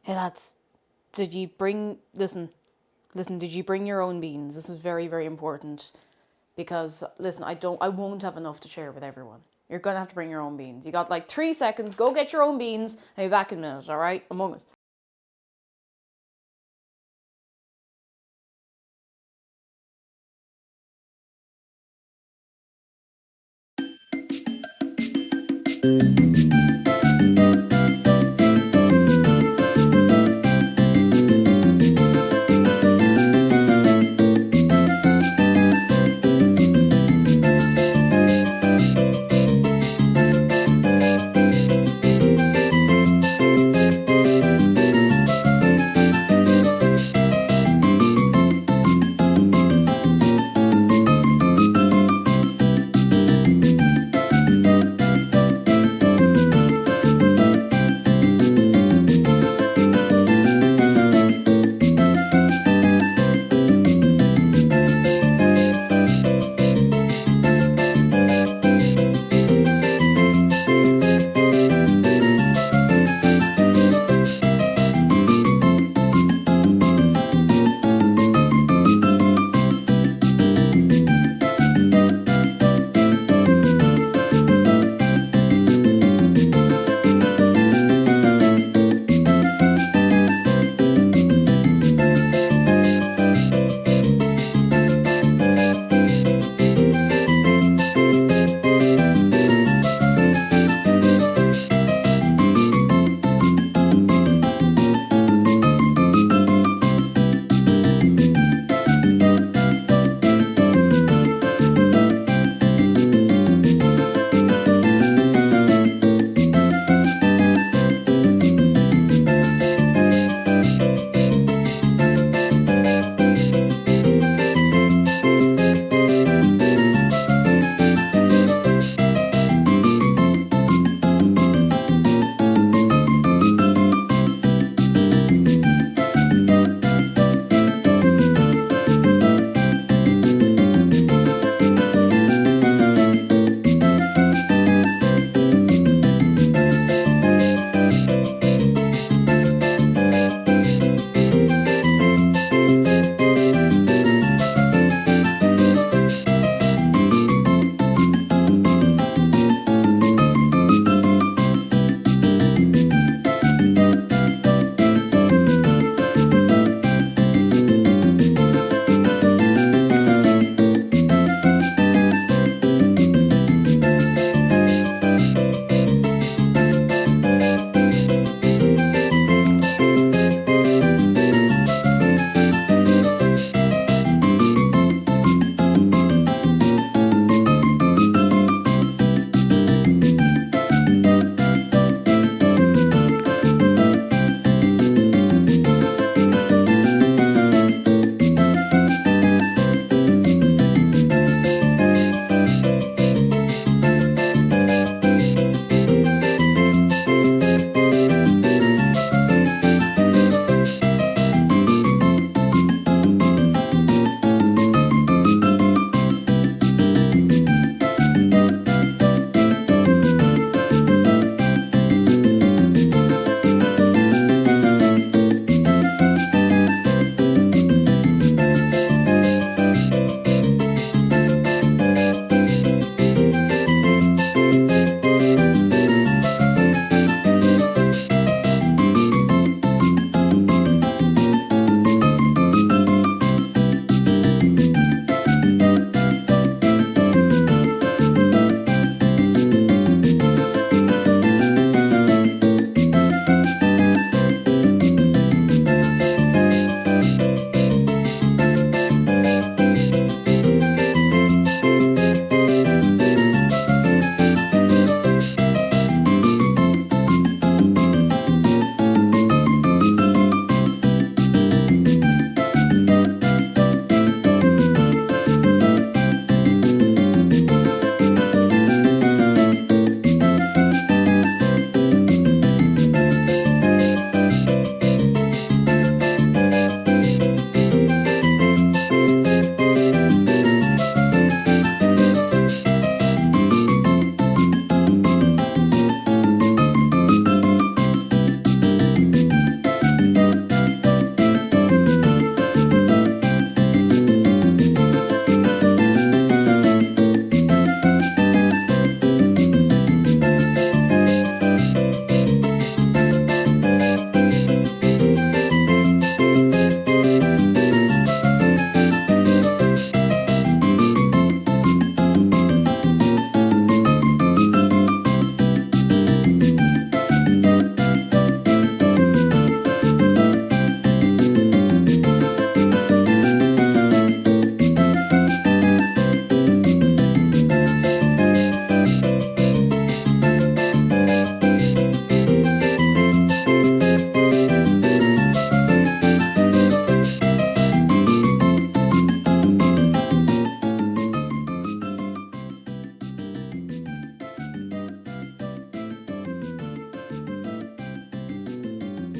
Hey lads, did you bring, listen, did you bring your own beans? This is very, very important. Because, listen, I won't have enough to share with everyone. You're gonna have to bring your own beans. You got like 3 seconds, go get your own beans, I'll be back in a minute, alright? Among Us.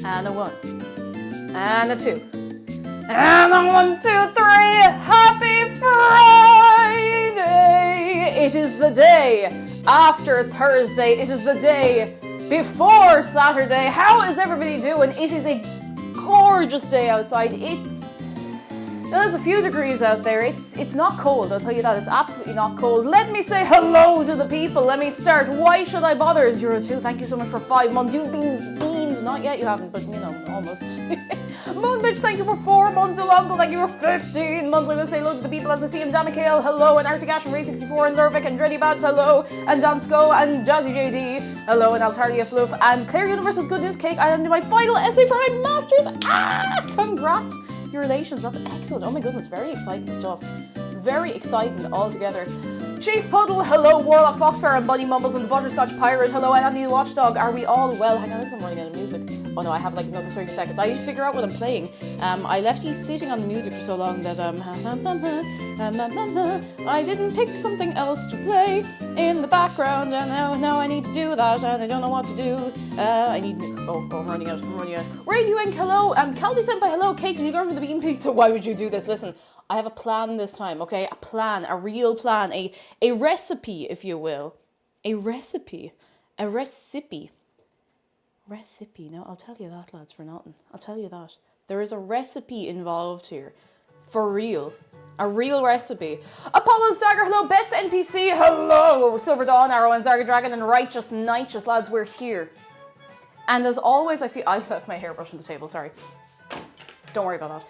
And a 1. And a 2. And a 1, 2, 3. Happy Friday! It is the day after Thursday. It is the day before Saturday. How is everybody doing? It is a gorgeous day outside. There's a few degrees out there. It's not cold, I'll tell you that. It's absolutely not cold. Let me say hello to the people. Let me start. Why should I bother? 02, thank you so much for 5 months. You've been beamed. Not yet, you haven't, but you know, almost. Moonbitch, thank you for 4 months. Olongo, thank you for 15 months. I'm going to say hello to the people as I see him. Damikael, hello. And Arctic Ash and Ray64 and Lurvik and Dreddy Bats, hello. And Dansko and Jazzy JD, hello. And Altaria Fluff and Claire Universal's Good News Cake. I am doing my final essay for my master's. Congrats. Relations, that's excellent. Oh my goodness, very exciting stuff. Very exciting altogether. Chief Puddle, hello. Warlock Foxfire and Bunny Mumbles and the Butterscotch Pirate, hello. And Andy the Watchdog, are we all well? Hang on, I think I'm running out of music. Oh no, I have like another 30 seconds. I need to figure out what I'm playing. I left you sitting on the music for so long that I didn't pick something else to play in the background, and now I need to do that, and I don't know what to do. I'm running out. Radio Inc, hello. Caldy Senpai, hello. Kate, did you go for the bean pizza? Why would you do this? Listen, I have a plan this time, okay? A plan, a real plan, a recipe, if you will. A recipe. Now, I'll tell you that, lads, for nothing. I'll tell you that. There is a recipe involved here. For real. A real recipe. Apollo's Dagger, hello. Best NPC, hello. Silver Dawn, Arrow and Zarga Dragon and Righteous Nighteous, lads, we're here. And as always, I left my hairbrush on the table, sorry. Don't worry about that.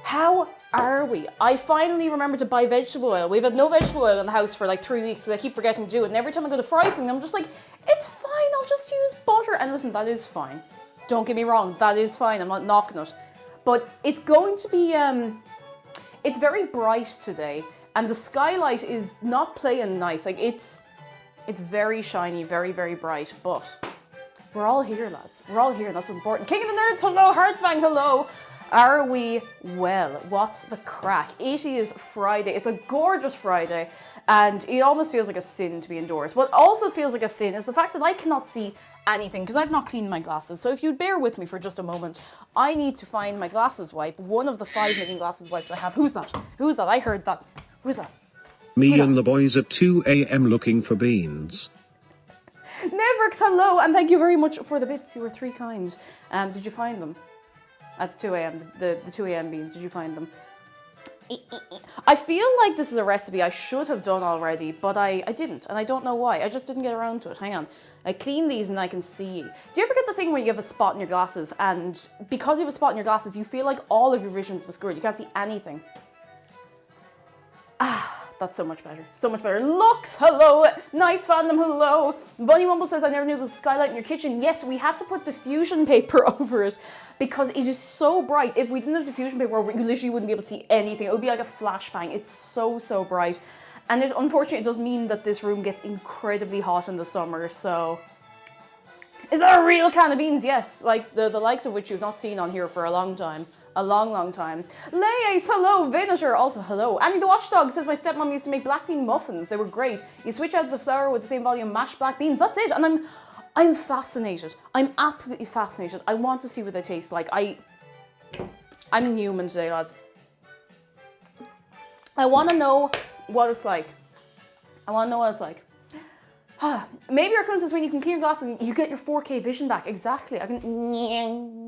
How are we? I finally remembered to buy vegetable oil. We've had no vegetable oil in the house for like 3 weeks because I keep forgetting to do it. And every time I go to fry something, I'm just like, it's fine, I'll just use butter. And listen, that is fine. Don't get me wrong, that is fine. I'm not knocking it. But it's going to be, it's very bright today. And the skylight is not playing nice. Like it's very shiny, very, very bright. But we're all here, lads. We're all here, and that's what's important. King of the Nerds, hello. Heartfang, hello. Are we well? What's the crack? It is Friday. It's a gorgeous Friday, and it almost feels like a sin to be indoors. What also feels like a sin is the fact that I cannot see anything because I've not cleaned my glasses. So if you'd bear with me for just a moment, I need to find my glasses wipe, one of the 5 million glasses wipes I have. Who's that? Who's that? I heard that. Who's that? Me and the boys at 2 a.m. looking for beans. Nevrix, hello, and thank you very much for the bits. You were 3 kind. Did you find them? At 2 a.m., the 2 a.m. beans, did you find them? I feel like this is a recipe I should have done already, but I didn't, and I don't know why. I just didn't get around to it. Hang on. I clean these and I can see. Do you ever get the thing where you have a spot in your glasses, and because you have a spot in your glasses, you feel like all of your vision's obscured. You can't see anything. That's so much better. So much better. Lux, hello. Nice fandom, hello. Bunny Mumble says, I never knew there was a skylight in your kitchen. Yes, we had to put diffusion paper over it because it is so bright. If we didn't have diffusion paper over it, you literally wouldn't be able to see anything. It would be like a flashbang. It's so, so bright. And it, unfortunately, it does mean that this room gets incredibly hot in the summer, so... Is that a real can of beans? Yes, like the likes of which you've not seen on here for a long time. A long, long time. Layace, hello. Venator, also hello. Annie the Watchdog says, my stepmom used to make black bean muffins. They were great. You switch out the flour with the same volume, mashed black beans. That's it. And I'm fascinated. I'm absolutely fascinated. I want to see what they taste like. I'm Newman today, lads. I want to know what it's like. Maybe Raccoon says when you can clean your glasses, you get your 4K vision back. Exactly. I can.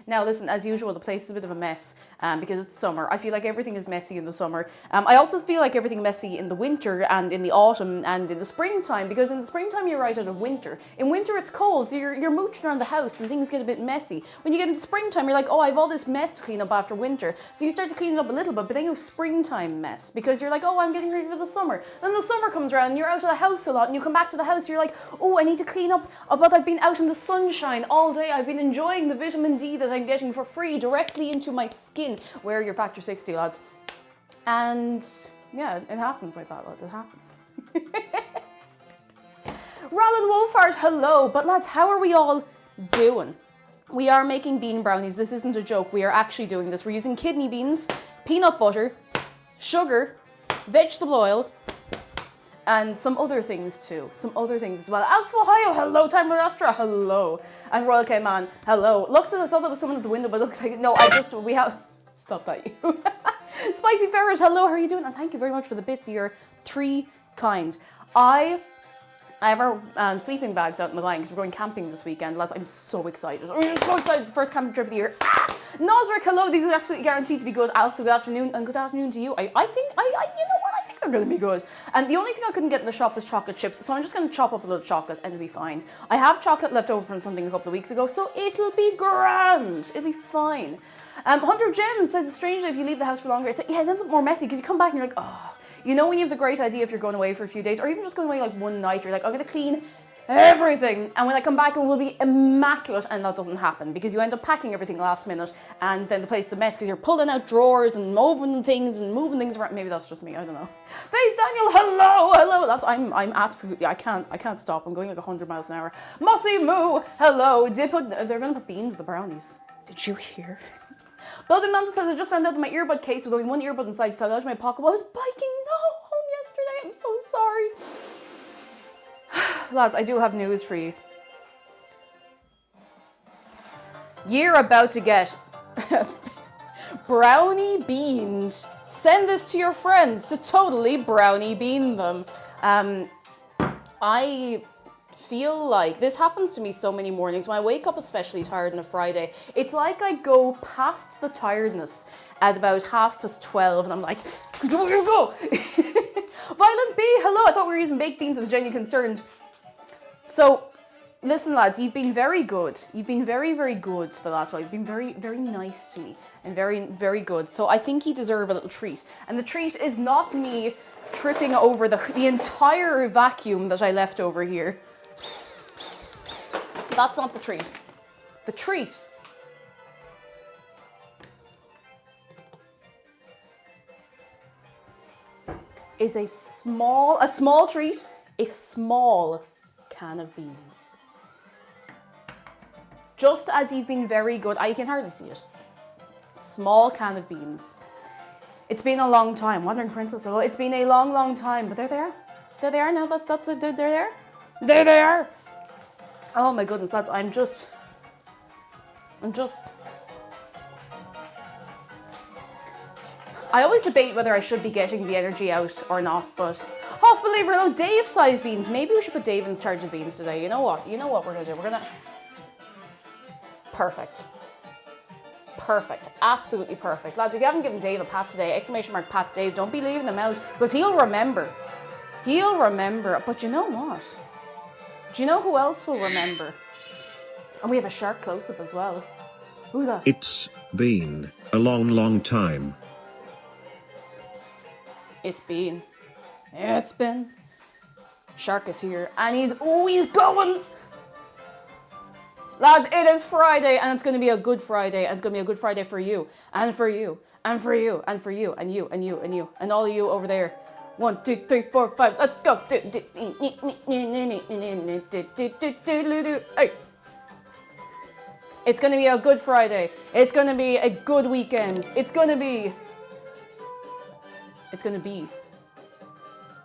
Now, listen, as usual, the place is a bit of a mess because it's summer. I feel like everything is messy in the summer. I also feel like everything is messy in the winter and in the autumn and in the springtime, because in the springtime you're right out of winter. In winter it's cold, so you're mooching around the house and things get a bit messy. When you get into springtime, you're like, oh, I have all this mess to clean up after winter. So you start to clean it up a little bit, but then you have springtime mess because you're like, oh, I'm getting ready for the summer. Then the summer comes around and you're out of the house a lot and you come back to the house, you're like, oh, I need to clean up, but I've been out in the sunshine all day. I've been enjoying the vitamin D that I'm getting for free directly into my skin. Wear your factor 60, lads. And yeah, it happens like that, lads. It happens. Roland Wolfhard, hello. But lads, how are we all doing? We are making bean brownies. This isn't a joke. We are actually doing this. We're using kidney beans, peanut butter, sugar, vegetable oil, And some other things too. Some other things as well. Alex of Ohio, hello. Time Lord Astra, hello. And Royal K Man, hello. Looks says I thought there was someone at the window, but it looks like no. We have. Stop that, you. Spicy Ferret, hello. How are you doing? And thank you very much for the bits. You're 3 kind. I have our sleeping bags out in the line because we're going camping this weekend, lads. I'm so excited. I'm so excited. It's the first camping trip of the year. Nosric, hello. These are absolutely guaranteed to be good. Also, good afternoon, and good afternoon to you. I think, you know what? I think they're going to be good. And the only thing I couldn't get in the shop was chocolate chips, so I'm just going to chop up a little chocolate and it'll be fine. I have chocolate left over from something a couple of weeks ago, so it'll be grand. It'll be fine. 100 Gems says it's strange that if you leave the house for longer, it ends up more messy because you come back and you're like, oh. You know when you have the great idea if you're going away for a few days or even just going away like one night, you're like, I'm going to clean everything. And when I come back, it will be immaculate. And that doesn't happen because you end up packing everything last minute. And then the place is a mess because you're pulling out drawers and moving things around. Maybe that's just me. I don't know. Face Daniel, hello. I'm absolutely, I can't stop. I'm going like 100 miles an hour. Mossy Moo, hello. They're going to put beans in the brownies. Did you hear? Belbin Manson says, I just found out that my earbud case with only one earbud inside fell out of my pocket while I was biking home yesterday. I'm so sorry. Lads, I do have news for you. You're about to get brownie beans. Send this to your friends to totally brownie bean them. I feel like this happens to me so many mornings when I wake up especially tired on a Friday. It's like I go past the tiredness at about 12:30 and I'm like, go. Violent B, hello. I thought we were using baked beans. I was genuinely concerned. So listen, lads, you've been very good. You've been very, very good the last while. You've been very, very nice to me and very, very good. So I think you deserve a little treat. And the treat is not me tripping over the entire vacuum that I left over here. That's not the treat. The treat is a small treat, a small can of beans. Just as you've been very good, I can hardly see it. Small can of beans. It's been a long time. Wandering Princess, it's been a long, long time, but they're there. They're there now. That's it. They're there. There they are. Oh my goodness, lads, I'm just. I always debate whether I should be getting the energy out or not, but half believer, no, Dave size beans. Maybe we should put Dave in charge of beans today. You know what we're gonna do? We're gonna. Perfect. Absolutely perfect. Lads, if you haven't given Dave a pat today, ! Pat Dave, don't be leaving him out because he'll remember. But you know what? Do you know who else will remember? And we have a shark close-up as well. Who's that? It's been a long, long time. It's been. Shark is here. And he's going! Lads, it is Friday, and it's going to be a good Friday. And it's going to be a good Friday for you. And for you. And for you. And for you. And you. And you. And you. And all of you over there. 1, 2, 3, 4, 5, let's go. Hey. It's going to be a good Friday. It's going to be a good weekend. It's going to be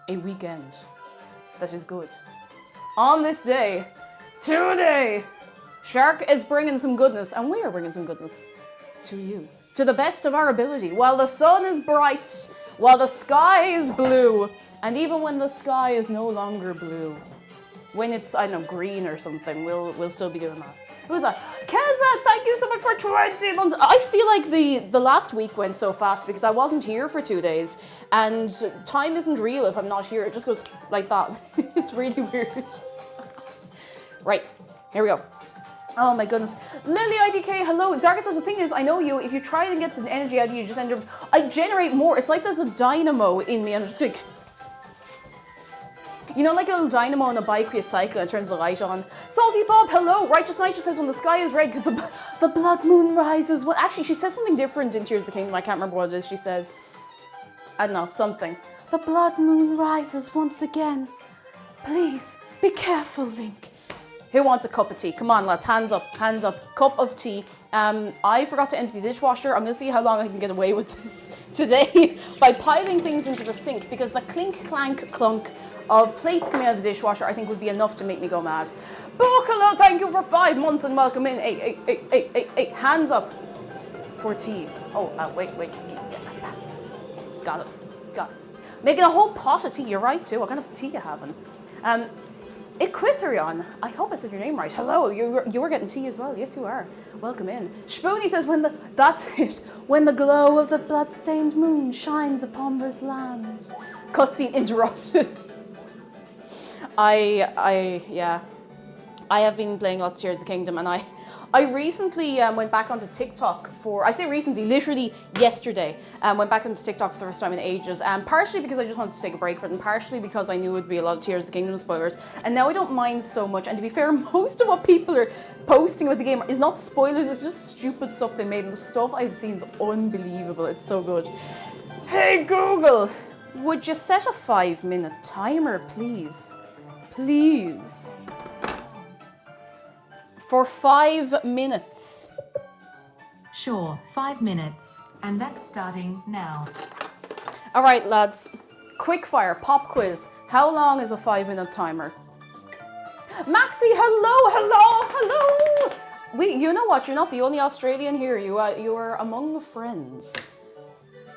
a weekend that is good. On this day, today, Shark is bringing some goodness, and we are bringing some goodness to you. To the best of our ability, while the sun is bright, while the sky is blue, and even when the sky is no longer blue, when it's, I don't know, green or something, we'll still be doing that. Who's that? Keza, thank you so much for 20 months. I feel like the last week went so fast because I wasn't here for 2 days, and time isn't real if I'm not here. It just goes like that. It's really weird. Right, here we go. Oh my goodness. Lily IDK, hello. Zargat says the thing is, I know you, if you try and get the energy out of you, just end up, I generate more. It's like there's a dynamo in me and I'm just like, you know, like a little dynamo on a bike where you cycle and it turns the light on. Salty Bob, hello. Righteous Knight just says when the sky is red because the blood moon rises. Well, actually, she says something different in Tears of the Kingdom. I can't remember what it is. She says, I don't know, something. The blood moon rises once again. Please, be careful, Link. Who wants a cup of tea? Come on, lads, hands up, hands up. Cup of tea. I forgot to empty the dishwasher. I'm gonna see how long I can get away with this today by piling things into the sink, because the clink, clank, clunk of plates coming out of the dishwasher I think would be enough to make me go mad. Book, hello, thank you for 5 months and welcome in. Hey, hands up for tea. Oh, wait. Got it. Making a whole pot of tea, you're right too. What kind of tea you having? Equithrion, I hope I said your name right. Hello, you were getting tea as well. Yes, you are. Welcome in. Spoony says, that's it. When the glow of the blood-stained moon shines upon this land. Cutscene interrupted. Yeah. I have been playing lots of Tears of the Kingdom, and I recently went back onto TikTok I say recently, literally yesterday, went back onto TikTok for the first time in ages, partially because I just wanted to take a break from it, and partially because I knew it would be a lot of Tears of the Kingdom spoilers, and now I don't mind so much, and to be fair, most of what people are posting about the game is not spoilers, it's just stupid stuff they made, and the stuff I've seen is unbelievable, it's so good. Hey Google, would you set a 5-minute timer, please? Please. For 5 minutes. Sure, 5 minutes. And that's starting now. All right, lads. Quick fire, pop quiz. How long is a 5-minute timer? Maxie, hello. You know what? You're not the only Australian here. You are among friends.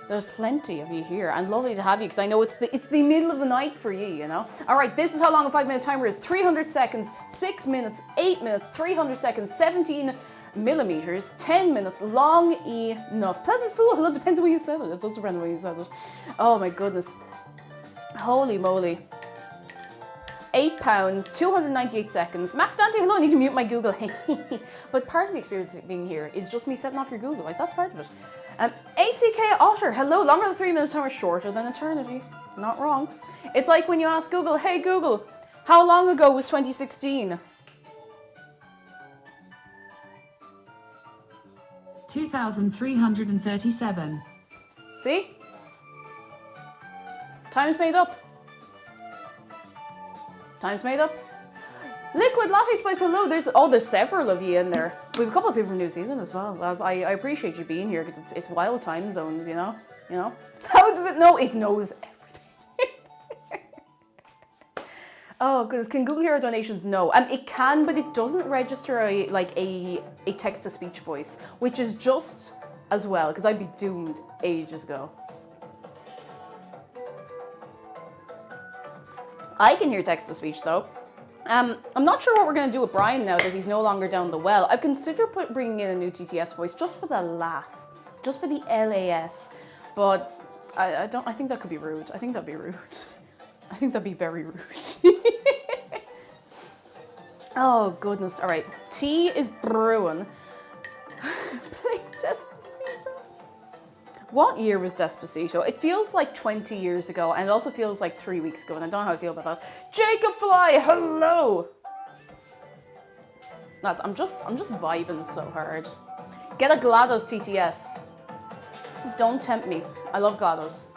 There's plenty of you here, and lovely to have you, because I know it's the middle of the night for you, you know? All right, this is how long a 5-minute timer is. 300 seconds, 6 minutes, 8 minutes, 300 seconds, 17 millimeters, 10 minutes, long enough. Pleasant Fool, hello, depends on when you said it. It does depend on when you said it. Oh my goodness. Holy moly. £8, 298 seconds. Max Dante, hello, I need to mute my Google. But part of the experience of being here is just me setting off your Google, like that's part of it. ATK Otter, hello, longer than 3-minute timer, shorter than eternity. Not wrong. It's like when you ask Google, hey Google, how long ago was 2016? 2,337. See? Time's made up. Time's made up. Liquid Latte Spice, hello. There's several of you in there. We have a couple of people from New Zealand as well. Lads, I appreciate you being here, because it's wild time zones, you know? How does it know? It knows everything. Oh goodness, can Google hear our donations? No. It can, but it doesn't register a text-to-speech voice, which is just as well, because I'd be doomed ages ago. I can hear text-to-speach though. I'm not sure what we're going to do with Brian now that he's no longer down the well. I've considered bringing in a new TTS voice just for the laugh, just for the LAF, but I think that could be rude. I think that'd be rude. I think that'd be very rude. Oh goodness, all right. Tea is brewing. Playing Despacito. What year was Despacito? It feels like 20 years ago, and it also feels like 3 weeks ago, and I don't know how I feel about that. Jacob Fly, hello! Lads, I'm just vibing so hard. Get a GLaDOS TTS. Don't tempt me. I love GLaDOS.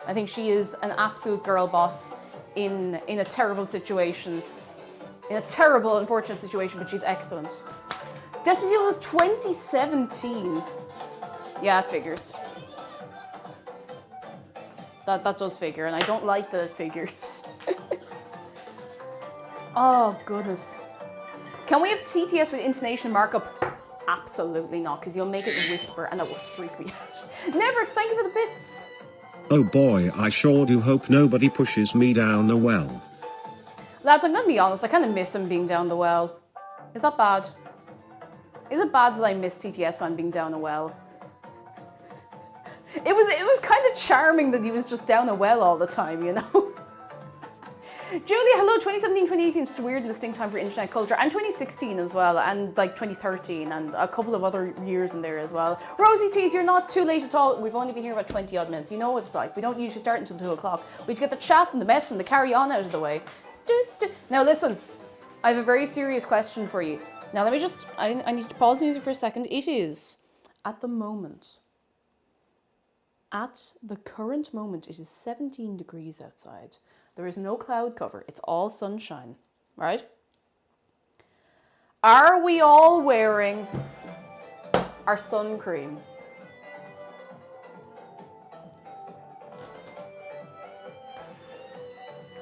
I think she is an absolute girl boss in a terrible situation. In a terrible, unfortunate situation, but she's excellent. Despacito was 2017. Yeah, it figures. That does figure, and I don't like that it figures. Oh, goodness. Can we have TTS with intonation markup? Absolutely not, because you'll make it whisper, and that will freak me out. Never, thank you for the bits. Oh boy, I sure do hope nobody pushes me down a well. Lads, I'm going to be honest, I kind of miss him being down the well. Is that bad? Is it bad that I miss TTS man being down a well? It was kind of charming that he was just down a well all the time, you know? Julia, hello, 2017, 2018, such a weird and distinct time for internet culture, and 2016 as well, and like 2013, and a couple of other years in there as well. Rosie Tees, you're not too late at all. We've only been here about 20 odd minutes. You know what it's like. We don't usually start until 2 o'clock. We have to get the chat and the mess and the carry on out of the way. Now listen, I have a very serious question for you. Now let me just, I need to pause the music for a second. It is, at the current moment, it is 17 degrees outside. There is no cloud cover. It's all sunshine, right? Are we all wearing our sun cream?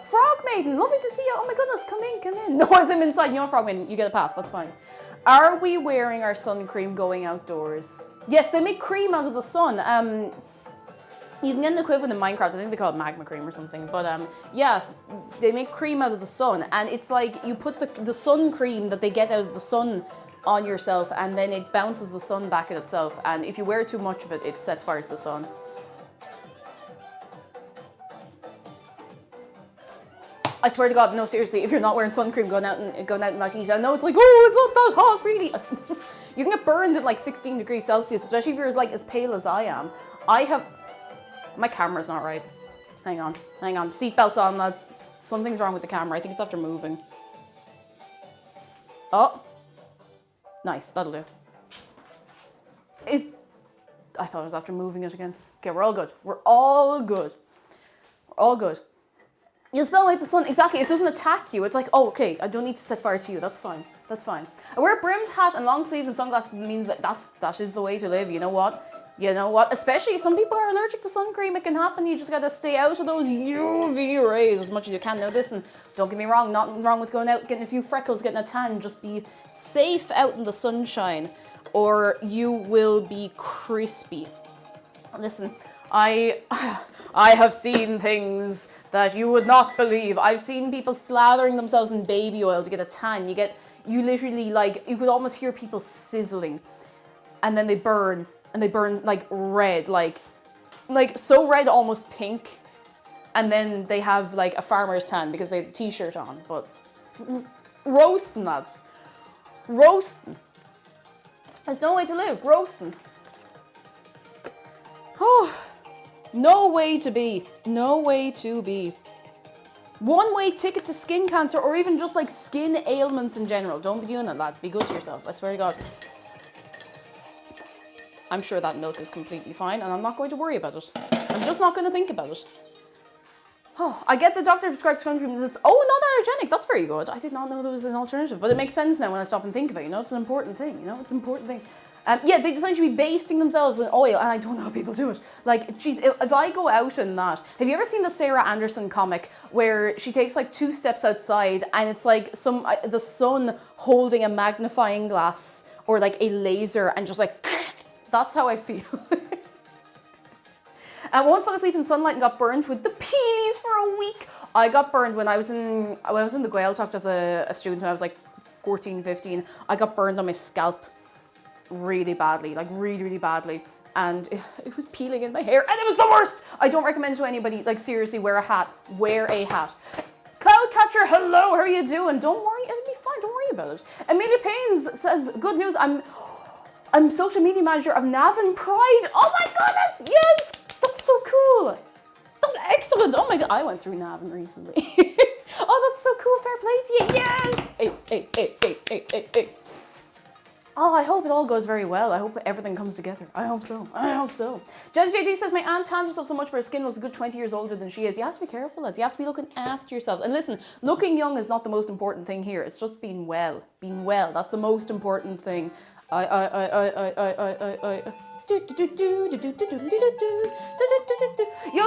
Frog Maiden, lovely to see you. Oh my goodness, come in, come in. No, as I'm inside, you know, Frog Maiden, you get a pass, that's fine. Are we wearing our sun cream going outdoors? Yes, they make cream out of the sun. You can get an equivalent in Minecraft, I think they call it magma cream or something, but yeah, they make cream out of the sun, and it's like you put the sun cream that they get out of the sun on yourself, and then it bounces the sun back at itself, and if you wear too much of it, it sets fire to the sun. I swear to God, no, seriously, if you're not wearing sun cream going out in that heat, I know it's like, oh, it's not that hot, really. You can get burned at like 16 degrees Celsius, especially if you're like as pale as I am. My camera's not right. Hang on. Seatbelt's on, lads. Something's wrong with the camera. I think it's after moving. Oh. Nice, that'll do. I thought it was after moving it again. Okay, we're all good. You smell like the sun. Exactly, it doesn't attack you. It's like, oh, okay, I don't need to set fire to you. That's fine. I wear a brimmed hat and long sleeves and sunglasses means that is the way to live. You know what? Especially some people are allergic to sun cream. It can happen. You just gotta stay out of those UV rays as much as you can. Now listen, don't get me wrong, nothing wrong with going out, getting a few freckles, getting a tan. Just be safe out in the sunshine or you will be crispy. Listen, I have seen things that you would not believe. I've seen people slathering themselves in baby oil to get a tan. You literally, like, you could almost hear people sizzling and then they burn. And they burn like red, like so red, almost pink. And then they have like a farmer's tan because they have a t-shirt on. But roasting, lads. Roasting. There's no way to live. Roasting. Oh, no way to be. No way to be. One-way ticket to skin cancer or even just like skin ailments in general. Don't be doing it, lads. Be good to yourselves. I swear to God. I'm sure that milk is completely fine and I'm not going to worry about it. I'm just not going to think about it. Oh, I get the doctor prescribed sun cream that's, non-allergenic. That's very good. I did not know there was an alternative, but it makes sense now when I stop and think of it. You know, it's an important thing. Yeah, they decide to be basting themselves in oil, and I don't know how people do it. Like, geez, if I go out in that, have you ever seen the Sarah Anderson comic where she takes like 2 steps outside and it's like the sun holding a magnifying glass or like a laser and just like, that's how I feel. I once fell asleep in sunlight and got burned with the peelies for a week. I got burned when I was in the Gaeltacht as a student when I was like 14, 15. I got burned on my scalp really badly, like really, really badly. And it was peeling in my hair and it was the worst. I don't recommend to anybody, like seriously, wear a hat. Cloudcatcher, hello, how are you doing? Don't worry, it'll be fine, don't worry about it. Amelia Paynes says, good news, I'm social media manager of Navan Pride. Oh my goodness, yes, that's so cool. That's excellent. Oh my God, I went through Navan recently. Oh, that's so cool, fair play to you, yes. Hey. Oh, I hope it all goes very well. I hope everything comes together. I hope so. Jazz JD says, my aunt tans herself so much, but her skin looks a good 20 years older than she is. You have to be careful, lads. You have to be looking after yourselves. And listen, looking young is not the most important thing here. It's just being well. Being well, that's the most important thing. Yo,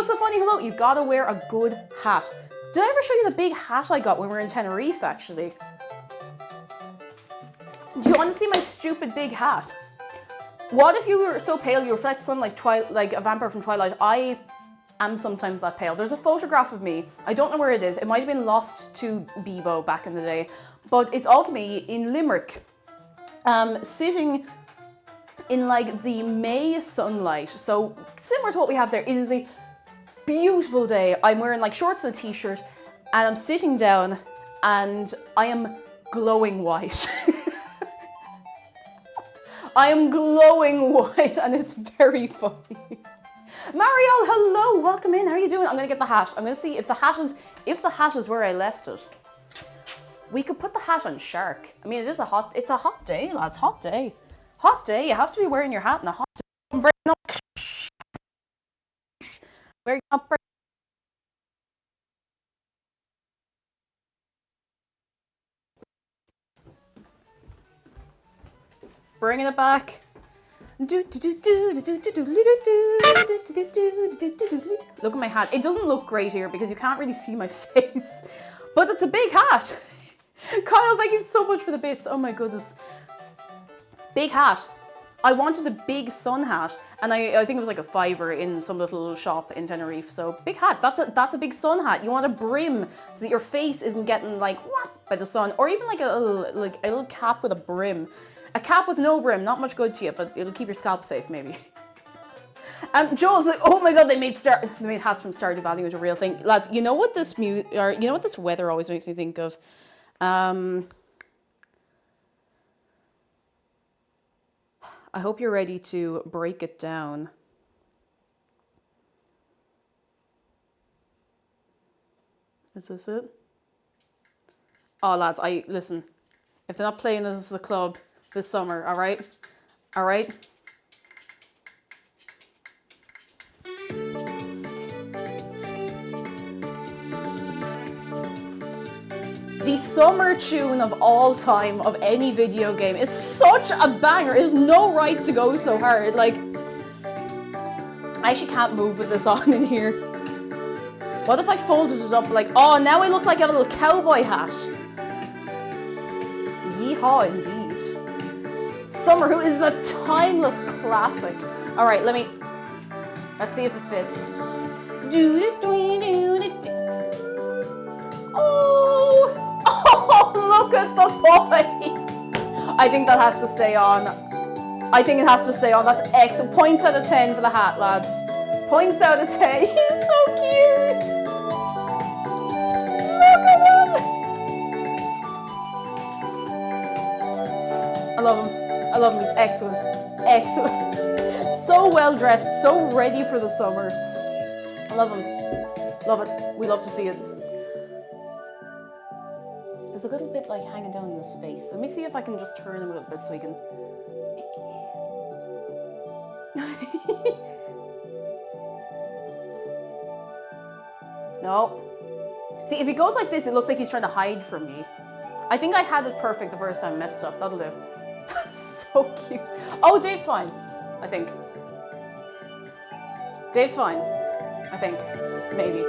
so funny, hello. You gotta wear a good hat. Did I ever show you the big hat I got when we were in Tenerife, actually? Do you want to see my stupid big hat? What if you were so pale you reflect sun like a vampire from Twilight? I am sometimes that pale. There's a photograph of me. I don't know where it is. It might have been lost to Bebo back in the day. But it's of me in Limerick. Sitting in like the May sunlight. So similar to what we have there. It is a beautiful day. I'm wearing like shorts and a t-shirt. And I'm sitting down and I am glowing white. I am glowing white and it's very funny. Marielle, hello, welcome in. How are you doing? I'm gonna get the hat. I'm gonna see if the hat is where I left it. We could put the hat on Shark. I mean, it's a hot day, lads. Hot day. You have to be wearing your hat in a hot day. Bringing it back. Look at my hat. It doesn't look great here because you can't really see my face. But it's a big hat. Kyle, thank you so much for the bits. Oh my goodness. Big hat. I wanted a big sun hat, and I think it was like a $5 in some little shop in Tenerife. So big hat. That's a big sun hat. You want a brim so that your face isn't getting like whacked by the sun, or even like a little cap with a brim. A cap with no brim, not much good to you, but it'll keep your scalp safe maybe. Joel's like, oh my god, they made hats from Stardew Valley into a real thing, lads. You know what this this weather always makes me think of. I hope you're ready to break it down. Is this it? Oh, lads, listen. If they're not playing this as a club this summer, all right? All right? The summer tune of all time of any video game is such a banger. It has no right to go so hard. Like, I actually can't move with this on in here. What if I folded it up like, oh, now I look like I have a little cowboy hat. Yeehaw indeed. Summer Who is a timeless classic. All right, let's see if it fits. Oh, look at the boy. I think that has to stay on. I think it has to stay on. That's excellent. Points out of 10 for the hat, lads. Points out of 10. He's so cute. Look at him. I love him. I love him. He's excellent. Excellent. So well dressed. So ready for the summer. I love him. Love it. We love to see it. There's a little bit like hanging down in his face. Let me see if I can just turn him a little bit so he can. No. See, if he goes like this, it looks like he's trying to hide from me. I think I had it perfect the first time I messed up. That'll do. So cute. Oh, Dave's fine, I think. Dave's fine, I think. Maybe.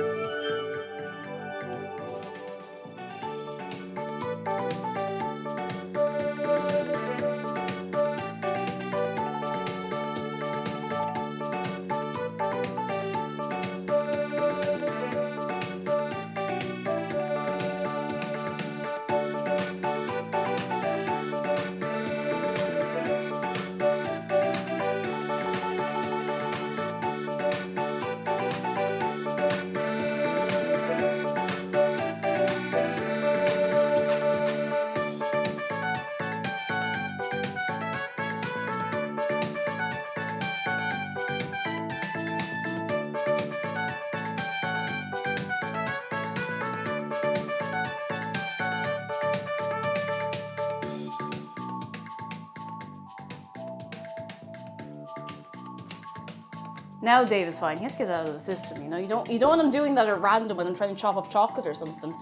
Now Dave is fine. He has to get that out of the system, you know. You don't want him doing that at random when I'm trying to chop up chocolate or something.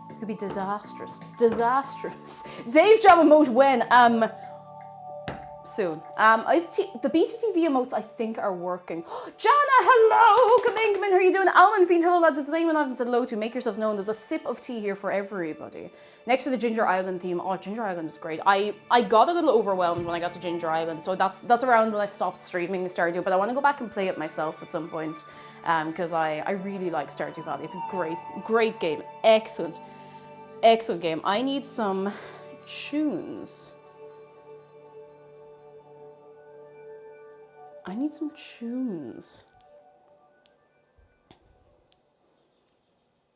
It could be disastrous. Disastrous. Dave job emote when? Soon. The BTTV emotes I think are working. Jana, hello! Come in. How are you doing? Alman Fiend, hello lads. If there's anyone I haven't said hello to, make yourselves known. There's a sip of tea here for everybody. Next to the Ginger Island theme. Oh, Ginger Island is great. I got a little overwhelmed when I got to Ginger Island, so that's around when I stopped streaming Stardew, but I want to go back and play it myself at some point, because I really like Stardew Valley. It's a great game. Excellent game. I need some tunes. I need some tunes.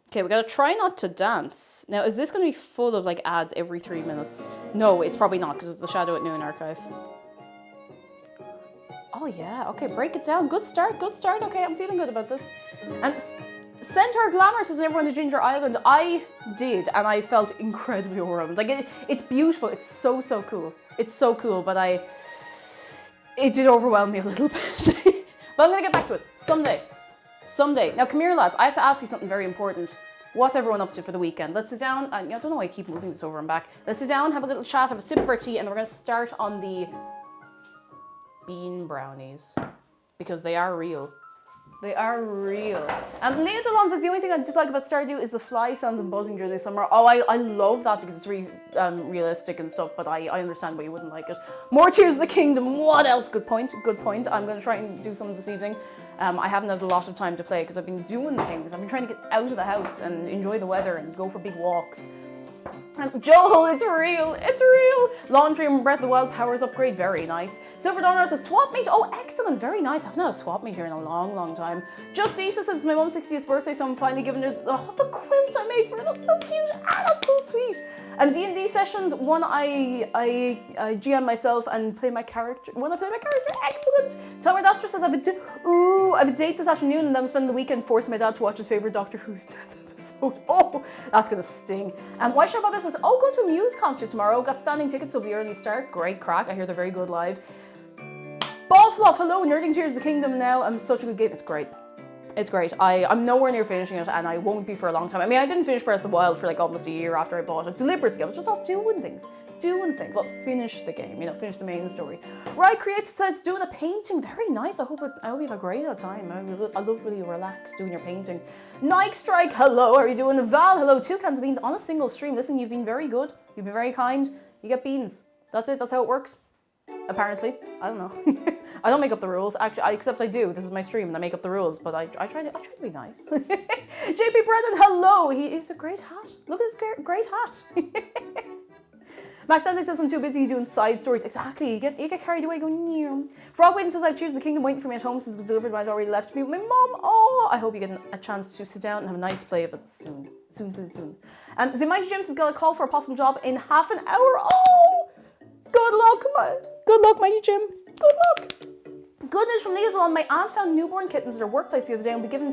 Okay, we gotta try not to dance. Now, is this gonna be full of like ads every 3 minutes? No, it's probably not because it's the Shadow at Noon archive. Oh yeah, okay, break it down. Good start. Okay, I'm feeling good about this. And Centaur Glamour says everyone to Ginger Island. I did, and I felt incredibly overwhelmed. Like it's beautiful. It's so cool. It's so cool, but it did overwhelm me a little bit. But I'm gonna get back to it someday. Now come here, lads. I have to ask you something very important. What's everyone up to for the weekend? Let's sit down. I don't know why I keep moving this over and back. Let's sit down, have a little chat, have a sip of our tea, and then we're gonna start on the bean brownies because they are real. They are real. Leah Delon says the only thing I dislike about Stardew is the fly sounds and buzzing during the summer. Oh, I love that because it's really realistic and stuff, but I understand why you wouldn't like it. More Tears of the Kingdom. What else? Good point. Good point. I'm going to try and do some this evening. I haven't had a lot of time to play because I've been doing things. I've been trying to get out of the house and enjoy the weather and go for big walks. Joel, it's real, it's real. Laundry and Breath of the Wild powers upgrade, very nice. Silver Donor says swap meet, oh excellent, very nice. I've not had a swap meet here in a long time. Just Isha says it's my mum's 60th birthday, so I'm finally giving her the quilt I made for her. That's so cute, that's so sweet. And D&D sessions, one I GM myself and play my character. When I play my character, excellent. Tomer Dastra says I have a date this afternoon and then I'm spending the weekend forcing my dad to watch his favourite Doctor Who's death episode. Oh, that's gonna sting. Why should I bother says, oh, going to a Muse concert tomorrow. Got standing tickets, so it'll be early start. Great crack. I hear they're very good live. Ballfluff, hello, Nerding Tears of the Kingdom now. I'm such a good game. It's great. It's great. I'm nowhere near finishing it and I won't be for a long time. I mean, I didn't finish Breath of the Wild for like almost a year after I bought it. Deliberately, I was just off doing things. Well, finish the game, finish the main story. Rye Creates says doing a painting, very nice. I hope you have a great time. I love really relax doing your painting. Nike Strike, hello, how are you doing? Val, hello, 2 cans of beans on a single stream. Listen, you've been very good. You've been very kind. You get beans. That's it, that's how it works. Apparently, I don't know. I don't make up the rules. Actually, except I do. This is my stream and I make up the rules, but I try to be nice. JP Brennan, hello. He's a great hat. Look at his great hat. Max Stanley says I'm too busy doing side stories. Exactly. You get carried away going, yeah. Frog Waiting says I have Tears of the Kingdom waiting for me at home since it was delivered, but I'd already left me with my mom. Oh, I hope you get a chance to sit down and have a nice play of it soon. Soon. The Mighty James has got a call for a possible job in half an hour. Oh, good luck, Mighty Jim. Good luck. Good news from Leah on my aunt found newborn kittens at her workplace the other day and will be giving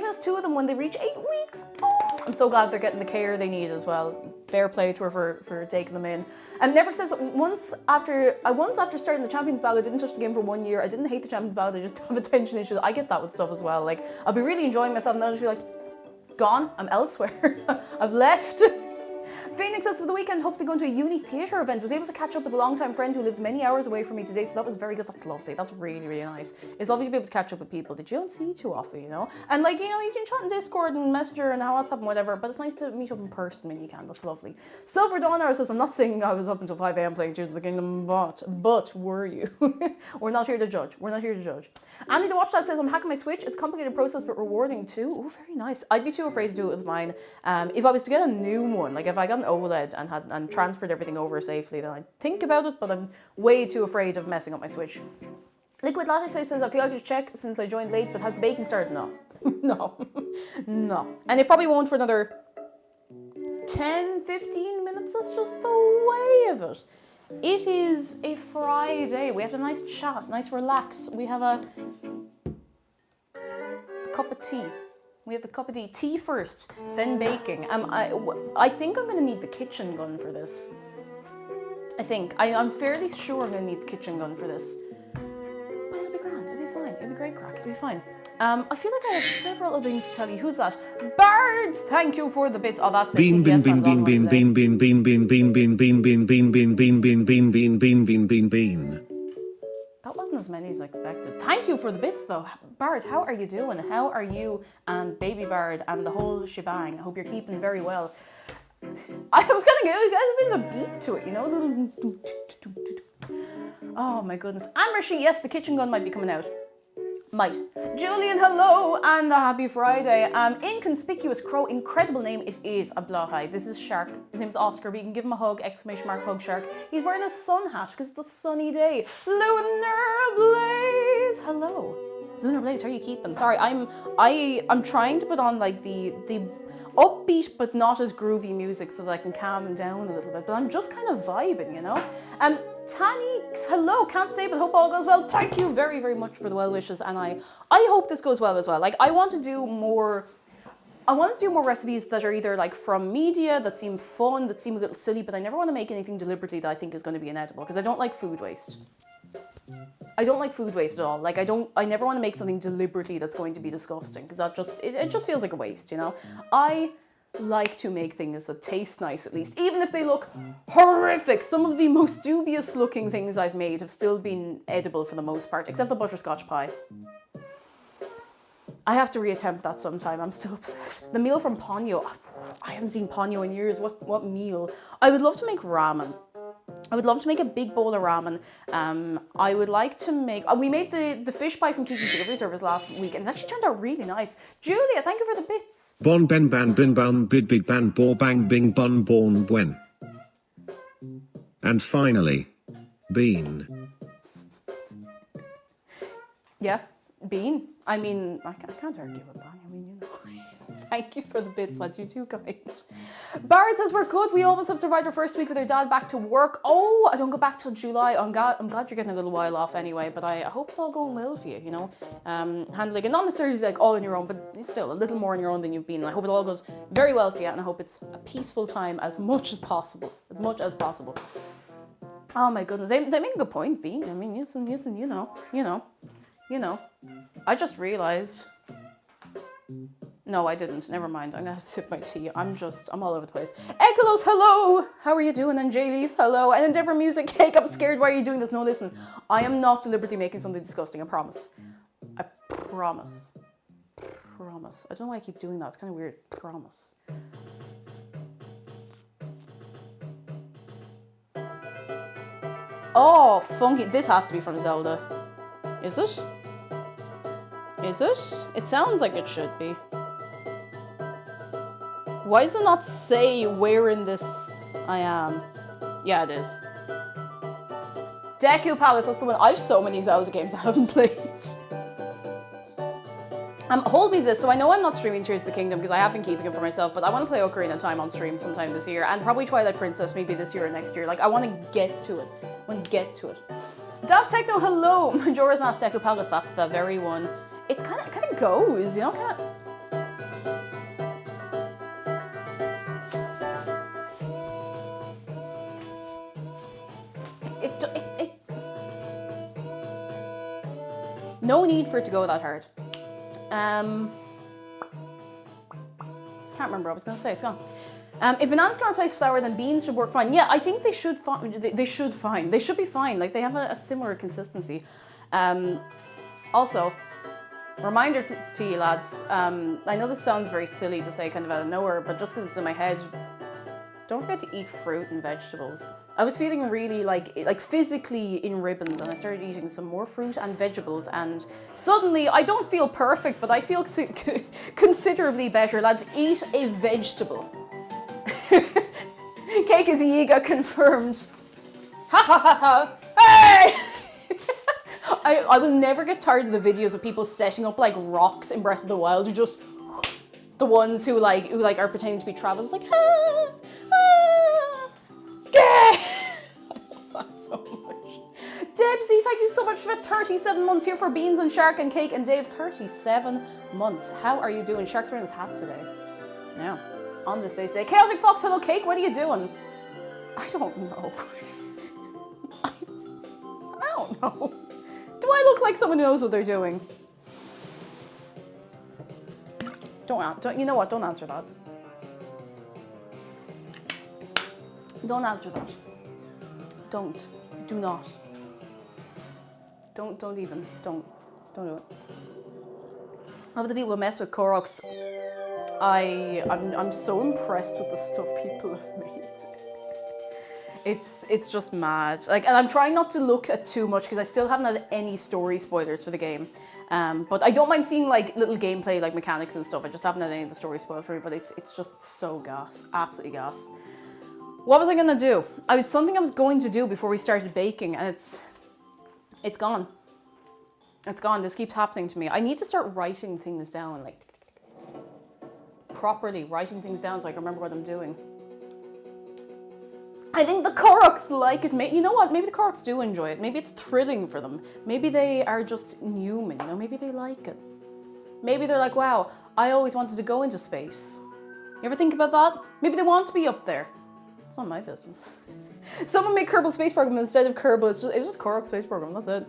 us two of them when they reach 8 weeks. Oh, I'm so glad they're getting the care they need as well. Fair play to her for taking them in. And Neverick says once after starting the Champions Ballad, I didn't touch the game for 1 year. I didn't hate the Champions Ballad, I just have attention issues. I get that with stuff as well. Like I'll be really enjoying myself and then I'll just be like, gone, I'm elsewhere. I've left. Phoenix says for the weekend, hopefully going to a uni theatre event. Was able to catch up with a long-time friend who lives many hours away from me today, so that was very good. That's lovely. That's really, really nice. It's lovely to be able to catch up with people that you don't see too often, And like, you can chat in Discord and Messenger and WhatsApp and whatever, but it's nice to meet up in person when you can. That's lovely. Silver Dawn Hour says, I'm not saying I was up until 5 a.m. playing Tears of the Kingdom, but were you? We're not here to judge. Andy the Watchdog says, I'm hacking my Switch. It's a complicated process, but rewarding too. Oh, very nice. I'd be too afraid to do it with mine. If I was to get a new one, like if I got an OLED and transferred everything over safely, then I'd think about it, but I'm way too afraid of messing up my Switch. Liquid Latte Space says, I feel like I should check since I joined late, but has the baking started? No. No. And it probably won't for another 10, 15 minutes. That's just the way of it. It is a Friday. We have a nice chat, nice relax. We have a cup of tea. We have the cup of tea. Tea first, then baking. I think I'm going to need the kitchen gun for this. I'm fairly sure I'm going to need the kitchen gun for this. But it'll be grand. It'll be fine. It'll be great crack. It'll be fine. I feel like I have several other things to tell you. Who's that? Bard! Thank you for the bits. Oh, that's it. Bean. That wasn't as many as I expected. Thank you for the bits, though. Bard, how are you doing? How are you and Baby Bard and the whole shebang? I hope you're keeping very well. I was going to get a bit of a beat to it, a little... Oh, my goodness. And Rishi, yes, the kitchen gun might be coming out. Might. Julian, hello, and a happy Friday. Inconspicuous Crow, incredible name it is. A blahai. This is Shark. His name is Oscar, but you can give him a hug, ! Hugshark. He's wearing a sun hat because it's a sunny day. Lunar Blaze, hello. Lunar Blaze, how are you keeping? Sorry, I'm trying to put on like the upbeat but not as groovy music so that I can calm down a little bit, but I'm just kind of vibing, Tani, hello, can't stay, but hope all goes well. Thank you very, very much for the well wishes, and I hope this goes well as well. Like, I want to do more recipes that are either like from media that seem fun, that seem a little silly, but I never want to make anything deliberately that I think is going to be inedible, because I don't like food waste. I don't like food waste at all. Like, I never want to make something deliberately that's going to be disgusting, because it just feels like a waste, like to make things that taste nice, at least, even if they look horrific. Some of the most dubious looking things I've made have still been edible for the most part, except the butterscotch pie. I have to reattempt that sometime. I'm still upset. The meal from Ponyo. I haven't seen Ponyo in years. What meal? I would love to make ramen. I would love to make a big bowl of ramen. I would like to make... we made the fish pie from Kiki's delivery service last week, and it actually turned out really nice. Julia, thank you for the bits. Bon ben ban bin bun bid big ban bor bang bing bun born when. And finally, bean. Yeah, bean. I mean, I can't argue with that. I mean, you know. Thank you for the bits, lads. You're too kind. Barrett says we're good. We almost have survived our first week with our dad back to work. Oh, I don't go back till July. I'm glad you're getting a little while off anyway, but I hope it's all going well for you, you know. Handling it, not necessarily like all on your own, but still a little more on your own than you've been. I hope it all goes very well for you, and I hope it's a peaceful time as much as possible. As much as possible. Oh my goodness. They make a good point, Bean. I mean, listen, you know. I just realized... No, I didn't. Never mind. I'm gonna sip my tea. I'm all over the place. Ekalos, hello! How are you doing? And J-Leaf, hello. And Endeavour Music, Cake, I'm scared. Why are you doing this? No, listen. I am not deliberately making something disgusting. I promise. I promise. Promise. I don't know why I keep doing that. It's kind of weird. Promise. Oh, funky. This has to be from Zelda. Is it? Is it? It sounds like it should be. Why does it not say where in this I am? Yeah, it is. Deku Palace, that's the one. I have so many Zelda games I haven't played. Hold me this. So I know I'm not streaming Tears of the Kingdom because I have been keeping it for myself, but I want to play Ocarina of Time on stream sometime this year, and probably Twilight Princess maybe this year or next year. Like, I want to get to it. I want to get to it. Daft Techno, hello. Majora's Mask Deku Palace, that's the very one. It kind of goes, you know, kind of. No need for it to go that hard. Can't remember what I was going to say. It's gone. If bananas can replace flour, then beans should work fine. Yeah, I think they should. They should fine. They should be fine. Like, they have a similar consistency. Also, reminder to you lads. I know this sounds very silly to say, kind of out of nowhere, but just because it's in my head, don't forget to eat fruit and vegetables. I was feeling really like physically in ribbons, and I started eating some more fruit and vegetables, and suddenly I don't feel perfect, but I feel considerably better. Lads, eat a vegetable. Cake is Yiga confirmed. Ha ha ha ha! Hey! I will never get tired of the videos of people setting up like rocks in Breath of the Wild, who just the ones who are pretending to be Travis, like ah, ah, yeah. I love that so much. Debsy, thank you so much for 37 months here for Beans and Shark and Cake, and Dave, 37 months. How are you doing? Shark's wearing his hat today. Yeah, on this day today. Chaotic Fox, hello Cake, what are you doing? I don't know. I don't know. Do I look like someone who knows what they're doing? Don't, you know what? Don't answer that. Don't answer that. Don't. Do not. Don't do it. Of the people who mess with Koroks, I'm so impressed with the stuff people have made. It's just mad. Like, and I'm trying not to look at too much because I still haven't had any story spoilers for the game. But I don't mind seeing like little gameplay, like mechanics and stuff. I just haven't had any of the story spoiled for me, but it's just so gas, absolutely gas. What was I gonna do? It's something I was going to do before we started baking, and it's gone. It's gone. This keeps happening to me. I need to start writing things down, like properly writing things down so I can remember what I'm doing. I think the Koroks like it. You know what? Maybe the Koroks do enjoy it. Maybe it's thrilling for them. Maybe they are just human, you know? Maybe they like it. Maybe they're like, wow, I always wanted to go into space. You ever think about that? Maybe they want to be up there. It's not my business. Someone made Kerbal Space Program instead of Kerbal. It's just Korok Space Program, that's it.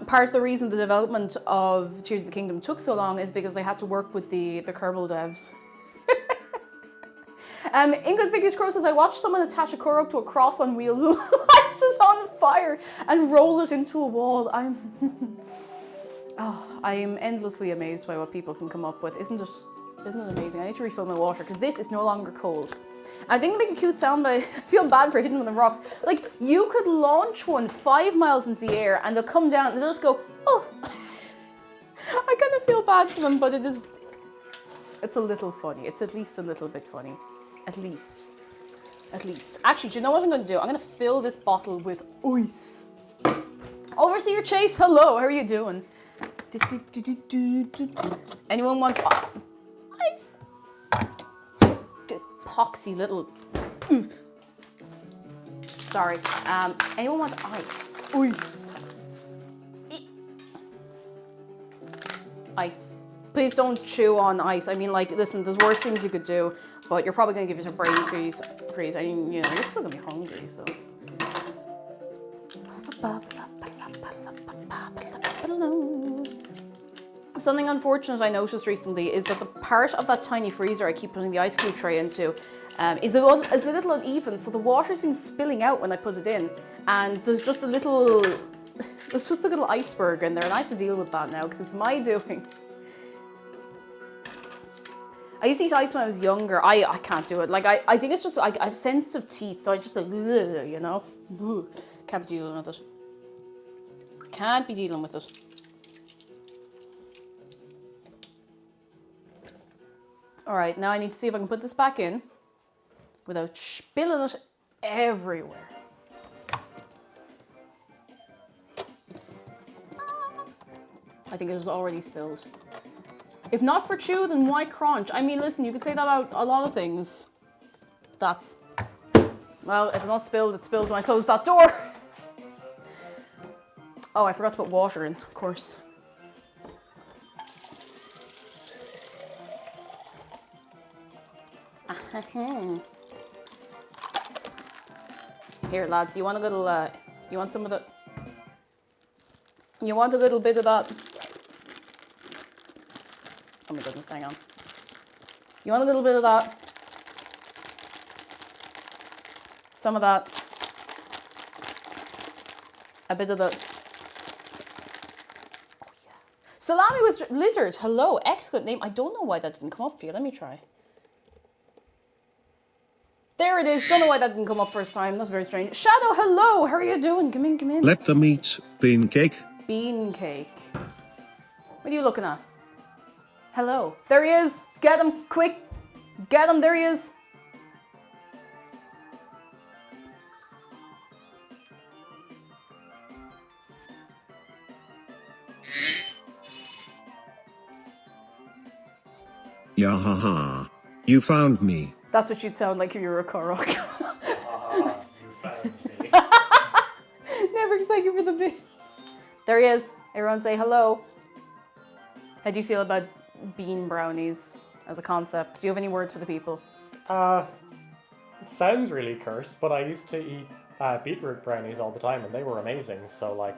Part of the reason the development of Tears of the Kingdom took so long is because they had to work with the Kerbal devs. Inconspicuous Crow says, I watched someone attach a Korok to a cross on wheels and light it on fire and roll it into a wall. I am endlessly amazed by what people can come up with. Isn't it amazing? I need to refill my water because this is no longer cold. I think they make a cute sound, but I feel bad for hitting them with the rocks. Like, you could launch one 5 miles into the air and they'll come down and they'll just go, oh. I kind of feel bad for them, but it's a little funny. It's at least a little bit funny. At least. Actually, do you know what I'm going to do? I'm going to fill this bottle with ice. Overseer Chase, hello. How are you doing? Anyone want ice? Poxy little. Sorry. Anyone want ice? Ice. Ice. Please don't chew on ice. I mean, like, listen, there's worse things you could do, but you're probably going to give yourself brain freeze. I mean, you know, you're still going to be hungry, so. Something unfortunate I noticed recently is that the part of that tiny freezer I keep putting the ice cube tray into is a little uneven, so the water's been spilling out when I put it in, and there's just a little iceberg in there, and I have to deal with that now because it's my doing. I used to eat ice when I was younger. I can't do it. Like, I think it's just, I have sensitive teeth, so I just like, you know? Can't be dealing with it. Can't be dealing with it. All right, now I need to see if I can put this back in without spilling it everywhere. I think it is already spilled. If not for chew, then why crunch? I mean, listen, you could say that about a lot of things. That's, well, if it's not spilled, it's spilled when I close that door. Oh, I forgot to put water in, of course. Here, lads, you want a little, you want some of the, you want a little bit of that? Oh my goodness, hang on. You want a little bit of that? Some of that. A bit of the. Oh yeah. Salami was lizard. Hello, excellent name. I don't know why that didn't come up for you. Let me try. There it is. Don't know why that didn't come up first time. That's very strange. Shadow, hello. How are you doing? Come in, come in. Let them eat bean cake. Bean cake. What are you looking at? Hello. There he is. Get him, quick. Get him. There he is. Yahaha. You found me. That's what you'd sound like if you were a Korok. You found me. Never thank you for the bits. There he is. Everyone say hello. How do you feel about bean brownies as a concept? Do you have any words for the people? It sounds really cursed, but I used to eat beetroot brownies all the time, and they were amazing. So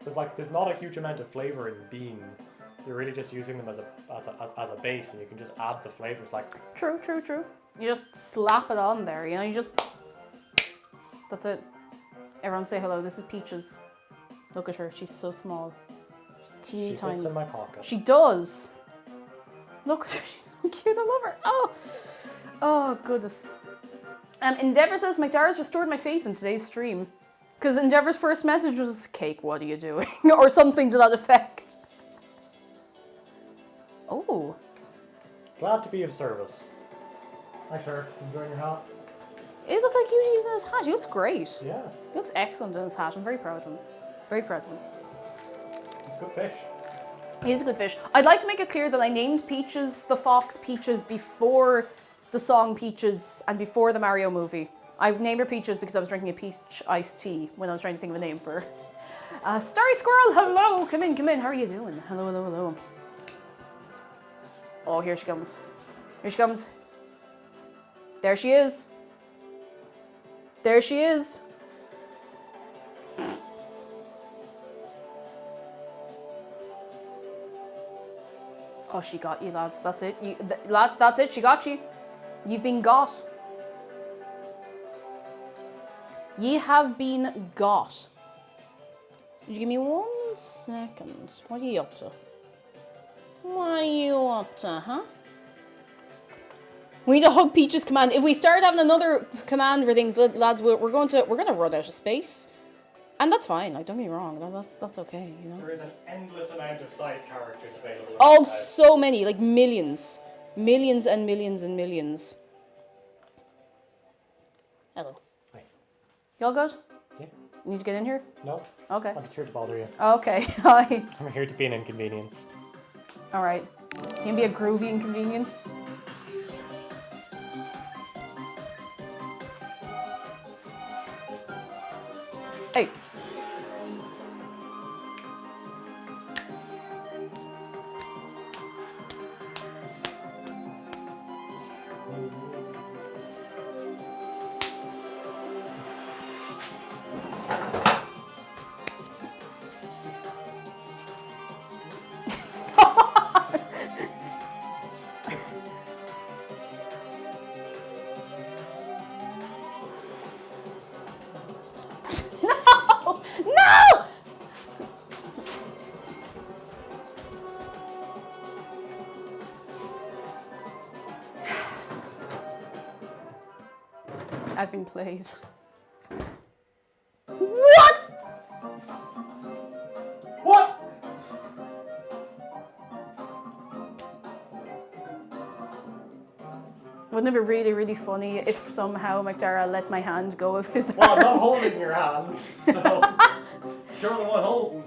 there's not a huge amount of flavor in bean. You're really just using them as a base, and you can just add the flavors. Like True. You just slap it on there, you know. You just. That's it. Everyone say hello. This is Peaches. Look at her. She's so small. She's teeny she tiny. fits in my pocket. She does. Look at her. She's so cute. I love her. Oh goodness. Endeavour says, McDara's restored my faith in today's stream. Because Endeavour's first message was, Cake, what are you doing? Or something to that effect. Oh. Glad to be of service. Hi, sir. Enjoying your hat? It looked like he was using his hat. He looks great. Yeah. He looks excellent in his hat. I'm very proud of him. Very proud of him. It's good fish. He's a good fish. I'd like to make it clear that I named Peaches the fox Peaches before the song Peaches and before the Mario movie. I named her Peaches because I was drinking a peach iced tea when I was trying to think of a name for her. Starry Squirrel, hello. Come in. How are you doing? Hello. Oh, here she comes. There she is. Oh, she got you, lads. That's it. That's it. She got you. You've been got. Ye have been got. You give me 1 second. What are you up to? What are you up to, huh? We need to hug Peach's command. If we start having another command for things, lads, we're gonna run out of space, and that's fine. Like, don't get me wrong. That's okay. You know. There is an endless amount of side characters available. Oh, so many, like millions, millions and millions and millions. Hello. Hi. Y'all good? Yeah. You need to get in here? No. Okay. I'm just here to bother you. Okay. Hi. I'm here to be an inconvenience. All right. You can be a groovy inconvenience. Hey. No! No! I've been played. What? What? Wouldn't it be really, really funny if somehow McDara let my hand go of his Well, I'm arm? not holding your hand, so you're the one holding.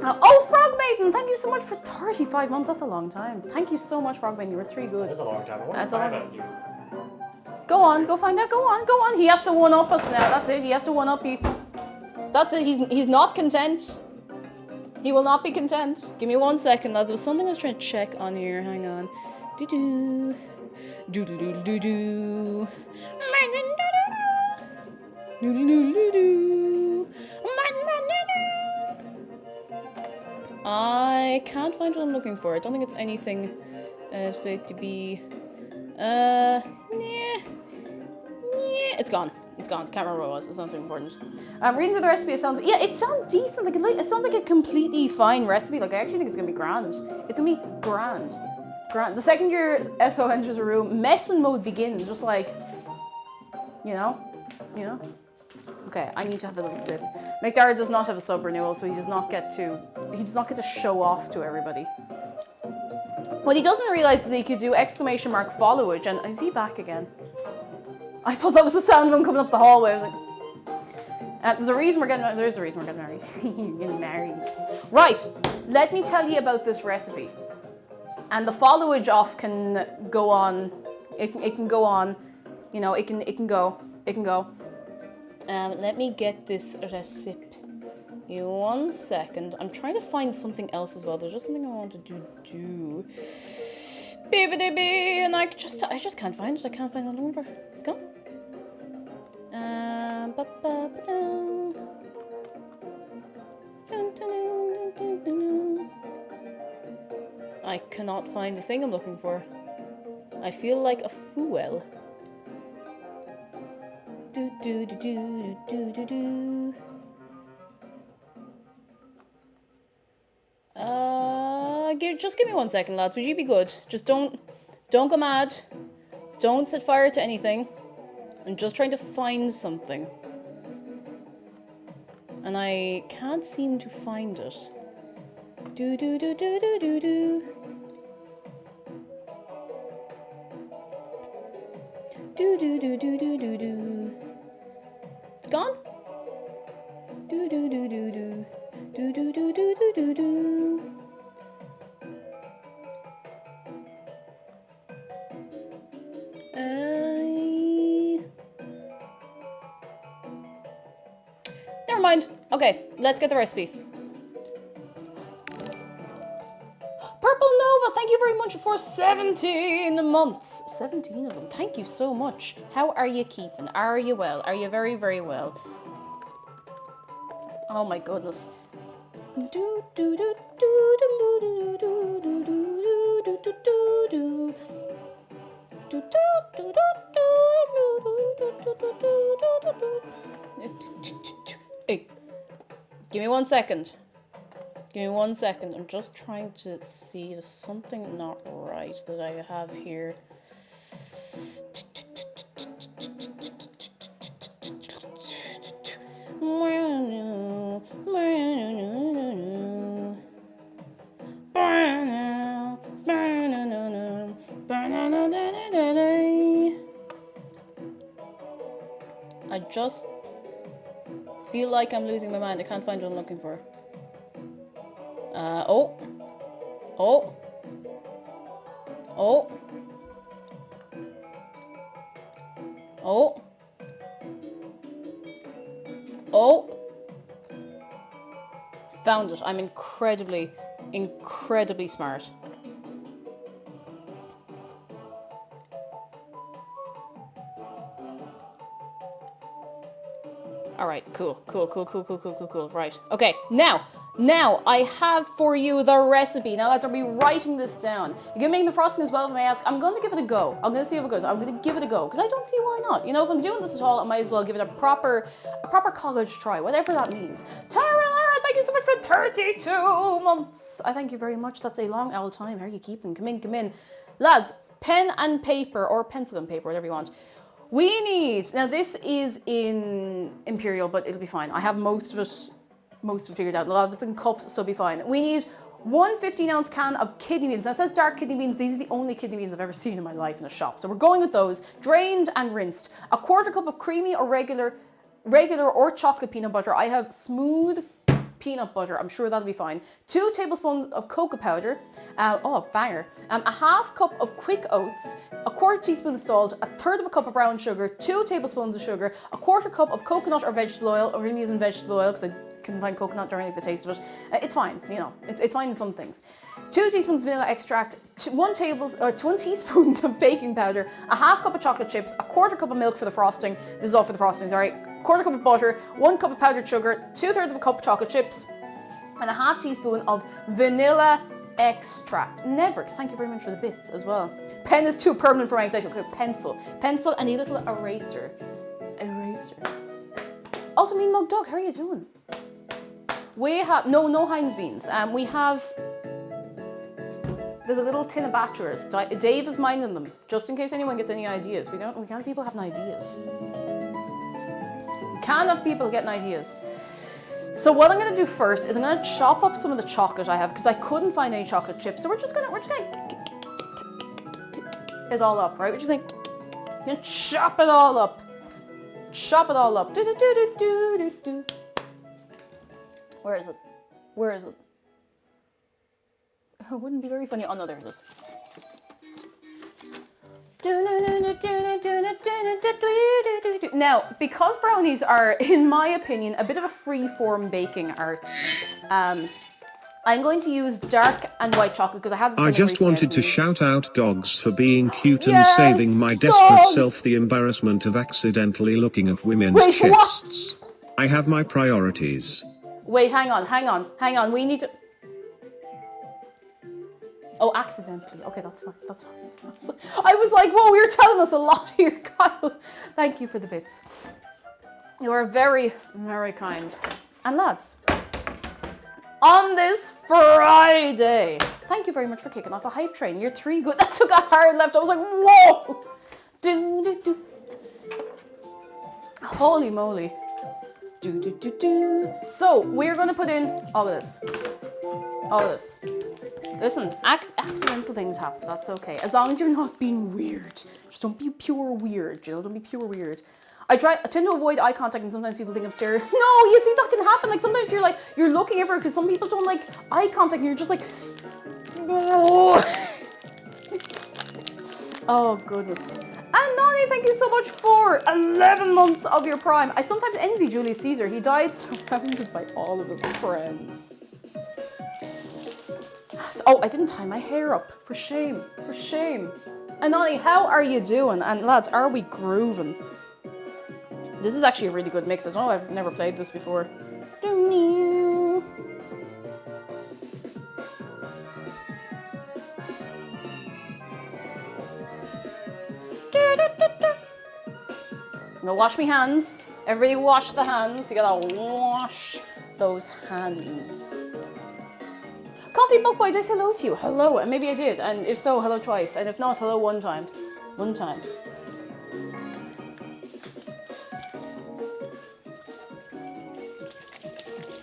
Oh, Frog Maiden, thank you so much for 35 months. That's a long time. Thank you so much, Frog Maiden. You were 3 That good. is a long time. I want That's to a find long- out you. Go on, go find out. Go on, go on. He has to one-up us now. That's it. He has to one-up you. That's it. He's not content. He will not be content. Give me 1 second, lads. There was something I was trying to check on here. Hang on. Doo-doo. Doo-doo-doo-doo-doo. Doo-doo-doo-doo-doo. I can't find what I'm looking for. I don't think it's anything supposed to be. Yeah. It's gone. It's gone. Can't remember what it was. It's not too important. Reading through the recipe, it sounds decent. Like it sounds like a completely fine recipe. Like I actually think it's gonna be grand. It's gonna be grand. Grand. The second your SO enters a room, messing mode begins. Just like, you know. Okay, I need to have a little sip. McDara does not have a sub renewal, so he does not get to show off to everybody. What he doesn't realize is that he could do ! Followage, and is he back again? I thought that was the sound of him coming up the hallway. I was like, there's a reason we're getting married. There is a reason we're getting married. You're getting married. Right, let me tell you about this recipe. And the followage off can go on. It can go on. You know, it can go. Let me get this recipe. 1 second. I'm trying to find something else as well. There's just something I want to do. Baby, and I just can't find it. I can't find it all over. It's gone. I cannot find the thing I'm looking for. I feel like a fool. Do. Just give me 1 second, lads. Would you be good? Just don't go mad. Don't set fire to anything. I'm just trying to find something. And I can't seem to find it. Do. Do. It's gone? Do. Do. Never mind. Okay, let's get the recipe. Purple Nova, thank you very much for 17 months. 17 of them. Thank you so much. How are you keeping? Are you well? Are you very, very well? Oh my goodness. Do do do do do do do do do do do do. Hey, give me 1 second. Give me 1 second. I'm just trying to see there's something not right that I have here. I just feel like I'm losing my mind. I can't find what I'm looking for. Oh. Oh. Oh. Oh. Oh. Found it. I'm incredibly smart. All right, cool. Right. Okay, now I have for you the recipe. Now let's be writing this down. You're gonna make the frosting as well if I ask. I'm gonna give it a go. I'm gonna see if it goes. I'm gonna give it a go because I don't see why not. You know, if I'm doing this at all, I might as well give it a proper college try, whatever that means. Tara, thank you so much for 32 months. I thank you very much. That's a long old time. How are you keeping? Come in. Lads, pen and paper or pencil and paper, whatever you want. We need, now this is in Imperial, but it'll be fine. I have most of it figured out. A lot of it's in cups, so it'll be fine. We need 1 15-ounce can of kidney beans. Now it says dark kidney beans. These are the only kidney beans I've ever seen in my life in a shop. So we're going with those, drained and rinsed. 1/4 cup of creamy or regular or chocolate peanut butter. I have smooth peanut butter. I'm sure that'll be fine. 2 tablespoons of cocoa powder. Oh, banger. 1/2 cup of quick oats. 1/4 teaspoon of salt. 1/3 cup of brown sugar. 2 tablespoons of sugar. 1/4 cup of coconut or vegetable oil. We're going to be using vegetable oil because I couldn't find coconut or anything the taste of it. It's fine, you know. It's fine in some things. 2 teaspoons of vanilla extract. 1 teaspoon of baking powder. 1/2 cup of chocolate chips. 1/4 cup of milk for the frosting. This is all for the frostings, all right. 1/4 cup of butter, 1 cup of powdered sugar, 2/3 cup of chocolate chips, and 1/2 teaspoon of vanilla extract. Neverx, thank you very much for the bits as well. Pen is too permanent for my anxiety. Okay, pencil, and a little eraser. Also, Mean Mug Dog, how are you doing? We have no Heinz beans. We have. There's a little tin of Bachelors. Dave is minding them, just in case anyone gets any ideas. We can't have people having ideas. Can't have people getting ideas. So what I'm gonna do first is I'm gonna chop up some of the chocolate I have because I couldn't find any chocolate chips. So we're just gonna it all up, right? We're just gonna chop it all up. Do do do do do do do. Where is it? It wouldn't be very funny. Oh no, there it is. Now, because brownies are, in my opinion, a bit of a free-form baking art, I'm going to use dark and white chocolate because I had. I just wanted to shout out dogs for being cute and Yes, saving my desperate dogs! self the embarrassment of accidentally looking at women's chests. What? I have my priorities. Wait, hang on. We need to. Oh, accidentally. Okay, that's fine. I was like, whoa, you're telling us a lot here, Kyle. Thank you for the bits. You are very, very kind. And lads, on this Friday, thank you very much for kicking off a hype train. You're 3 good. That took a hard left. I was like, whoa. Holy moly. So, we're going to put in all of this. Listen, accidental things happen. That's okay. As long as you're not being weird. Just don't be pure weird, you know? Don't be pure weird. I tend to avoid eye contact and sometimes people think I'm staring. No, you see, that can happen. Like, sometimes you're looking everywhere because some people don't like eye contact and you're just like, oh, goodness. And Nani, thank you so much for 11 months of your prime. I sometimes envy Julius Caesar. He died surrounded by all of his friends. Oh, I didn't tie my hair up. For shame. And Nani, how are you doing? And lads, are we grooving? This is actually a really good mix. I don't know, I've never played this before. gonna wash my hands. Everybody wash the hands. You gotta wash those hands. Coffee Book Boy, did I say hello to you? Hello, and maybe I did. And if so, hello twice. And if not, hello one time. One time.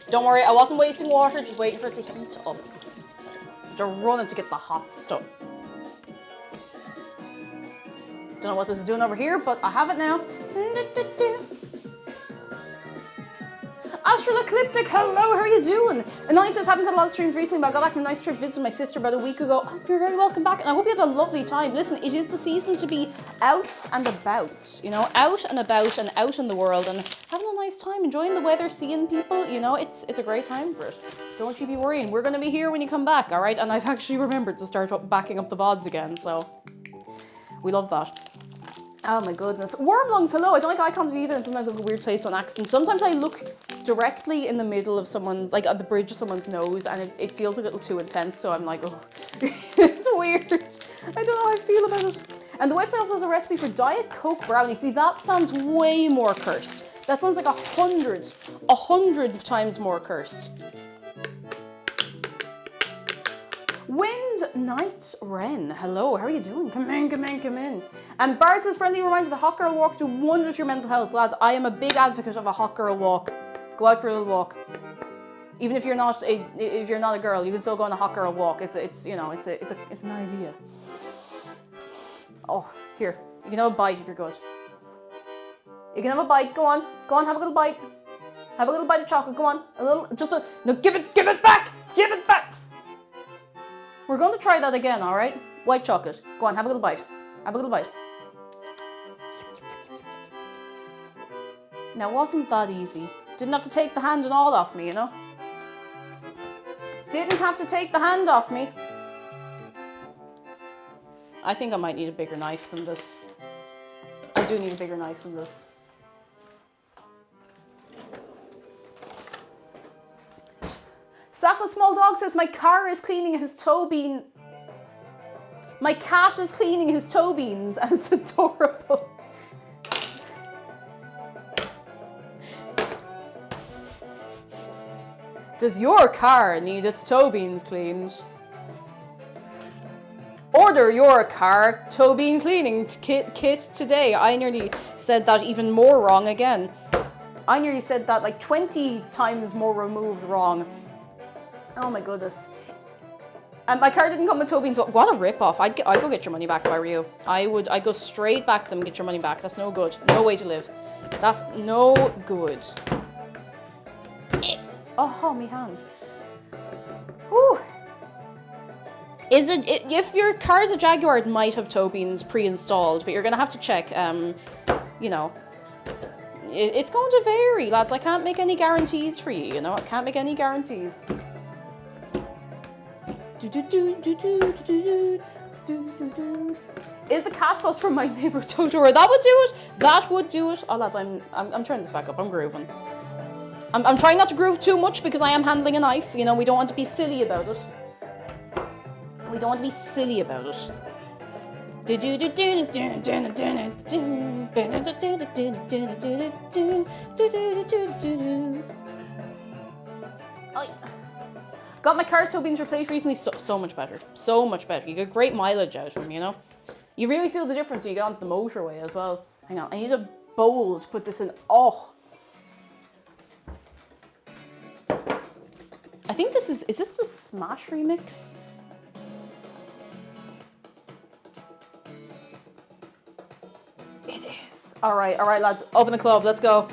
Don't worry, I wasn't wasting water, just waiting for it to heat up. They're running to get the hot stuff. Don't know what this is doing over here, but I have it now. Astral Ecliptic, hello, how are you doing? Anonymous says, haven't got a lot of streams recently, but I got back from a nice trip visiting my sister about a week ago. Oh, you're very welcome back, and I hope you had a lovely time. Listen, it is the season to be out and about, you know, out and about and out in the world and having a nice time, enjoying the weather, seeing people, you know, it's a great time for it. Don't you be worrying, we're going to be here when you come back, all right? And I've actually remembered to start backing up the VODs again, so we love that. Oh my goodness. Worm lungs, hello. I don't like eye contact either, and sometimes I have a weird place on accident. Sometimes I look directly in the middle of someone's, like at the bridge of someone's nose, and it feels a little too intense, so I'm like, oh, it's weird. I don't know how I feel about it. And the website also has a recipe for Diet Coke brownie. See, that sounds way more cursed. That sounds like 100 times more cursed. Wind Night Wren, hello, how are you doing? Come in, come in, come in. And Bard says, friendly reminder, the hot girl walks do wonders for your mental health. Lads, I am a big advocate of a hot girl walk. Go out for a little walk. Even if you're not a girl, you can still go on a hot girl walk. It's an idea. Oh, here, you can have a bite if you're good. You can have a bite, go on, have a little bite. Have a little bite of chocolate, go on, no, give it back. We're going to try that again, all right? White chocolate. Go on, have a little bite. Have a little bite. Now, wasn't that easy? Didn't have to take the hand and all off me, you know? Didn't have to take the hand off me. I think I might need a bigger knife than this. I do need a bigger knife than this. Sappho Small Dog says, my car is cleaning his toe bean. My cat is cleaning his toe beans, and it's adorable. Does your car need its toe beans cleaned? Order your car toe bean cleaning kit today. I nearly said that even more wrong again. I nearly said that like 20 times more removed wrong. Oh my goodness. And my car didn't come with toe beans. What a rip-off. I'd go get your money back if I were you. I'd go straight back to them and get your money back. That's no good. No way to live. That's no good. Oh, me hands. Whew. If your car's a Jaguar, it might have toe beans pre-installed, but you're gonna have to check, you know. It's going to vary, lads. I can't make any guarantees for you, you know. I can't make any guarantees. Is the cat bus from my neighbor Totoro? That would do it. That would do it. Oh, lads, I'm turning this back up. I'm grooving. I'm trying not to groove too much because I am handling a knife. You know, we don't want to be silly about it. We don't want to be silly about it. Got my car's toe beans replaced recently. So much better. So much better. You get great mileage out of them, you know? You really feel the difference when you get onto the motorway as well. Hang on, I need a bowl to put this in. Oh. I think this is this the Smash remix? It is. All right, lads. Open the club. Let's go.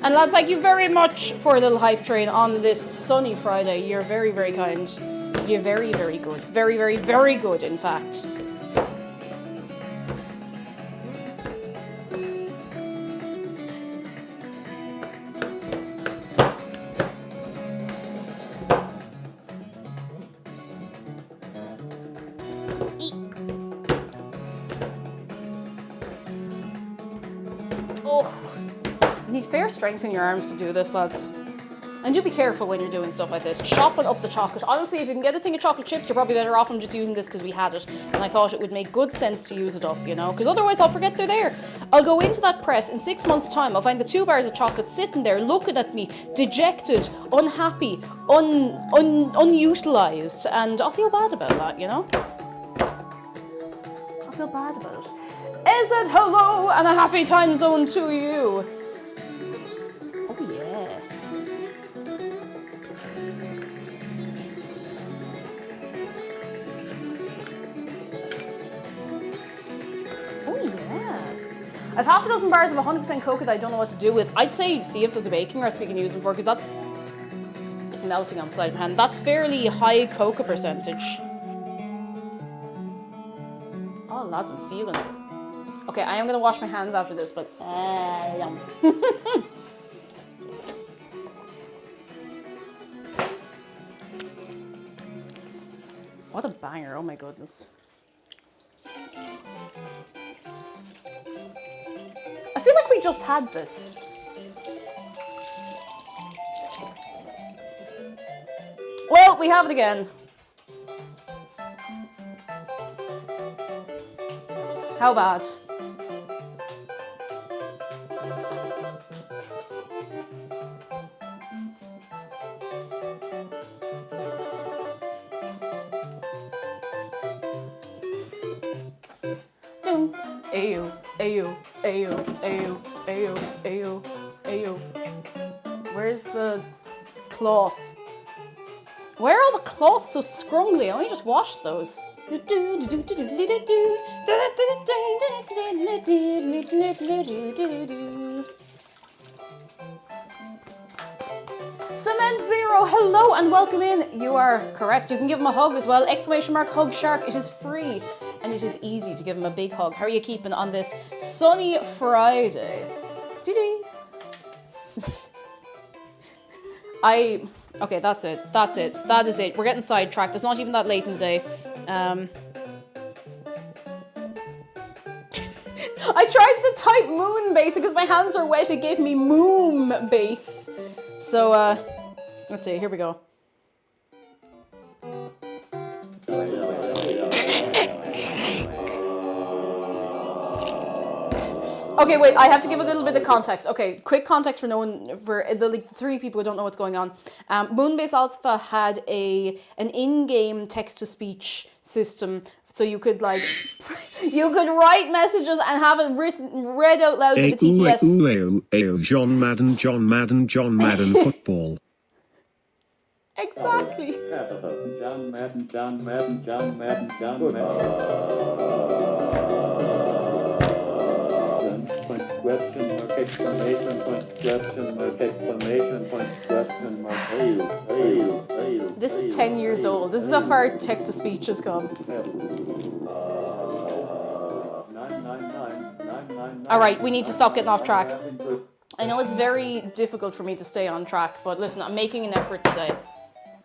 And lads, thank you very much for a little hype train on this sunny Friday. You're very, very kind. You're very, very good. Very, very, very good, in fact. You need fair strength in your arms to do this, lads. And do be careful when you're doing stuff like this. Chopping up the chocolate. Honestly, if you can get a thing of chocolate chips, you're probably better off. I'm just using this because we had it. And I thought it would make good sense to use it up, you know? Because otherwise I'll forget they're there. I'll go into that press in 6 months' time. I'll find the 2 bars of chocolate sitting there looking at me, dejected, unhappy, unutilized. And I'll feel bad about that, you know? I'll feel bad about it. Is it hello and a happy time zone to you? Oh, yeah. I've half a dozen bars of 100% cocoa that I don't know what to do with. I'd say see if there's a baking recipe you can use them for, because it's melting on the side of my hand. That's fairly high cocoa percentage. Oh, lads, I'm feeling it. Okay, I am going to wash my hands after this, but yum. What a banger, oh my goodness. I feel like we just had this. Well, we have it again. How bad? Ayo, ayo, ayo, ayo, ayo, ayo, ayo. Where's the cloth? Why are all the cloths so scrumbly? I only just washed those. Cement Zero, hello and welcome in. You are correct. You can give him a hug as well. Exclamation mark hug shark. It is free and it is easy to give him a big hug. How are you keeping on this sunny Friday? Okay, that's it. That's it. That is it. We're getting sidetracked. It's not even that late in the day. I tried to type moon base because my hands are wet. It gave me moon base. So, let's see. Here we go. Okay, wait, I have to give a little bit of context. Okay, quick context for no one, for the like 3 people who don't know what's going on. Moonbase Alpha had an in-game text-to-speech system, so you could like, you could write messages and have it read out loud with the TTS. John Madden football. Exactly. John Madden. Question mark, exclamation point, question mark, exclamation point, question mark, hey. This is 10 years old. This is how far text-to-speech has come. 999. All right, we need to stop getting off track. I know it's very difficult for me to stay on track, but listen, I'm making an effort today.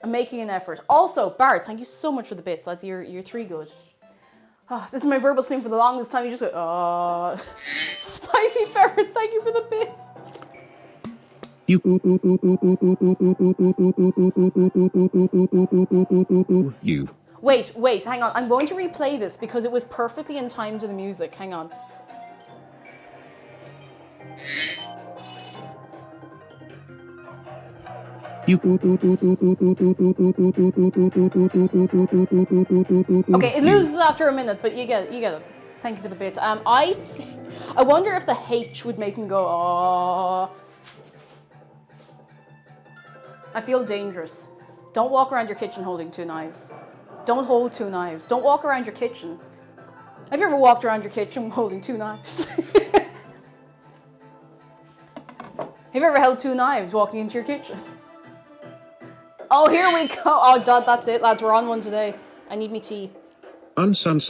I'm making an effort. Also, Bart, thank you so much for the bits. Lads, you're 3 good. Oh, this is my verbal stream for the longest time. You just go, Spicy Ferret, thank you for the bits. You. Wait, hang on. I'm going to replay this because it was perfectly in time to the music. Hang on. You. Okay, it loses after a minute, but you get it. Thank you for the bits. I wonder if the H would make him go, oh. I feel dangerous. Don't walk around your kitchen holding 2 knives. Don't hold 2 knives. Don't walk around your kitchen. Have you ever walked around your kitchen holding 2 knives? Have you ever held 2 knives walking into your kitchen? Oh, here we go. Oh, that's it, lads. We're on one today. I need me tea. Sun.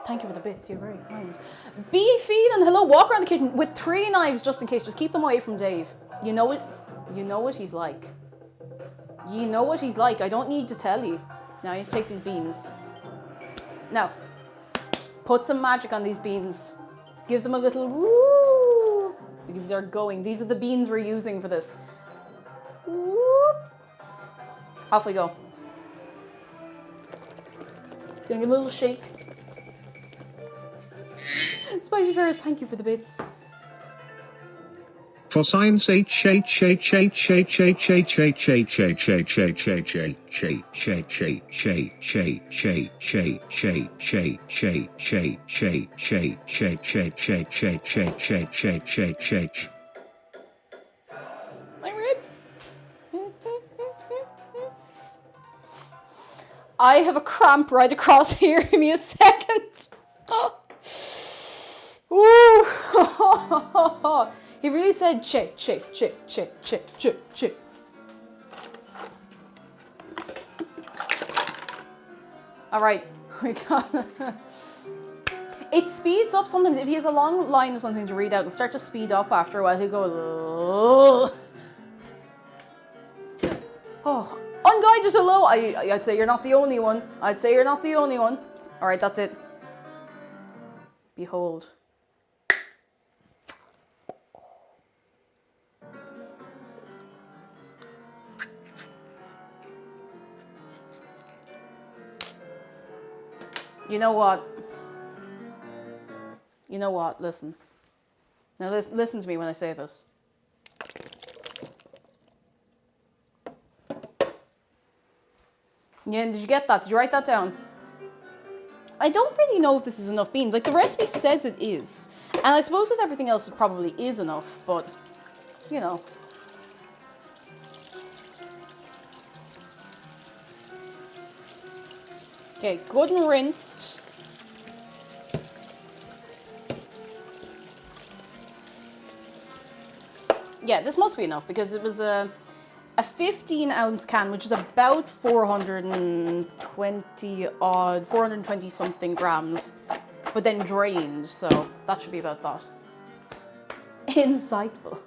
Thank you for the bits. You're very kind. Beefy and hello. Walk around the kitchen with 3 knives just in case. Just keep them away from Dave. You know what? You know what he's like. You know what he's like. I don't need to tell you. Now you take these beans. Now, put some magic on these beans. Give them a little woo, because they're going. These are the beans we're using for this. Whoop. Off we go. Give them a little shake. Spicy Ferris, thank you for the bits. For science My ribs. I have a cramp right across here. Give me a second. Oh. Ooh. He really said check, check, check, check, check, check, check. All right, we got. It speeds up sometimes. If he has a long line or something to read out, it'll start to speed up after a while. He'll go. Oh, unguided hello. I'd say you're not the only one. I'd say you're not the only one. All right, that's it. Behold. You know what? You know what? Listen. Now listen to me when I say this. Yeah, did you get that? Did you write that down? I don't really know if this is enough beans. Like, the recipe says it is. And I suppose with everything else it probably is enough, but, you know. Okay, good and rinsed. Yeah, this must be enough because it was a 15-ounce can, which is about 420 something grams, but then drained, so that should be about that. Insightful.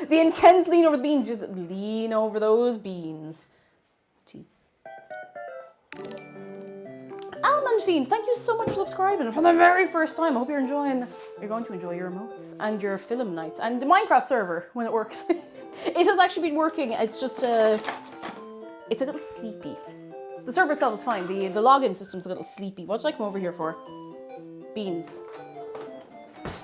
The intense lean over the beans, just lean over those beans. Tea. Almond Fiend, thank you so much for subscribing for the very first time. I hope you're going to enjoy your emotes and your film nights and the Minecraft server when it works. It has actually been working. It's just it's a little sleepy. The server itself is fine. The login system's a little sleepy. What did I come over here for? Beans.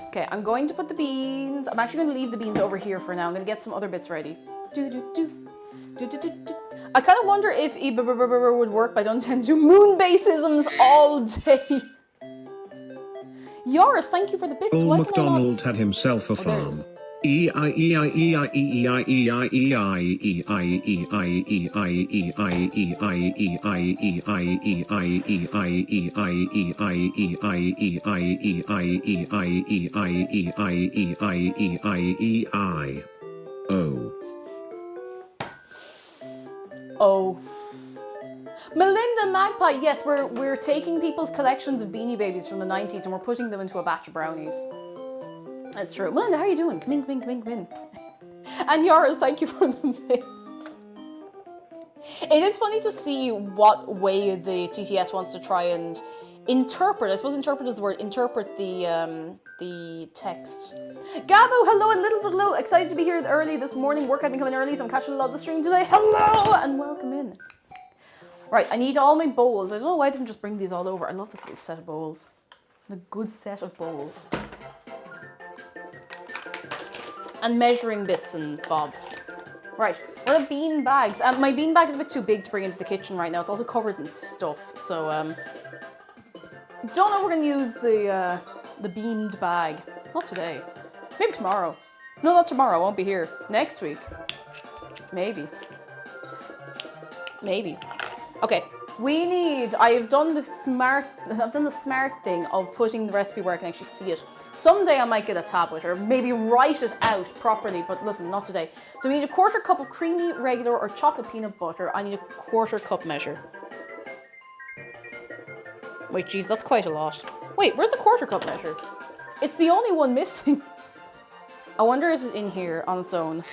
Okay, I'm going to put the beans. I'm actually going to leave the beans over here for now. I'm going to get some other bits ready. I kind of wonder if would work, but I don't tend to do moonbaseisms all day. Yoris, thank you for the bits. Old Why can I not- MacDonald had himself a there it farm. is. Oh. Melinda Magpie, yes, we're taking people's collections of Beanie Babies from the 90s and we're putting them into a batch of brownies. That's true. Melinda, how are you doing? Come in, come in, come in, come in. And Yaris, thank you for the bits. It is funny to see what way the TTS wants to try and interpret. I suppose interpret is the word. Interpret the text. Gabo, hello and little hello. Excited to be here early this morning. Work had been coming early, so I'm catching a lot of the stream today. Hello and welcome in. Right, I need all my bowls. I don't know why I didn't just bring these all over. I love this little set of bowls. A good set of bowls. And measuring bits and bobs. Right, what are bean bags? My bean bag is a bit too big to bring into the kitchen right now. It's also covered in stuff, so don't know if we're gonna use the beaned bag. Not today. Maybe tomorrow. No, not tomorrow. I won't be here. Next week. Maybe. Maybe. Okay. We need. I've done the smart thing of putting the recipe where I can actually see it. Someday I might get a tablet or maybe write it out properly, but listen, not today. So we need a 1/4 cup of creamy, regular, or chocolate peanut butter. I need a 1/4 cup measure. Wait, geez, that's quite a lot. Wait, where's the 1/4 cup measure? It's the only one missing. I wonder is it in here on its own?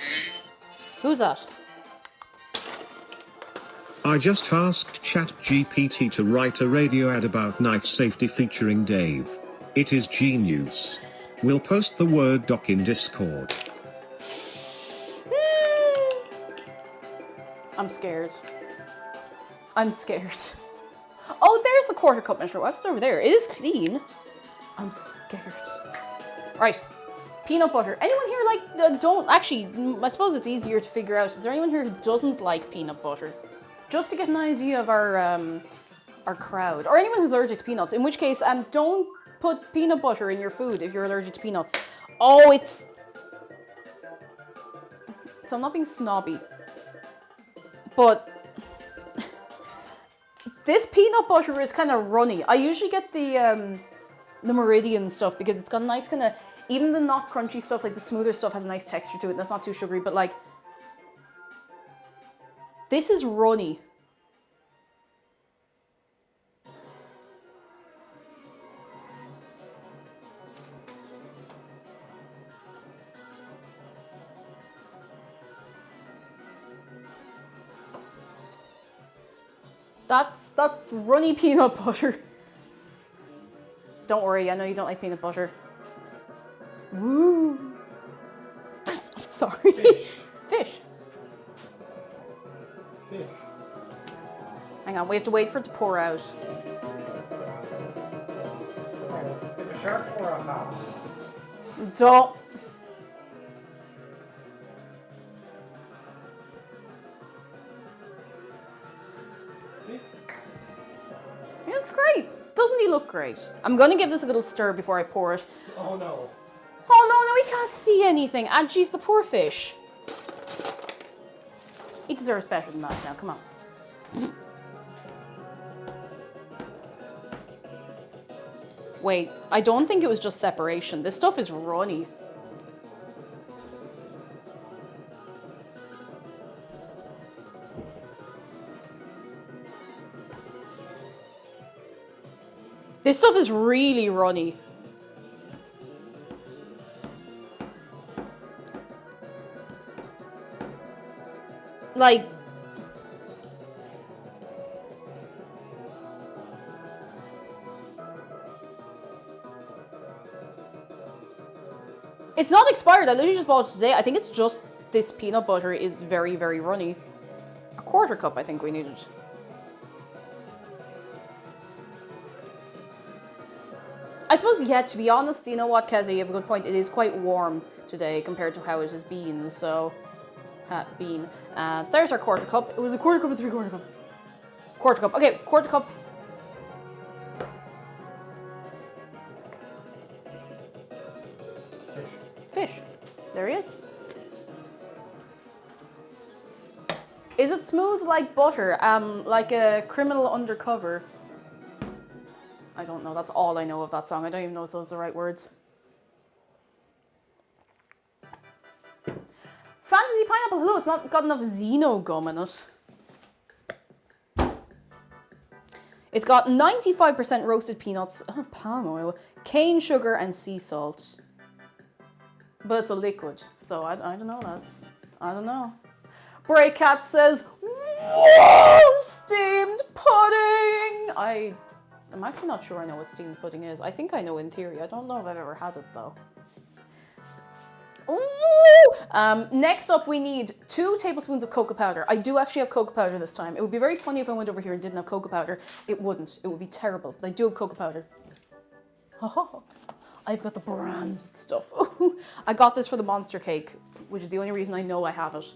Who's that? I just asked ChatGPT to write a radio ad about knife safety featuring Dave. It is genius. We'll post the Word doc in Discord. I'm scared. I'm scared. Oh, there's the quarter cup measure. What's over there? It is clean. I'm scared. Right. Peanut butter. Anyone here like, don't, actually, I suppose it's easier to figure out. Is there anyone here who doesn't like peanut butter? Just to get an idea of our crowd. Or anyone who's allergic to peanuts. In which case, don't put peanut butter in your food if you're allergic to peanuts. Oh, it's... So I'm not being snobby. But... this peanut butter is kind of runny. I usually get the Meridian stuff because it's got a nice kind of... Even the not crunchy stuff, like the smoother stuff, has a nice texture to it. That's not too sugary, but like... This is runny. That's runny peanut butter. Don't worry, I know you don't like peanut butter. Woo. Sorry. Fish. Fish. Fish. Hang on, we have to wait for it to pour out. If a shark or a house. Don't. See? He looks great. Doesn't he look great? I'm gonna give this a little stir before I pour it. Oh no. Oh no, no, he can't see anything. And geez, the poor fish. He deserves better than that now, come on. Wait, I don't think it was just separation. This stuff is runny. This stuff is really runny. Like... It's not expired, I literally just bought it today. I think it's just this peanut butter is very, very runny. A quarter cup I think we needed. I suppose, yeah, to be honest, you know what, Kezi, you have a good point. It is quite warm today compared to how it has been, so... bean. There's our quarter cup. It was a quarter cup and 3/4 cup. Quarter cup. Okay, quarter cup. Fish. There he is. Is it smooth like butter? Like a criminal undercover? I don't know. That's all I know of that song. I don't even know if those are the right words. Fantasy pineapple, hello, it's not got enough xeno gum in it. It's got 95% roasted peanuts, palm oil, cane sugar, and sea salt. But it's a liquid, so I don't know, I don't know. Braycat says, whoa, steamed pudding! I'm actually not sure I know what steamed pudding is. I think I know in theory. I don't know if I've ever had it though. Ooh! Next up, we need 2 tablespoons of cocoa powder. I do actually have cocoa powder this time. It would be very funny if I went over here and didn't have cocoa powder. It wouldn't. It would be terrible. But I do have cocoa powder. Oh, I've got the branded stuff. I got this for the monster cake, which is the only reason I know I have it.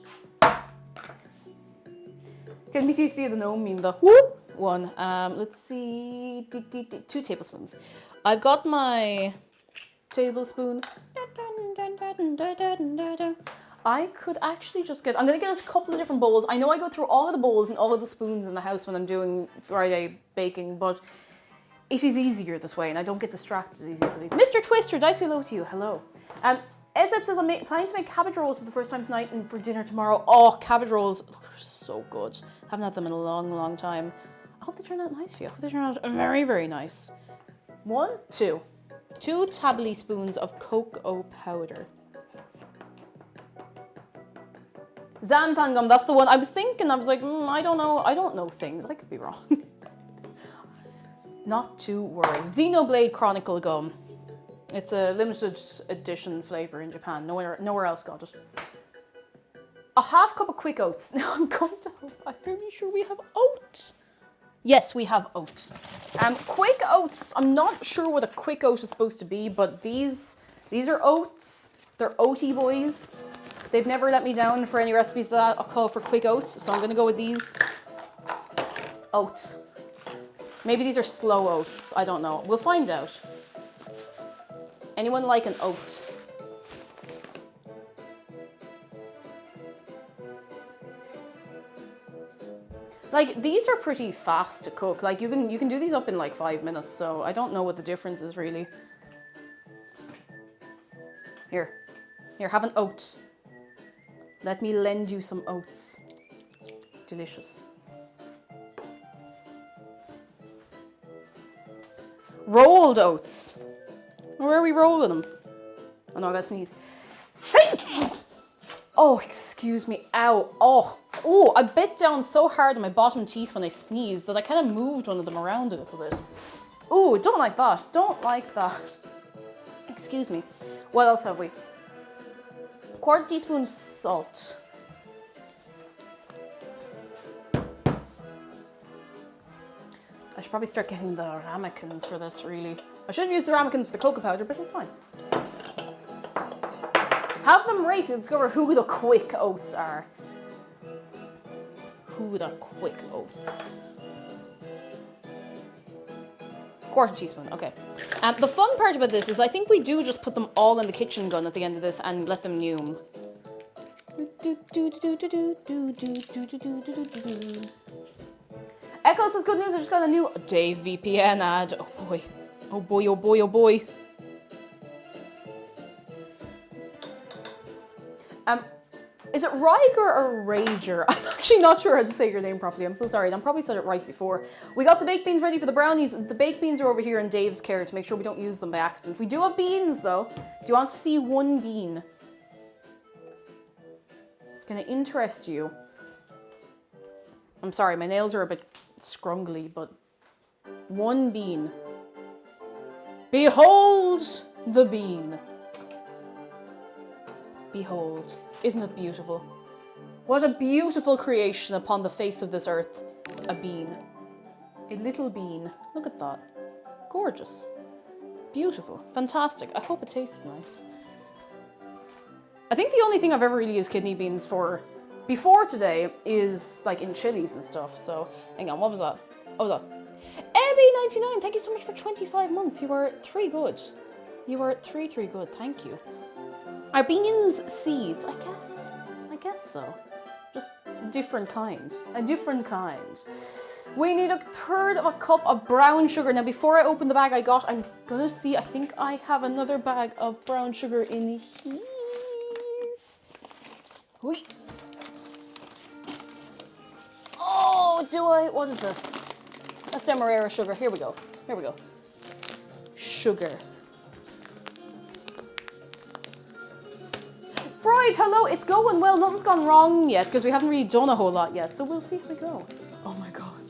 Get me tasty of the gnome meme though. Woo! 1. Let's see. 2 tablespoons. I've got my tablespoon. I could actually just get... I'm going to get a couple of different bowls. I know I go through all of the bowls and all of the spoons in the house when I'm doing Friday baking, but it is easier this way and I don't get distracted as easily. Mr. Twister, did I say hello to you? Hello. Ezet says, I'm planning to make cabbage rolls for the first time tonight and for dinner tomorrow. Oh, cabbage rolls. Look, they're so good. Haven't had them in a long, long time. I hope they turn out nice for you. I hope they turn out very, very nice. 1, 2. 2 tablespoons of cocoa powder. Xanthan gum, that's the one. I was thinking, I was like, I don't know things. I could be wrong. Not to worry. Xenoblade Chronicle gum. It's a limited edition flavor in Japan. Nowhere else got it. A half cup of quick oats. Now I'm going to hope, I'm fairly sure we have oats. Yes, we have oats. Quick oats. I'm not sure what a quick oat is supposed to be, but these are oats. They're oaty boys. They've never let me down for any recipes that I'll call for quick oats, so I'm gonna go with these. Oats. Maybe these are slow oats. I don't know. We'll find out. Anyone like an oat? Like, these are pretty fast to cook. Like, you can do these up in like 5 minutes, so I don't know what the difference is really. Here, have an oat. Let me lend you some oats. Delicious. Rolled oats. Where are we rolling them? Oh no, I gotta sneeze. Hey! Oh, excuse me. Ow. Oh, I bit down so hard on my bottom teeth when I sneezed that I kind of moved one of them around a little bit. Oh, don't like that. Don't like that. Excuse me. What else have we? 1/4 teaspoon salt. I should probably start getting the ramekins for this, really. I should have used the ramekins for the cocoa powder, but it's fine. Have them race and discover who the quick oats are. Who the quick oats. 1/4 teaspoon, okay. The fun part about this is I think we do just put them all in the kitchen gun at the end of this and let them nume. Echo says good news, I just got a new Dave VPN ad. Oh boy. Oh boy, oh boy, oh boy. Is it Riger or Rager? I'm actually not sure how to say your name properly. I'm so sorry. I probably said it right before. We got the baked beans ready for the brownies. The baked beans are over here in Dave's care to make sure we don't use them by accident. We do have beans though. Do you want to see one bean? It's gonna interest you. I'm sorry, my nails are a bit scrungly, but one bean. Behold the bean. Behold. Isn't it beautiful? What a beautiful creation upon the face of this earth. A bean. A little bean. Look at that. Gorgeous. Beautiful. Fantastic. I hope it tastes nice. I think the only thing I've ever really used kidney beans for before today is like in chilies and stuff. So, hang on, what was that? What was that? Abby99, thank you so much for 25 months. You are 3 good. You are 3 good, thank you. Are beans seeds? I guess so. Just different kind. A different kind. We need 1/3 of a cup of brown sugar. Now before I open the bag I got, I'm gonna see, I think I have another bag of brown sugar in here. Whee. Oh, do I? What is this? That's Demerara sugar. Here we go. Here we go. Sugar. Freud, hello. It's going well. Nothing's gone wrong yet because we haven't really done a whole lot yet. So we'll see how we go. Oh my god.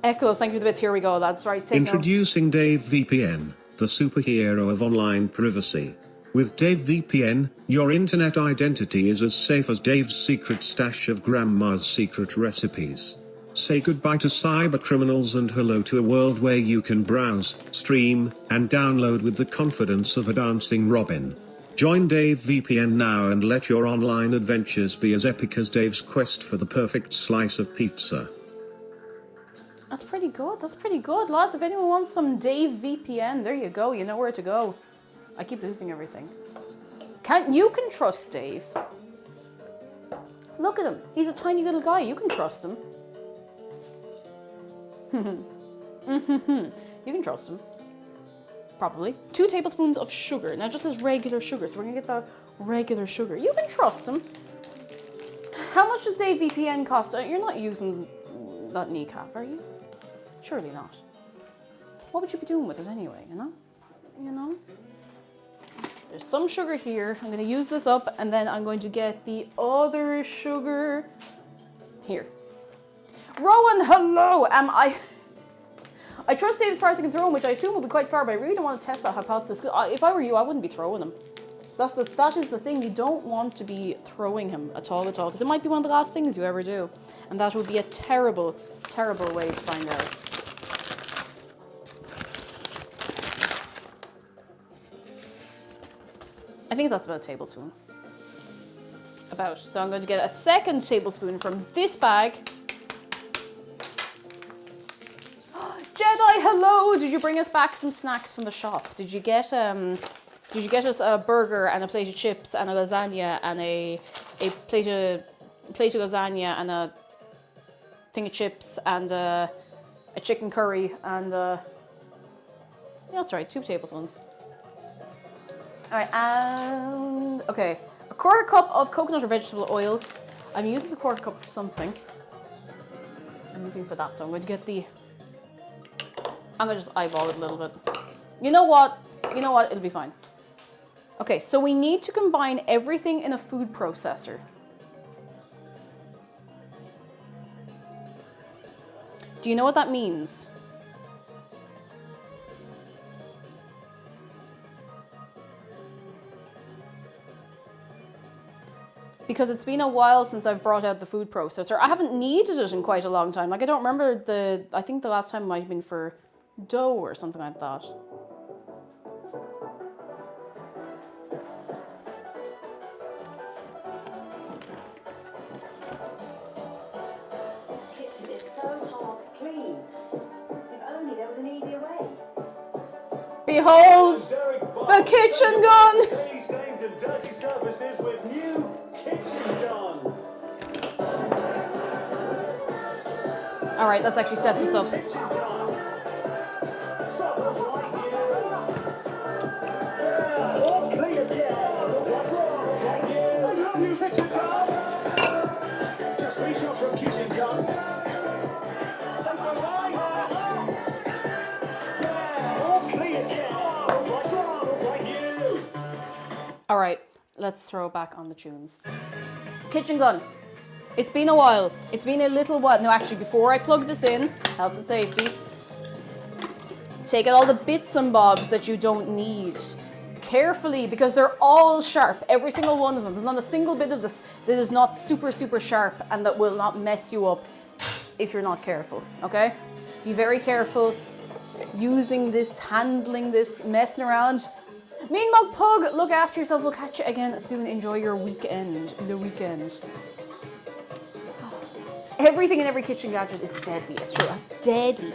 Echoes, thank you for the bits. Here we go, lads. Right, take Introducing Dave VPN, the superhero of online privacy. With Dave VPN, your internet identity is as safe as Dave's secret stash of grandma's secret recipes. Say goodbye to cyber criminals and hello to a world where you can browse, stream, and download with the confidence of a dancing robin. Join Dave VPN now and let your online adventures be as epic as Dave's quest for the perfect slice of pizza. That's pretty good. That's pretty good, lads. If anyone wants some Dave VPN, there you go. You know where to go. I keep losing everything. You can trust Dave. Look at him. He's a tiny little guy. You can trust him. You can trust him. Probably. 2 tablespoons of sugar. Now it just says regular sugar, so we're gonna get the regular sugar. You can trust him. How much does Dave VPN cost? You're not using that kneecap, are you? Surely not. What would you be doing with it anyway, you know? You know? There's some sugar here. I'm going to use this up, and then I'm going to get the other sugar here. Rowan, hello! I trust Dave as far as I can throw him, which I assume will be quite far, but I really don't want to test that hypothesis. If I were you, I wouldn't be throwing him. That is the thing. You don't want to be throwing him at all, because it might be one of the last things you ever do, and that would be a terrible, terrible way to find out. I think that's about a tablespoon. About. So I'm going to get a second tablespoon from this bag. Jedi, hello! Did you bring us back some snacks from the shop? Did you get us a burger and a plate of chips and a lasagna and a plate of lasagna and a thing of chips and a chicken curry and yeah, that's right, 2 tablespoons. All right, and okay, a quarter cup of coconut or vegetable oil. I'm using the quarter cup for something. I'm using it for that, so I'm going to get I'm going to just eyeball it a little bit. You know what? It'll be fine. Okay, so we need to combine everything in a food processor. Do you know what that means? Because it's been a while since I've brought out the food processor. I haven't needed it in quite a long time. Like, I don't remember I think the last time might have been for dough or something like that. This kitchen is so hard to clean. If only there was an easier way. Behold, the kitchen gun! Daily stains and dirty surfaces with new kitchen gun. All right, let's actually set this up. Kitchen gun. Smells like you. Yeah, all clear, yeah. What's wrong? Like you. I love you, kitchen gun. Just 3 shots from kitchen gun. Something like yeah, all clear, yeah. What's wrong? Like you. All right, let's throw back on the tunes. Kitchen gun. It's been a while. It's been a little while. No, actually, before I plug this in, health and safety, take out all the bits and bobs that you don't need. Carefully, because they're all sharp. Every single one of them. There's not a single bit of this that is not super, super sharp and that will not mess you up if you're not careful, okay? Be very careful using this, handling this, messing around. Mean Mug Pug, look after yourself. We'll catch you again soon. Enjoy your weekend. The weekend. Everything in every kitchen gadget is deadly. It's true. Deadly.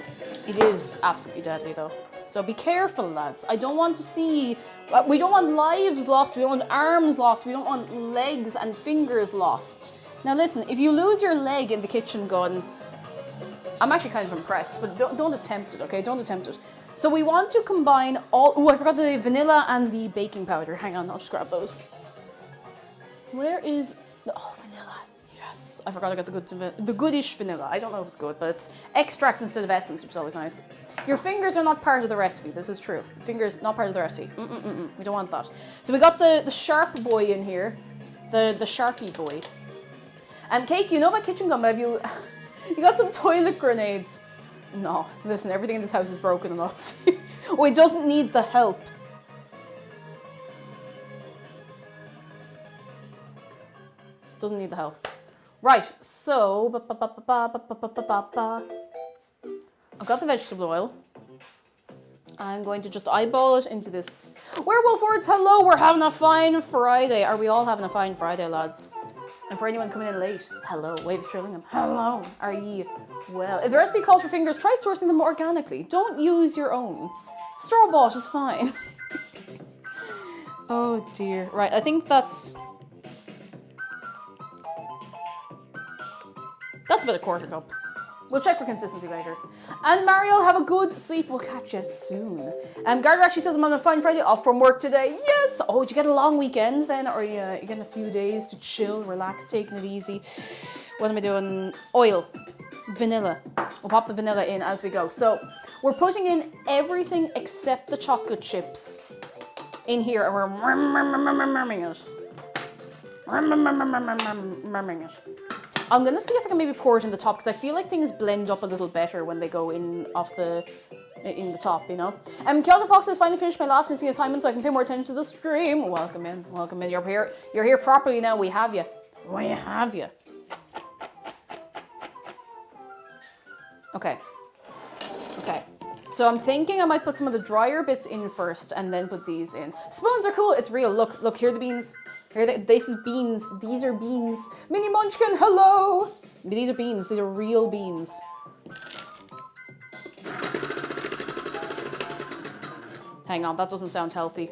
It is absolutely deadly, though. So be careful, lads. I don't want to see... We don't want lives lost. We don't want arms lost. We don't want legs and fingers lost. Now, listen. If you lose your leg in the kitchen gun, I'm actually kind of impressed. But don't attempt it, okay? Don't attempt it. So we want to combine all... Oh, I forgot the vanilla and the baking powder. Hang on. I'll just grab those. Where is... Oh, vanilla. Yes. I forgot I got the goodish vanilla. I don't know if it's good, but it's extract instead of essence, which is always nice. Your fingers are not part of the recipe. This is true. Fingers not part of the recipe. We don't want that. So we got the sharp boy in here. The Sharpie boy. Cake, you know about kitchen gum, have you... You got some toilet grenades. No, listen, everything in this house is broken enough. Oh, it doesn't need the help. Doesn't need the help. Right, so... I've got the vegetable oil. I'm going to just eyeball it into this. Werewolf Words, hello, we're having a fine Friday. Are we all having a fine Friday, lads? And for anyone coming in late, hello, Waves Trillingham, hello, are ye well? If the recipe calls for fingers, try sourcing them organically. Don't use your own. Store-bought is fine. Oh dear. Right, I think that's about a quarter cup. We'll check for consistency later. And Mario, have a good sleep. We'll catch you soon. Gardner actually says I'm on a fine Friday, off from work today. Yes. Oh, did you get a long weekend then? Or are you getting a few days to chill, relax, taking it easy? What am I doing? Oil. Vanilla. We'll pop the vanilla in as we go. So we're putting in everything except the chocolate chips in here and we're murmuring it. Murmuring it. I'm gonna see if I can maybe pour it in the top because I feel like things blend up a little better when they go in the top, you know. Kyoto Fox has finally finished my last missing assignment, so I can pay more attention to the stream. Welcome in, welcome in. You're here properly now. We have you. We have you. Okay. Okay. So I'm thinking I might put some of the drier bits in first and then put these in. Spoons are cool. It's real. Look, here are the beans. This is beans. These are beans. Mini Munchkin, hello. These are beans. These are real beans. Hang on, that doesn't sound healthy.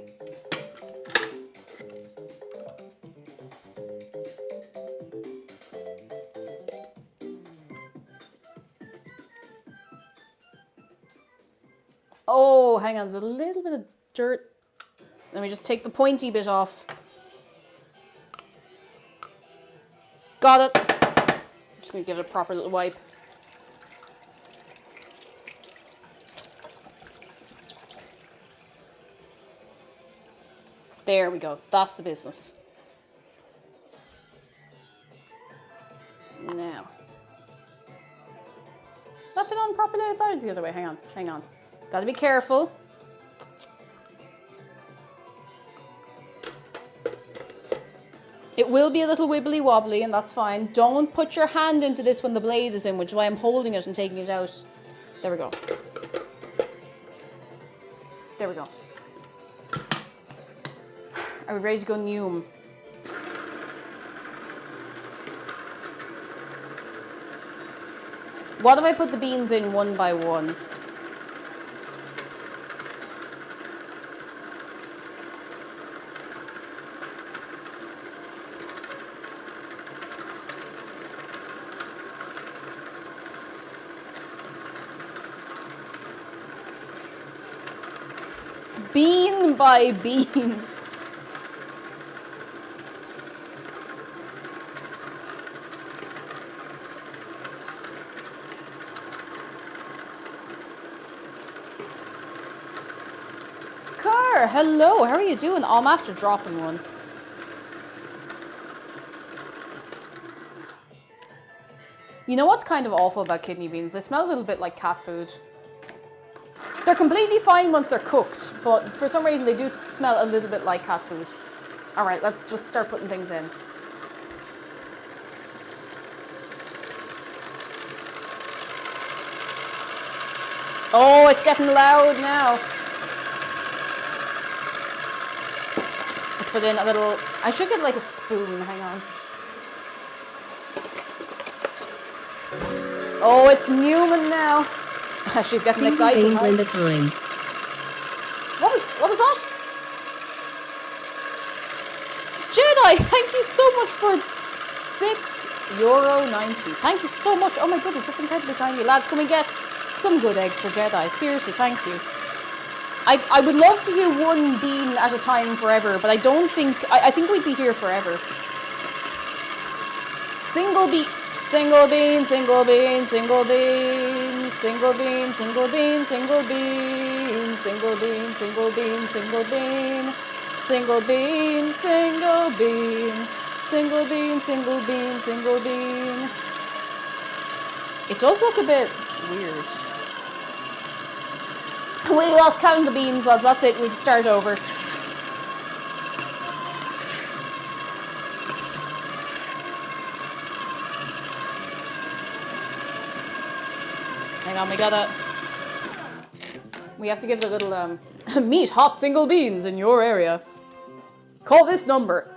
Oh, hang on, there's a little bit of dirt. Let me just take the pointy bit off. Got it. Just gonna give it a proper little wipe. There we go. That's the business. Now. That fit on properly? I thought it was the other way. Hang on. Hang on. Gotta be careful. It will be a little wibbly wobbly, and that's fine. Don't put your hand into this when the blade is in, which is why I'm holding it and taking it out. There we go. There we go. Are we ready to go Neum? What if I put the beans in one by one? Bean by bean. Car, hello, how are you doing? Oh, I'm after dropping one. You know what's kind of awful about kidney beans? They smell a little bit like cat food. They're completely fine once they're cooked, but for some reason they do smell a little bit like cat food. All right, let's just start putting things in. Oh, it's getting loud now. Let's put in a little, I should get like a spoon, hang on. Oh, it's Newman now. She's getting excited. England time. What was that? Jedi, thank you so much for €6.90. Thank you so much. Oh my goodness, that's incredibly kind of you. Lads, can we get some good eggs for Jedi? Seriously, thank you. I would love to do one bean at a time forever, but I don't think, I think we'd be here forever. Single bean, single bean, single bean, single bean, single bean, single bean, single bean, single bean, single bean, single bean, single bean, single bean, single bean, single bean, single bean. It does look a bit weird. We lost count the beans, lads. That's it. We start over. Hang on, we have to give it a little, meet hot single beans in your area. Call this number.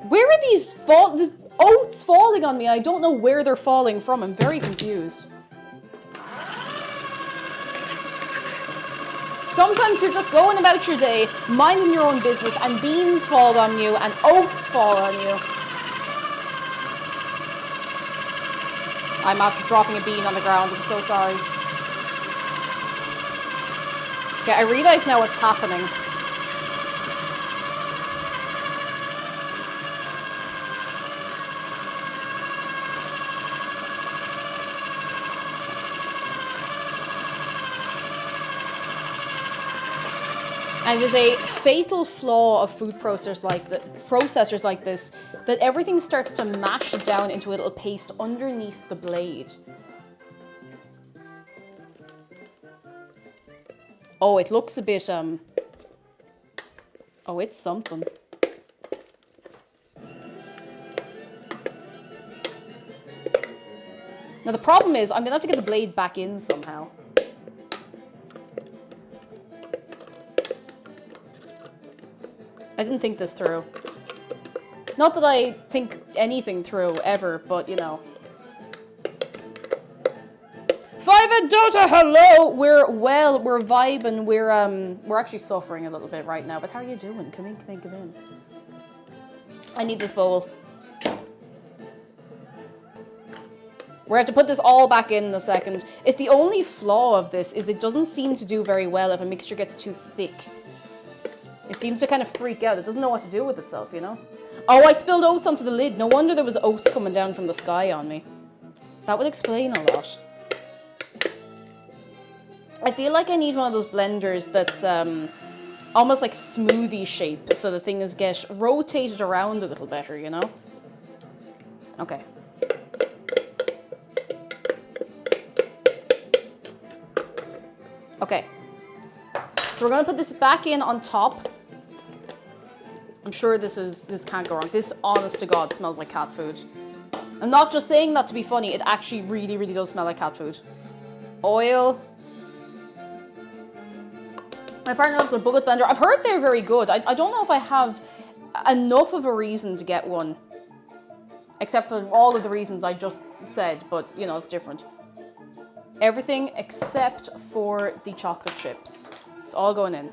Where are these oats falling on me? I don't know where they're falling from. I'm very confused. Sometimes you're just going about your day, minding your own business, and beans fall on you, and oats fall on you. I'm after dropping a bean on the ground. I'm so sorry. Okay, I realize now what's happening. And it is a fatal flaw of food processors like this that everything starts to mash down into a little paste underneath the blade. Oh, it looks a bit, oh, it's something. Now the problem is, I'm gonna have to get the blade back in somehow. I didn't think this through. Not that I think anything through, ever, but, you know. Five and Dota, hello! We're vibing, we're actually suffering a little bit right now, but how are you doing? Come in, come in, come in. I need this bowl. We're going to have to put this all back in a second. It's the only flaw of this is it doesn't seem to do very well if a mixture gets too thick. It seems to kind of freak out. It doesn't know what to do with itself, you know? Oh, I spilled oats onto the lid. No wonder there was oats coming down from the sky on me. That would explain a lot. I feel like I need one of those blenders that's almost like smoothie shape so the things get rotated around a little better, you know? Okay. Okay. So we're going to put this back in on top. I'm sure this can't go wrong. This, honest to God, smells like cat food. I'm not just saying that to be funny. It actually really, really does smell like cat food. Oil. My partner loves a bullet blender. I've heard they're very good. I don't know if I have enough of a reason to get one. Except for all of the reasons I just said, but, you know, it's different. Everything except for the chocolate chips. It's all going in.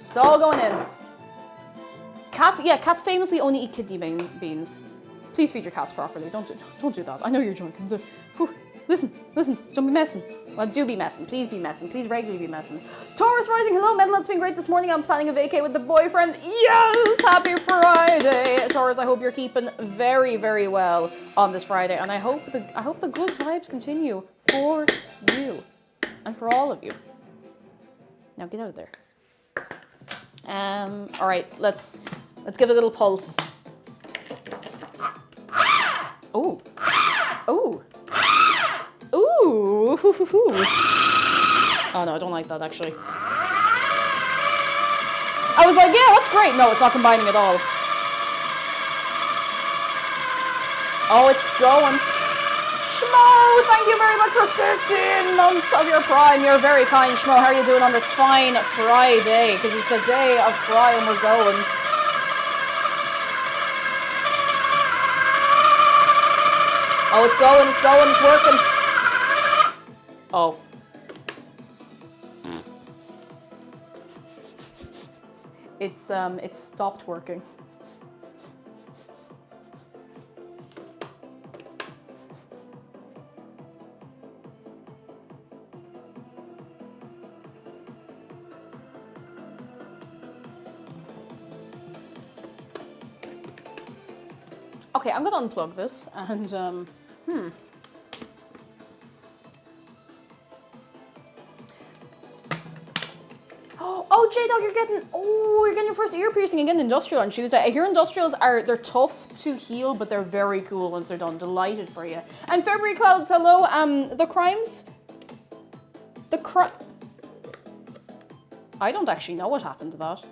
It's all going in. Cats famously only eat kidney beans. Please feed your cats properly. Don't do that. I know you're joking. Listen, don't be messing. Well, do be messing. Please be messing. Please regularly be messing. Taurus Rising, hello, Medal. It's been great this morning. I'm planning a vacay with the boyfriend. Yes, happy Friday. Taurus, I hope you're keeping very, very well on this Friday. And I hope the good vibes continue for you and for all of you. Now get out of there. All right, let's give it a little pulse. Oh. Oh. Ooh. Oh no, I don't like that actually. I was like, yeah, that's great. No, it's not combining at all. Oh, it's going. Schmo, thank you very much for 15 months of your Prime. You're very kind, Schmo. How are you doing on this fine Friday? Because it's a day of Fry and we're going. Oh, it's going, it's working. Oh. It's stopped working. Okay, I'm gonna unplug this and Oh, J-Dog, you're getting your first ear piercing again, industrial on Tuesday. I hear industrials they're tough to heal, but they're very cool once they're done. Delighted for you. And February Clouds, hello. I don't actually know what happened to that.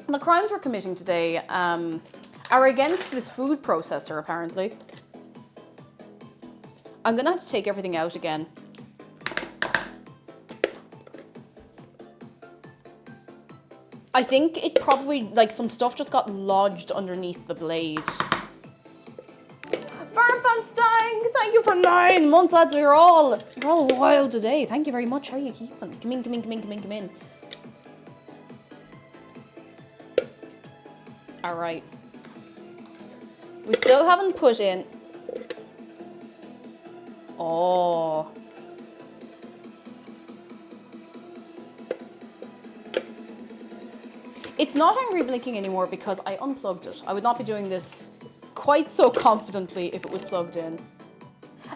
The crimes we're committing today are against this food processor, apparently. I'm gonna have to take everything out again. I think it probably, like, some stuff just got lodged underneath the blade. Farmfunstein, thank you for 9 months, lads. You're all wild today. Thank you very much. How are you keeping? Come in. All right. We still haven't put in. Oh. It's not angry blinking anymore because I unplugged it. I would not be doing this quite so confidently if it was plugged in.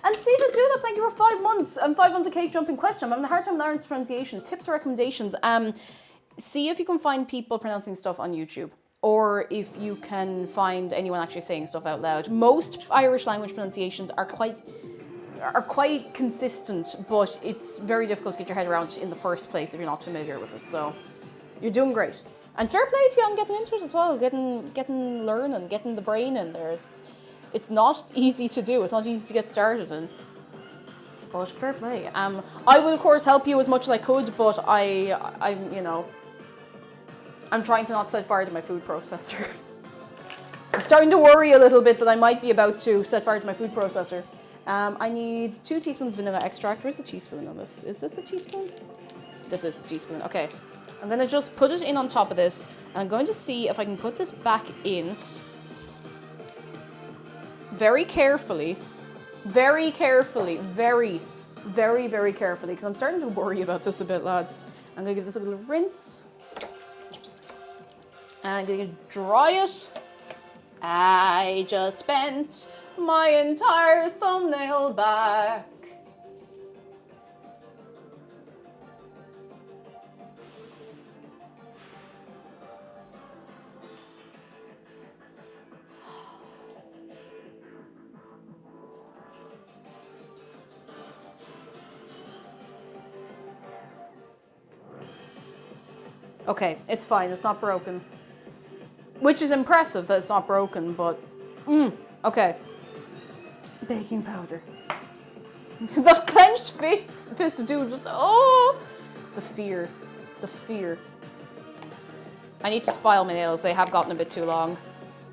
And And see to do that, thank you for 5 months. 5 months of cake jumping question. I'm having a hard time learning pronunciation. Tips or recommendations? See if you can find people pronouncing stuff on YouTube. Or if you can find anyone actually saying stuff out loud. Most Irish language pronunciations are quite consistent, but it's very difficult to get your head around in the first place if you're not familiar with it. So you're doing great. And fair play to you on getting into it as well, getting learning, getting the brain in there. It's not easy to do. It's not easy to get started in. But fair play. I will of course help you as much as I could, but I'm trying to not set fire to my food processor. I'm starting to worry a little bit that I might be about to set fire to my food processor. I need 2 teaspoons vanilla extract. Where's the teaspoon on this? Is this a teaspoon? This is a teaspoon. Okay. I'm going to just put it in on top of this. And I'm going to see if I can put this back in. Very carefully. Very carefully. Very, very, very carefully. Because I'm starting to worry about this a bit, lads. I'm going to give this a little rinse. And I'm going to dry it. I just bent my entire thumbnail back. Okay, it's fine, it's not broken. Which is impressive that it's not broken, but... okay. Baking powder. The clenched fist of doom just... Oh! The fear. The fear. I need to file my nails. They have gotten a bit too long.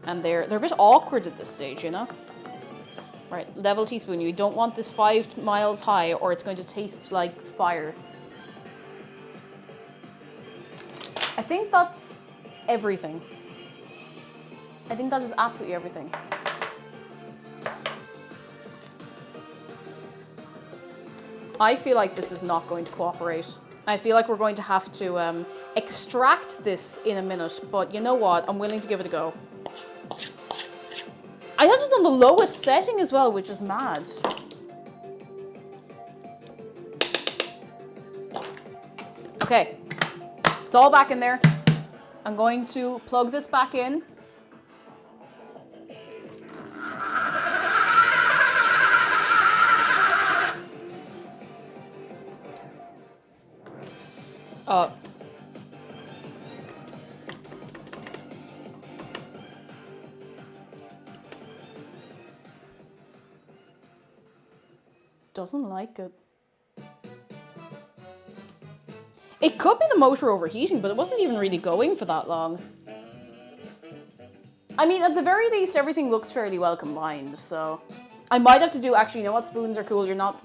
And they're a bit awkward at this stage, you know? Right, level teaspoon. You don't want this 5 miles high or it's going to taste like fire. I think that's everything. I think that is absolutely everything. I feel like this is not going to cooperate. I feel like we're going to have to extract this in a minute, but you know what? I'm willing to give it a go. I had it on the lowest setting as well, which is mad. Okay, it's all back in there. I'm going to plug this back in. Doesn't like it. It could be the motor overheating, but it wasn't even really going for that long. I mean, at the very least, everything looks fairly well combined, so... I might have to do, actually, you know what, spoons are cool, you're not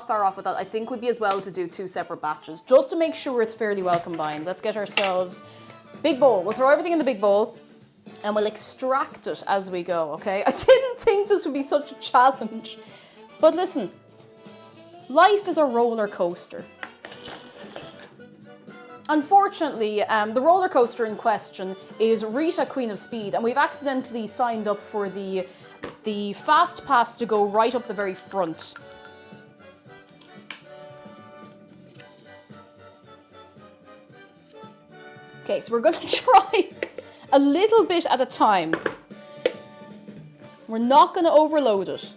far off with that. I think would be as well to do 2 separate batches, just to make sure it's fairly well combined. Let's get ourselves big bowl. We'll throw everything in the big bowl, and we'll extract it as we go, okay? I didn't think this would be such a challenge. But listen, life is a roller coaster. Unfortunately, the roller coaster in question is Rita, Queen of Speed, and we've accidentally signed up for the fast pass to go right up the very front. Okay, so we're going to try a little bit at a time. We're not going to overload it.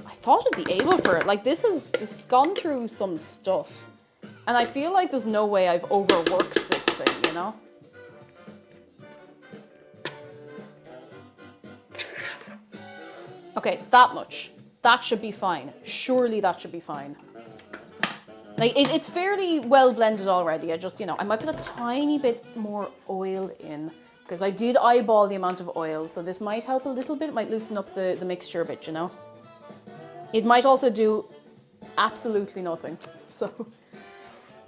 I thought I'd be able for it. Like, this has gone through some stuff. And I feel like there's no way I've overworked this thing, you know? Okay, that much. That should be fine. Surely that should be fine. Like, it's fairly well blended already. I just, you know, I might put a tiny bit more oil in. Because I did eyeball the amount of oil, so this might help a little bit. It might loosen up the mixture a bit, you know? It might also do absolutely nothing, so...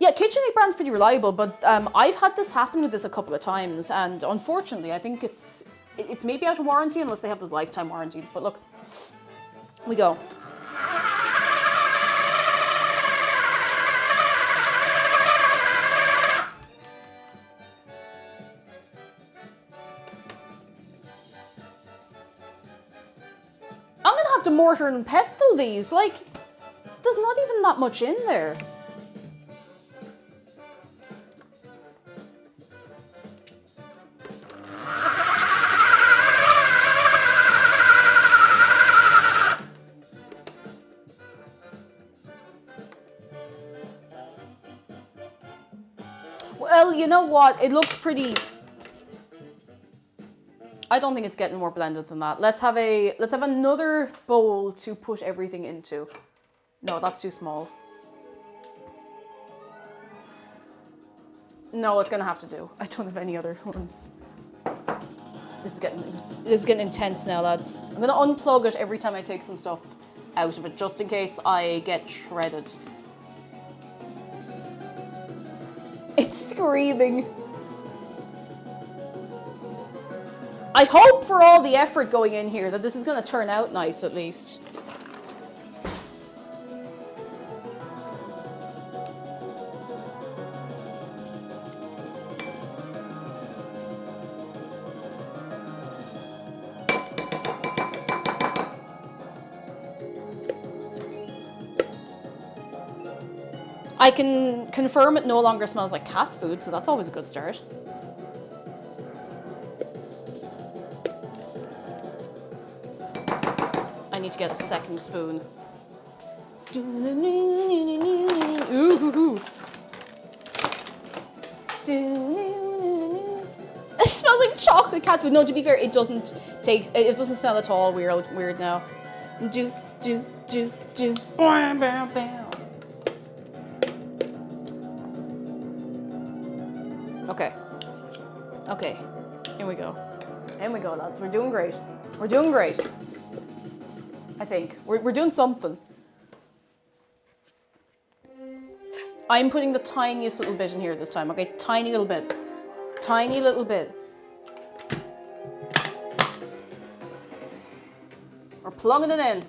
Yeah, KitchenAid brand's pretty reliable, but I've had this happen with this a couple of times, and unfortunately, I think it's maybe out of warranty unless they have those lifetime warranties. But look, we go. I'm gonna mortar and pestle these. Like, there's not even that much in there. Well, you know what? It looks pretty... I don't think it's getting more blended than that. Let's have another bowl to put everything into. No, that's too small. No, it's gonna have to do. I don't have any other ones. This is getting intense now, lads. I'm gonna unplug it every time I take some stuff out of it, just in case I get shredded. It's screaming. I hope for all the effort going in here that this is going to turn out nice at least. I can confirm it no longer smells like cat food, so that's always a good start. I need to get a second spoon. Ooh. It smells like chocolate cat food. No, to be fair, it doesn't taste. It doesn't smell at all weird now. Do. Bam, bam, bam. Okay. Here we go. In we go, lads. We're doing great. We're doing great. I think. We're doing something. I'm putting the tiniest little bit in here this time, okay? Tiny little bit. Tiny little bit. We're plugging it in.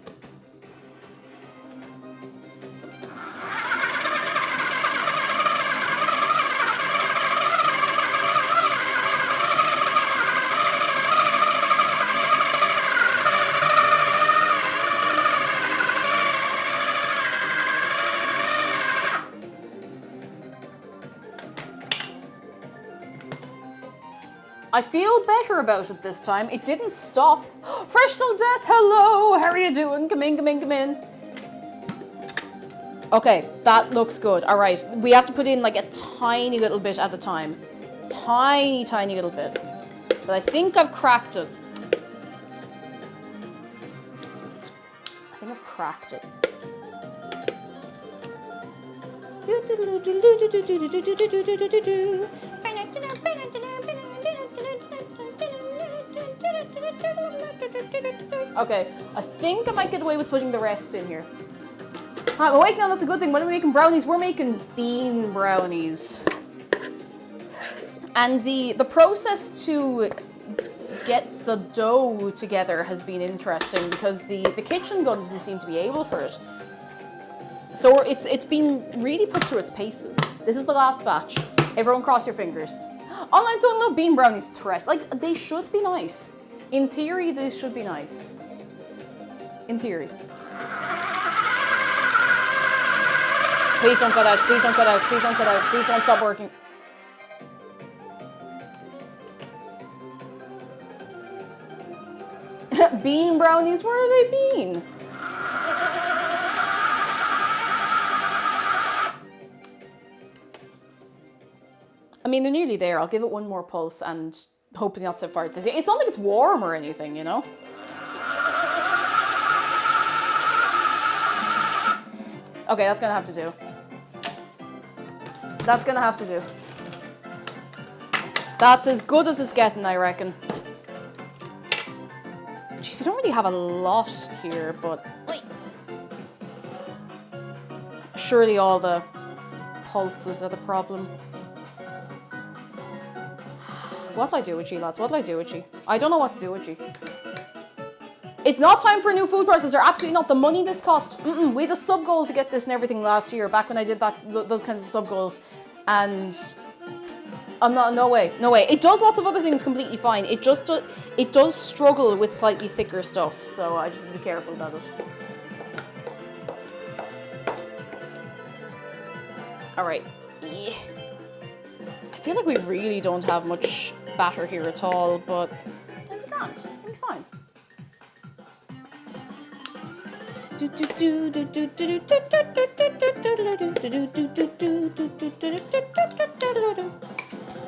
I feel better about it this time. It didn't stop. Fresh till death, hello, how are you doing? Come in. Okay, that looks good. All right, we have to put in like a tiny little bit at a time. Tiny little bit. But I think I've cracked it. Okay, I think I might get away with putting the rest in here. I'm awake now, that's a good thing. When are we making brownies? We're making bean brownies. And the process to get the dough together has been interesting because the kitchen gun doesn't seem to be able for it. So it's been really put through its paces. This is the last batch. Everyone cross your fingers. Online Zone Love bean brownies threat. Like, they should be nice. In theory, these should be nice. In theory. Please don't cut out, please don't cut out, please don't cut out, please don't stop working. Bean brownies, where are they been? I mean, they're nearly there. I'll give it one more pulse and hopefully not set fire to it. It's not like it's warm or anything, you know? Okay, that's gonna have to do. That's gonna have to do. That's as good as it's getting, I reckon. Jeez, we don't really have a lot here, but... Surely all the pulses are the problem. What'll I do with you, lads? What'll I do with you? I don't know what to do with you. It's not time for a new food processor. Absolutely not. The money this cost. We had a sub goal to get this and everything last year, back when I did those kinds of sub goals. And I'm not, no way, no way. It does lots of other things completely fine. It just it does struggle with slightly thicker stuff, so I just need to be careful about it. All right. Yeah. I feel like we really don't have much batter here at all, but it'll be grand. It'll be fine.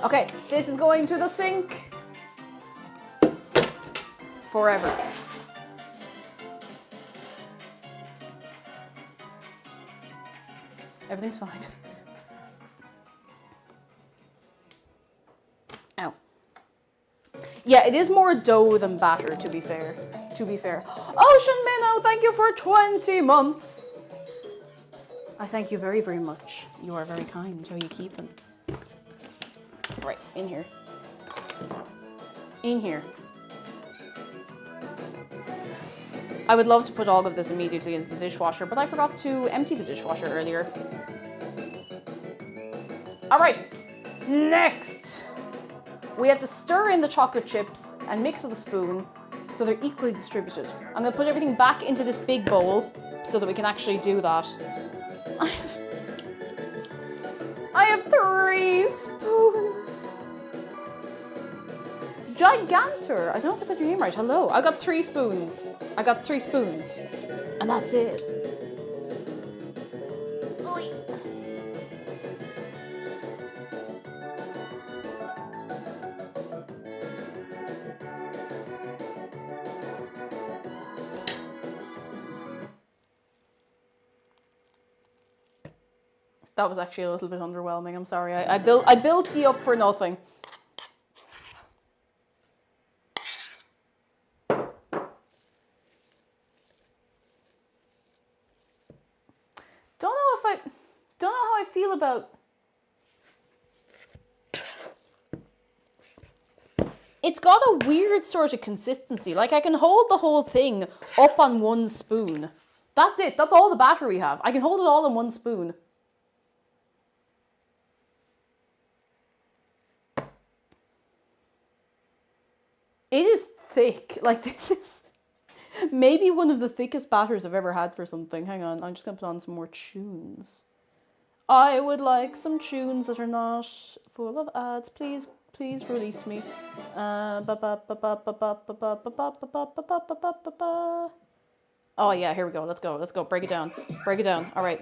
Okay, this is going to the sink forever. Everything's fine. Ow. Yeah, it is more dough than batter, to be fair. Ocean Minnow, thank you for 20 months. I thank you very, very much. You are very kind. How are you keeping? Right, in here. In here. I would love to put all of this immediately into the dishwasher, but I forgot to empty the dishwasher earlier. All right, next. We have to stir in the chocolate chips and mix with a spoon so they're equally distributed. I'm gonna put everything back into this big bowl so that we can actually do that. I have 3 spoons. Gigantor. I don't know if I said your name right. Hello. I got 3 spoons. And that's it. Oy. That was actually a little bit underwhelming. I'm sorry. I built you up for nothing. Don't know how I feel about. It's got a weird sort of consistency. Like, I can hold the whole thing up on 1 spoon. That's it. That's all the batter we have. I can hold it all in 1 spoon. It is thick. Like, this is maybe one of the thickest batters I've ever had for something. Hang on, I'm just gonna put on some more tunes. I would like some tunes that are not full of ads. Please, please release me. Oh yeah, here we go. Let's go. Let's go. Break it down. Break it down. All right.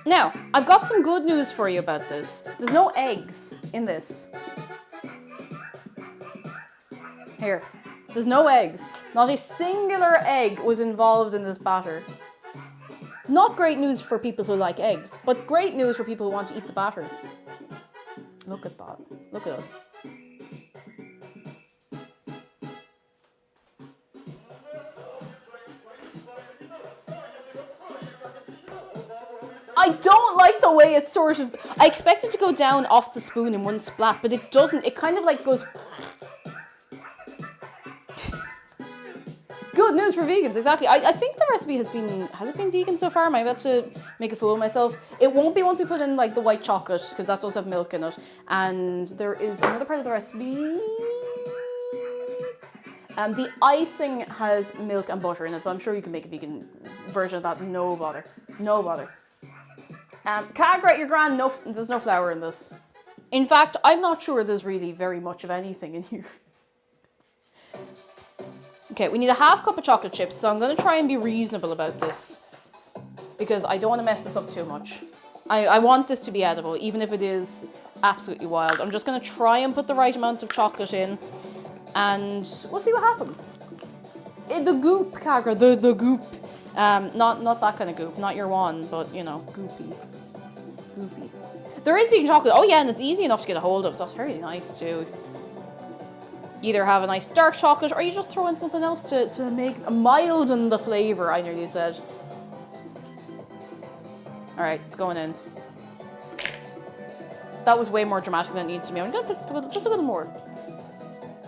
Now, I've got some good news for you about this. There's no eggs in this. Here. There's no eggs. Not a singular egg was involved in this batter. Not great news for people who like eggs, but great news for people who want to eat the batter. Look at that. Look at it. I don't like the way it's sort of... I expect it to go down off the spoon in one splat, but it doesn't. It kind of like goes... Good news for vegans, exactly. I think the recipe has it been vegan so far? Am I about to make a fool of myself? It won't be once we put in like the white chocolate, because that does have milk in it. And there is another part of the recipe. The icing has milk and butter in it, but I'm sure you can make a vegan version of that. No bother. No bother. Cagra, you're grand. No, there's no flour in this. In fact, I'm not sure there's really very much of anything in here. Okay, we need a half cup of chocolate chips, so I'm going to try and be reasonable about this because I don't want to mess this up too much. I want this to be edible, even if it is absolutely wild. I'm just going to try and put the right amount of chocolate in, and we'll see what happens. The goop, Cagra, the goop. Not that kind of goop, not your one, but, you know, goopy. Goopy. There is vegan chocolate. Oh, yeah, and it's easy enough to get a hold of, so it's very nice, too. Either have a nice dark chocolate, or you just throw in something else to make milden the flavor, I nearly said. Alright, it's going in. That was way more dramatic than it needed to be. I'm gonna put just a little more.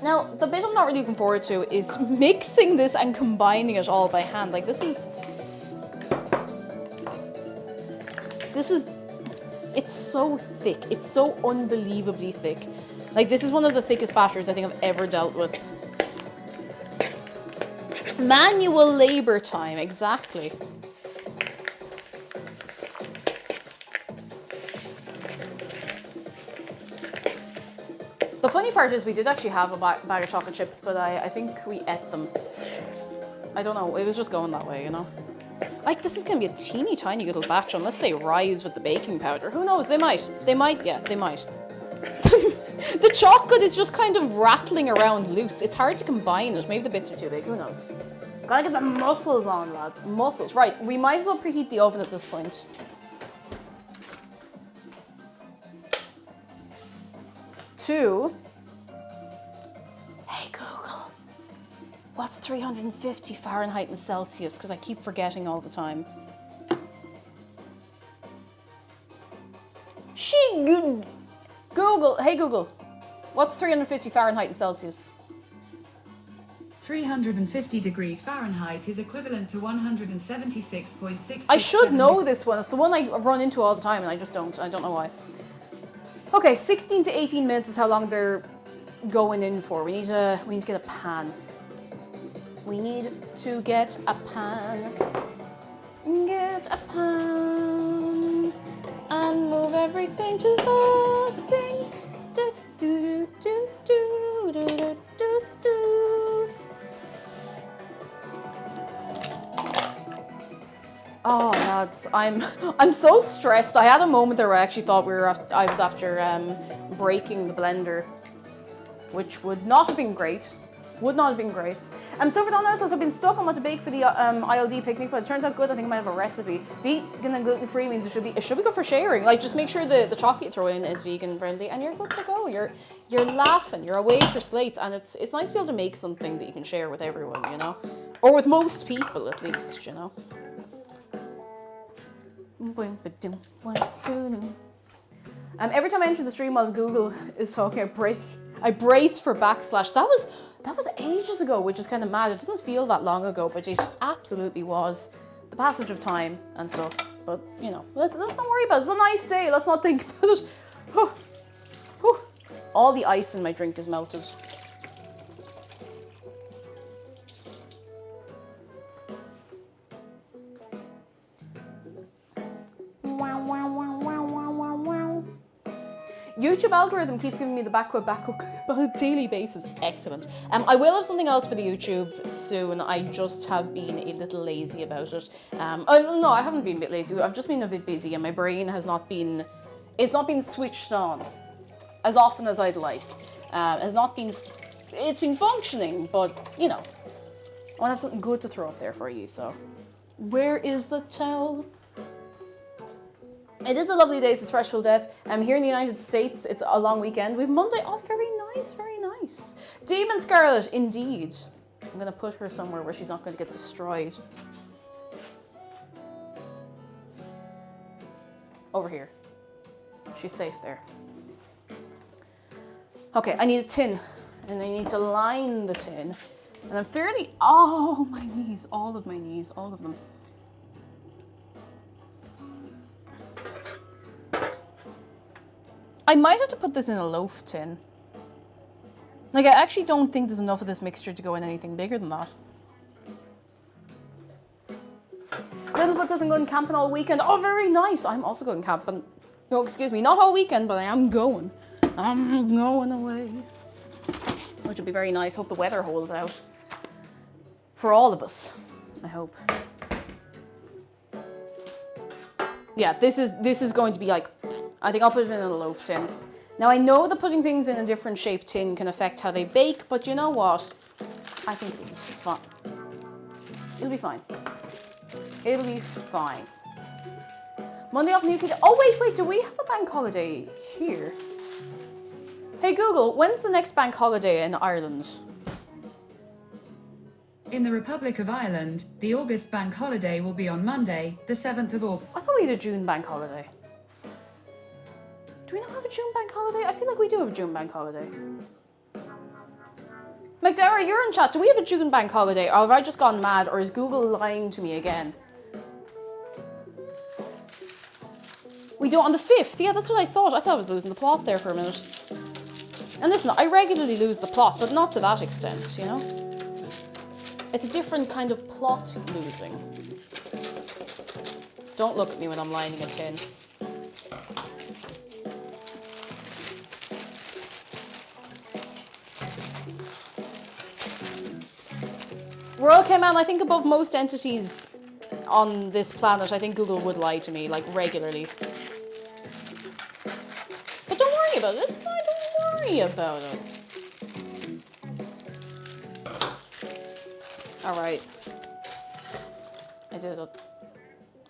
Now, the bit I'm not really looking forward to is mixing this and combining it all by hand. Like, this is, it's so thick. It's so unbelievably thick. Like, this is one of the thickest batters I think I've ever dealt with. Manual labor time, exactly. The funny part is we did actually have a bag of chocolate chips, but I think we ate them. I don't know, it was just going that way, you know? Like, this is going to be a teeny tiny little batch unless they rise with the baking powder. Who knows, they might. They might, yeah, they might. The chocolate is just kind of rattling around loose. It's hard to combine it. Maybe the bits are too big, who knows? Gotta get the muscles on, lads. Muscles. Right, we might as well preheat the oven at this point. Hey Google, what's 350 Fahrenheit and Celsius? Because I keep forgetting all the time. Google, hey Google, what's 350 Fahrenheit and Celsius? 350 degrees Fahrenheit is equivalent to 176.6. I should know this one. It's the one I run into all the time and I just don't. I don't know why. Okay, 16 to 18 minutes is how long they're going in for. We need to get a pan. We need to get a pan. Get a pan and move everything to the sink. Do, do, do, do, do, do, do, do. Oh, lads, I'm so stressed. I had a moment there where I actually thought I was after breaking the blender, which would not have been great. Would not have been great. So for Donna says I've been stuck on what to bake for the ILD picnic, but it turns out good. I think I might have a recipe. Vegan and gluten-free means it should be good for sharing. Like, just make sure the chocolate you throw in is vegan friendly, and you're good to go. You're laughing. You're away for slates, and it's nice to be able to make something that you can share with everyone, you know, or with most people at least, you know. Every time I enter the stream while Google is talking, I brace for backslash. That was ages ago, which is kind of mad. It doesn't feel that long ago, but it absolutely was. The passage of time and stuff. But, you know, let's not worry about it. It's a nice day. Let's not think about it. All the ice in my drink is melted. YouTube algorithm keeps giving me the backhook on a daily basis. Excellent. I will have something else for the YouTube soon. I just have been a little lazy about it. Oh, no, I haven't been a bit lazy. I've just been a bit busy and my brain has not been, it's not been switched on as often as I'd like. It's been functioning, but, you know, I want to have something good to throw up there for you, so. Where is the towel? It is a lovely day, it's Fresh Till Death. Here in the United States, it's a long weekend. We have Monday off, very nice, very nice. Demon Scarlet, indeed. I'm gonna put her somewhere where she's not gonna get destroyed. Over here. She's safe there. Okay, I need a tin. And I need to line the tin. And I'm fairly, oh, my knees, all of my knees, all of them. I might have to put this in a loaf tin. Like, I actually don't think there's enough of this mixture to go in anything bigger than that. Littlefoot says I'm going camping all weekend. Oh, very nice. I'm also going camping. No, excuse me, not all weekend, but I am going. I'm going away. Which will be very nice. Hope the weather holds out. For all of us, I hope. Yeah, this is going to be like, I think I'll put it in a loaf tin. Now I know that putting things in a different shaped tin can affect how they bake, but you know what? I think it'll be fine. It'll be fine. It'll be fine. Monday off New Kid. Oh wait, do we have a bank holiday here? Hey Google, when's the next bank holiday in Ireland? In the Republic of Ireland, the August bank holiday will be on Monday, the 7th of August. I thought we had a June bank holiday. Do we not have a June bank holiday? I feel like we do have a June bank holiday. McDara, you're in chat. Do we have a June bank holiday? Or have I just gone mad? Or is Google lying to me again? We do it on the 5th. Yeah, that's what I thought. I thought I was losing the plot there for a minute. And listen, I regularly lose the plot, but not to that extent, you know? It's a different kind of plot losing. Don't look at me when I'm lining a tin. We're okay, man. I think above most entities on this planet, I think Google would lie to me, like, regularly. But don't worry about it. It's fine. Don't worry about it. Alright. I did it.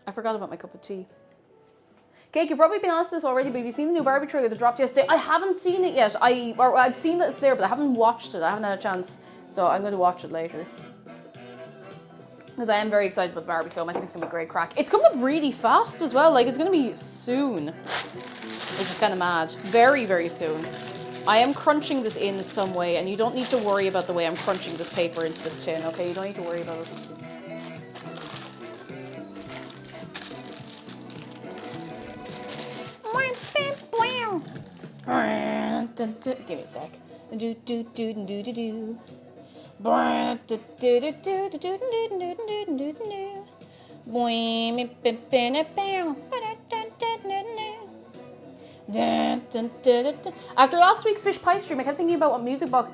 I forgot about my cup of tea. Cake, you've probably been asked this already, but have you seen the new Barbie trailer that dropped yesterday? I haven't seen it yet. I've seen that it's there, but I haven't watched it. I haven't had a chance. So I'm going to watch it later. Because I am very excited about the Barbie film. I think it's going to be great crack. It's coming up really fast as well. Like, it's going to be soon. Which is kind of mad. Very, very soon. I am crunching this in some way, and you don't need to worry about the way I'm crunching this paper into this tin, okay? You don't need to worry about it. Give me a sec. After last week's fish pie stream, I kept thinking about what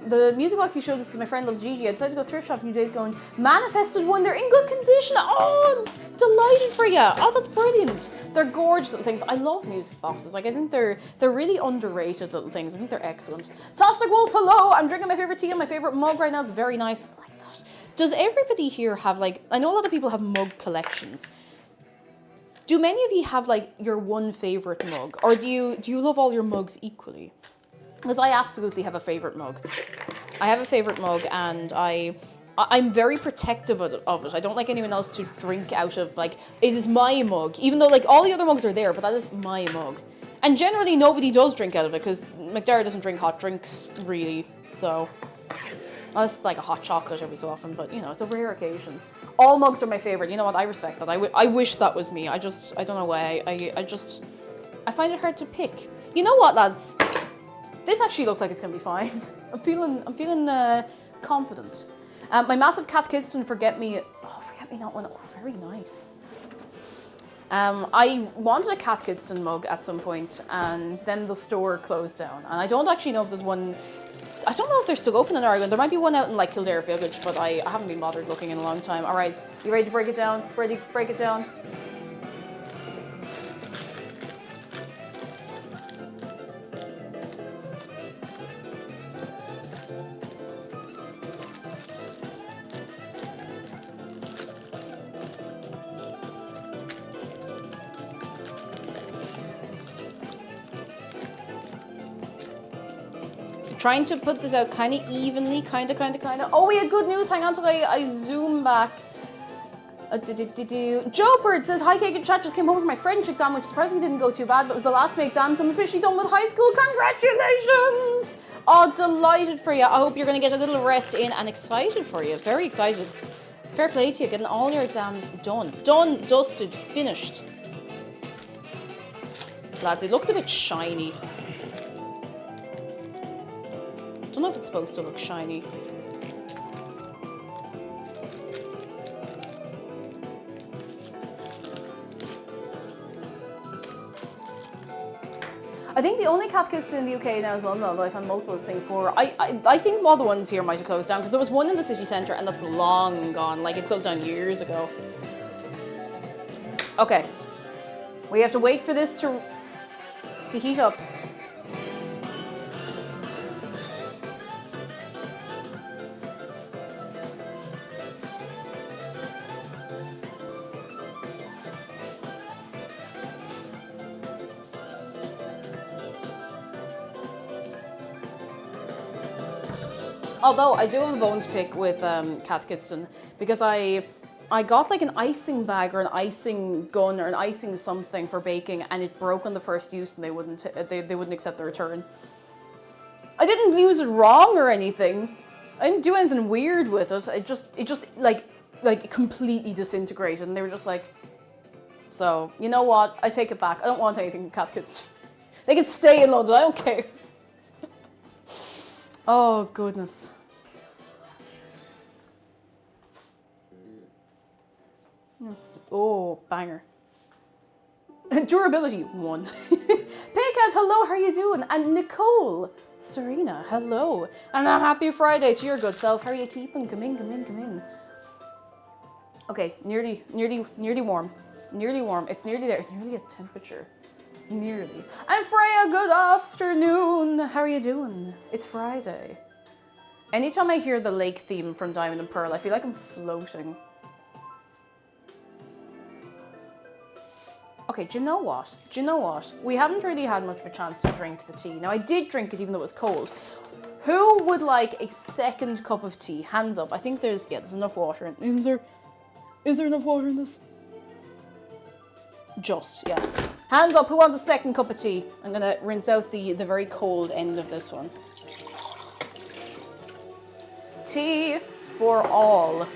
the music box you showed us because my friend loves Gigi. I decided to go thrift shop a few days ago and manifested one. They're in good condition. Oh, delighted for you. Oh, that's brilliant. They're gorgeous little things. I love music boxes. Like, I think they're really underrated little things. I think they're excellent. Tostic Wolf, hello. I'm drinking my favorite tea and my favorite mug right now. It's very nice. I like that. Does everybody here have, like, I know a lot of people have mug collections. Do many of you have, like, your one favorite mug? Or do you love all your mugs equally? Because I absolutely have a favorite mug. I have a favorite mug, and I'm very protective of it. I don't like anyone else to drink out of, like, it is my mug. Even though, like, all the other mugs are there, but that is my mug. And generally nobody does drink out of it, because McDara doesn't drink hot drinks, really. So, unless it's like a hot chocolate every so often, but, you know, it's a rare occasion. All mugs are my favorite. You know what? I respect that. I wish that was me. I don't know why. I find it hard to pick. You know what, lads? This actually looks like it's gonna be fine. I'm feeling confident. My massive Kath Kidston forget me not one. Oh, very nice. I wanted a Kath Kidston mug at some point, and then the store closed down. And I don't actually know if there's one. I don't know if they're still open in Ireland. There might be one out in, like, Kildare Village, but I haven't been bothered looking in a long time. All right, you ready to break it down? Ready to break it down? Trying to put this out kind of evenly, kind of. Oh, we had good news. Hang on till I zoom back. Joe Bird says, hi, Cake and Chat. Just came home from my French exam, which surprisingly didn't go too bad, but it was the last of my exams, so I'm officially done with high school. Congratulations! Oh, delighted for you. I hope you're going to get a little rest in, and excited for you. Very excited. Fair play to you, getting all your exams done. Done, dusted, finished. Lads, it looks a bit shiny. I don't know if it's supposed to look shiny. I think the only Kath Kidston in the UK now is London, although I found multiple in Singapore. I think all the ones here might have closed down, because there was one in the city centre, and that's long gone. Like, it closed down years ago. Okay. We have to wait for this to heat up. Although I do have a bone to pick with Kath Kidston, because I got like an icing bag or an icing gun or an icing something for baking, and it broke on the first use, and they wouldn't accept the return. I didn't use it wrong or anything. I didn't do anything weird with it. It just like completely disintegrated, and they were just like. So you know what? I take it back. I don't want anything from Cat Kids. They can stay in London. I don't care. Oh goodness. Oh, banger. Durability 1. Paycat, hello, how are you doing? And Nicole, Serena, hello. And a happy Friday to your good self. How are you keeping? Come in, come in, come in. Okay, nearly warm. Nearly warm. It's nearly there. It's nearly at temperature. Nearly. And Freya, good afternoon. How are you doing? It's Friday. Anytime I hear the lake theme from Diamond and Pearl, I feel like I'm floating. Okay, do you know what? Do you know what? We haven't really had much of a chance to drink the tea. Now, I did drink it even though it was cold. Who would like a second cup of tea? Hands up. I think there's enough water in. Is there enough water in this? Just, yes. Hands up, who wants a second cup of tea? I'm gonna rinse out the very cold end of this one. Tea for all.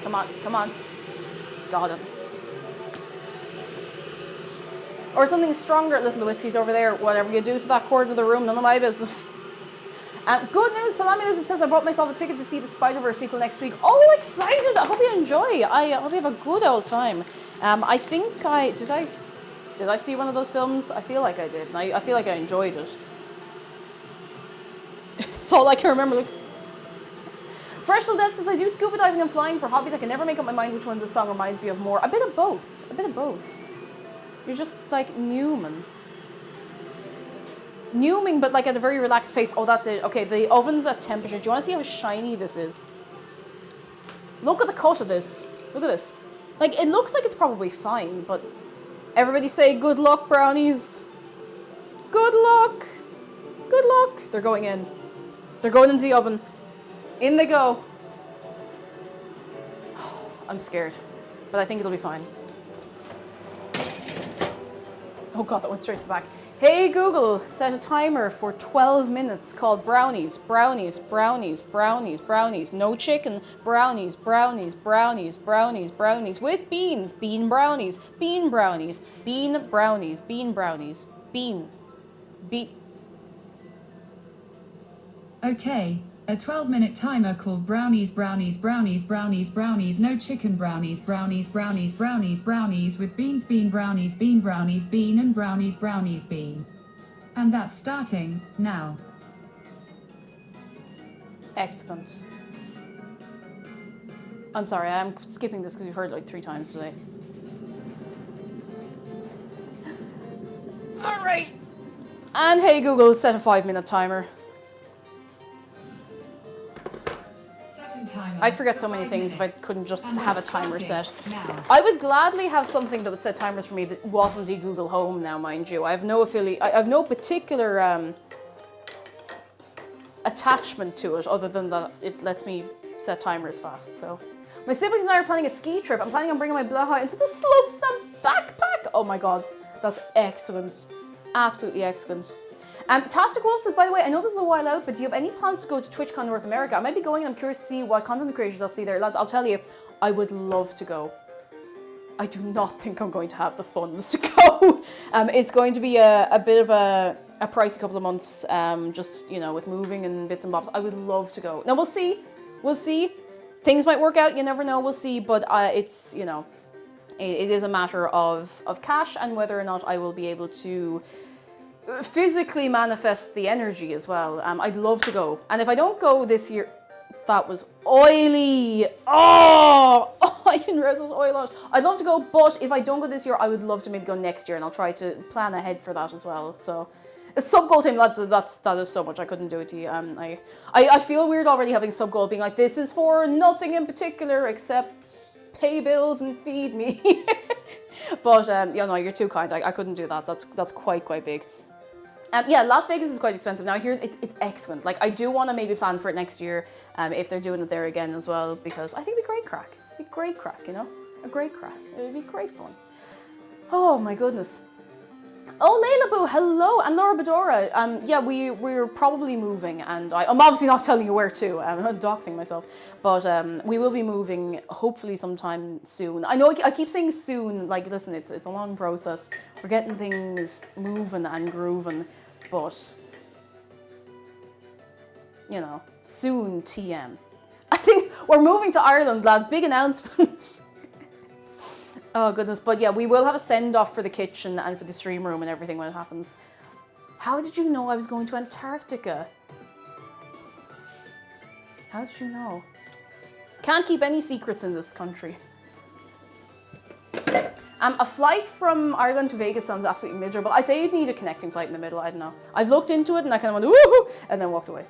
Come on, come on. Got it. Or something stronger. Listen, the whiskey's over there. Whatever you do to that corner of the room, none of my business. Good news, Salami Lizard says I bought myself a ticket to see the Spider-Verse sequel next week. Oh, excited! I hope you enjoy. I hope you have a good old time. I think did I see one of those films? I feel like I did, and I feel like I enjoyed it. That's all I can remember. Like, Fresh Till Death says I do scuba diving and flying for hobbies. I can never make up my mind which one this song reminds me of more. A bit of both. A bit of both. You're just like Newman. Newming, but like at a very relaxed pace. Oh, that's it. Okay, the oven's at temperature. Do you want to see how shiny this is? Look at the cut of this. Look at this. Like, it looks like it's probably fine, but everybody say good luck, brownies. Good luck. Good luck. They're going in. They're going into the oven. In they go. I'm scared, but I think it'll be fine. Oh God, that went straight to the back. Hey Google, set a timer for 12 minutes called brownies, brownies, brownies, brownies, brownies. No chicken, brownies, brownies, brownies, brownies, brownies. With beans, bean brownies, bean brownies, bean brownies, bean brownies, bean. Okay, a 12-minute timer called brownies, brownies, brownies, brownies, brownies, no chicken brownies, brownies, brownies, brownies, brownies, with beans, bean brownies, bean brownies, bean and brownies, brownies, bean. And that's starting now. Excellent. I'm sorry, I'm skipping this because you've heard it like 3 times today. All right. And hey Google, set a 5-minute timer. I'd forget so many things if I couldn't just have a timer set. I would gladly have something that would set timers for me that wasn't a Google Home now, mind you. I have no I have no particular attachment to it other than that it lets me set timers fast. So my siblings and I are planning a ski trip. I'm planning on bringing my Blaha into the slopes and backpack. Oh my God, that's excellent. Absolutely excellent. Tastic Wolf says, by the way, I know this is a while out, but do you have any plans to go to TwitchCon North America? I might be going and I'm curious to see what content creators I'll see there. Lads, I'll tell you, I would love to go. I do not think I'm going to have the funds to go. It's going to be a bit of a pricey couple of months, just, you know, with moving and bits and bobs. I would love to go. Now, we'll see. We'll see. Things might work out. You never know. We'll see. But it's, you know, it is a matter of cash and whether or not I will be able to physically manifest the energy as well. I'd love to go. And if I don't go this year, that was oily. Oh, I didn't realize it was oil on it. I'd love to go, but if I don't go this year, I would love to maybe go next year, and I'll try to plan ahead for that as well. So, sub-goal team, that is so much. I couldn't do it to you. I feel weird already having sub-goal being like, this is for nothing in particular except pay bills and feed me. But yeah, no, you're too kind. I couldn't do that. That's quite big. Yeah, Las Vegas is quite expensive. Now here, it's excellent. Like, I do want to maybe plan for it next year, if they're doing it there again as well, because I think it'd be great crack. It'd be great crack, you know? A great crack. It would be great fun. Oh my goodness. Oh, Layla Boo, hello, and Laura Bedora. Yeah, we're probably moving, and I'm obviously not telling you where to. I'm doxing myself, but we will be moving hopefully sometime soon. I know I keep saying soon. Like, listen, it's a long process. We're getting things moving and grooving, but you know, soon TM. I think we're moving to Ireland, lads. Big announcement. Oh goodness, but yeah, we will have a send-off for the kitchen and for the stream room and everything when it happens. How did you know I was going to Antarctica? How did you know? Can't keep any secrets in this country. A flight from Ireland to Vegas sounds absolutely miserable. I'd say you'd need a connecting flight in the middle, I don't know. I've looked into it and I kind of went, woohoo, and then walked away.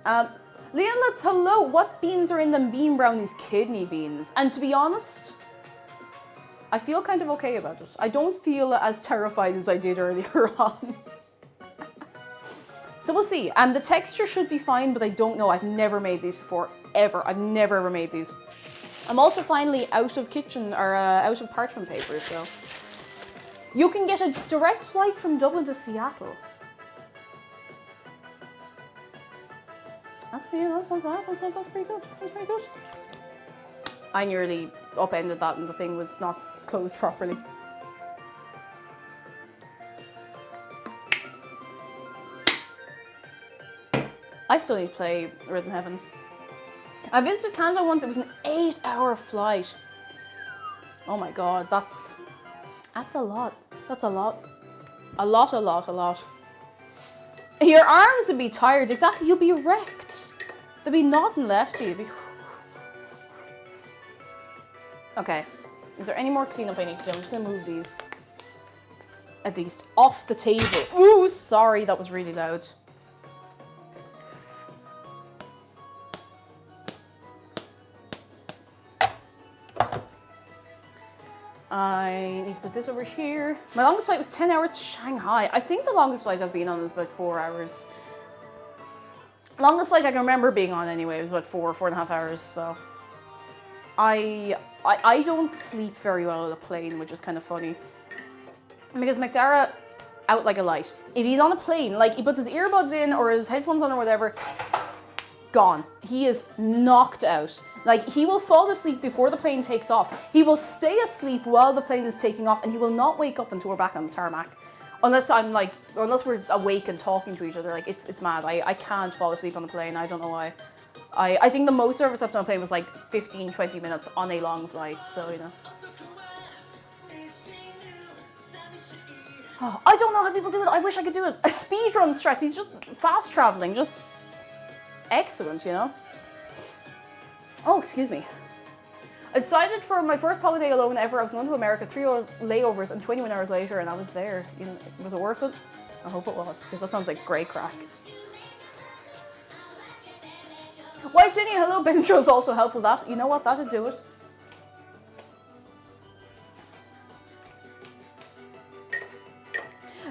Leon, let's hello. What beans are in them bean brownies? Kidney beans. And to be honest, I feel kind of okay about it. I don't feel as terrified as I did earlier on. So we'll see. The texture should be fine, but I don't know. I've never made these before, ever. I've never ever made these. I'm also finally out of kitchen, or out of parchment paper, so. You can get a direct flight from Dublin to Seattle. That's not bad. That's pretty good. That's pretty good. I nearly upended that and the thing was not closed properly. I still need to play Rhythm Heaven. I visited Canada once. It was an 8-hour flight. Oh my god, that's a lot. That's a lot. A lot. Your arms would be tired. Exactly, you'd be wrecked. There'd be nothing left to you. Okay, is there any more cleanup I need to do? I'm just gonna move these, at least, off the table. Ooh, sorry, that was really loud. I need to put this over here. My longest flight was 10 hours to Shanghai. I think the longest flight I've been on is about 4 hours. Longest flight I can remember being on anyway was about 4.5 hours, so. I don't sleep very well on a plane, which is kind of funny. Because McDara, out like a light. If he's on a plane, like he puts his earbuds in or his headphones on or whatever, gone. He is knocked out. Like, he will fall asleep before the plane takes off. He will stay asleep while the plane is taking off, and he will not wake up until we're back on the tarmac. Unless we're awake and talking to each other. Like, it's mad. I can't fall asleep on the plane. I don't know why. I think the most I've ever slept on a plane was like 15-20 minutes on a long flight, so, you know. Oh, I don't know how people do it. I wish I could do it. A speedrun stretch. He's just fast traveling. Just excellent, you know. Oh, excuse me. I decided for my first holiday alone ever, I was going to America, 3 layovers and 21 hours later, and I was there. You know, was it worth it? I hope it was, because that sounds like great crack. White City, hello, Bentro is also helpful. That, you know what, that'd do it.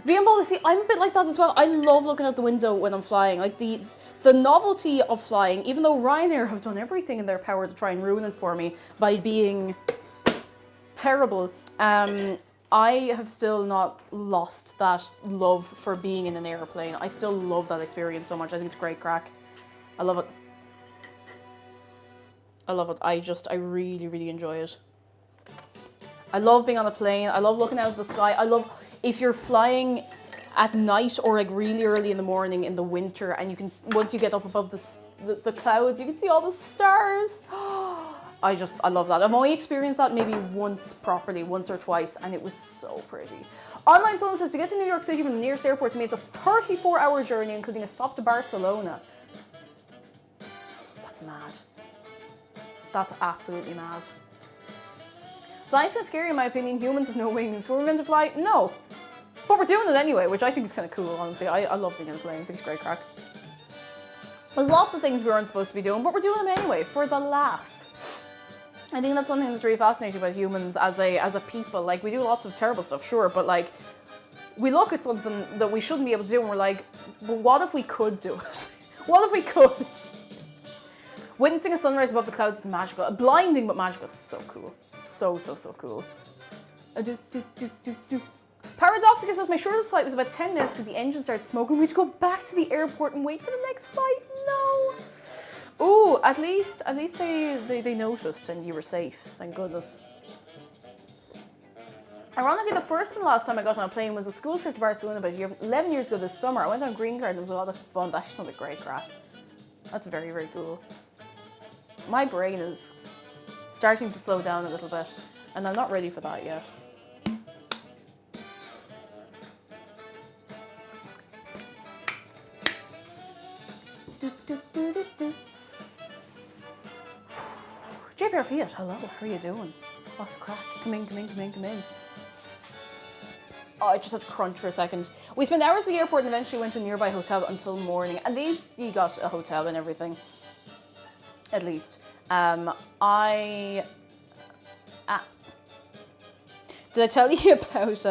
VM see, I'm a bit like that as well. I love looking out the window when I'm flying. Like the novelty of flying, even though Ryanair have done everything in their power to try and ruin it for me by being terrible, I have still not lost that love for being in an airplane. I still love that experience so much. I think it's great crack. I love it. I love it. I really, really enjoy it. I love being on a plane. I love looking out at the sky. I love if you're flying at night or like really early in the morning in the winter, and you can, once you get up above the clouds, you can see all the stars. I love that. I've only experienced that maybe once properly, once or twice, and it was so pretty. Online Someone says, to get to New York City from the nearest airport to me, it's a 34-hour journey, including a stop to Barcelona. That's mad. That's absolutely mad. Flying's so scary in my opinion. Humans have no wings. Were we meant to fly? No. But we're doing it anyway, which I think is kind of cool, honestly. I love being in a plane. I think it's great crack. There's lots of things we weren't supposed to be doing, but we're doing them anyway, for the laugh. I think that's something that's really fascinating about humans as a people. Like, we do lots of terrible stuff, sure, but like, we look at something that we shouldn't be able to do and we're like, but what if we could do it? What if we could? Witnessing a sunrise above the clouds is magical. Blinding but magical. It's so cool. So cool. Paradoxica says, my shortest flight was about 10 minutes because the engine started smoking. We had to go back to the airport and wait for the next flight. No. Ooh, at least they noticed and you were safe. Thank goodness. Ironically, the first and last time I got on a plane was a school trip to Barcelona about 11 years ago this summer. I went on a green card and it was a lot of fun. That actually sounded great crack. That's very, very cool. My brain is starting to slow down a little bit and I'm not ready for that yet. JPR Fiat, hello, how are you doing? What's the crack? Come in. Oh, I just had to crunch for a second. We spent hours at the airport and eventually went to a nearby hotel until morning. At least you got a hotel and everything. At least. Did I tell you about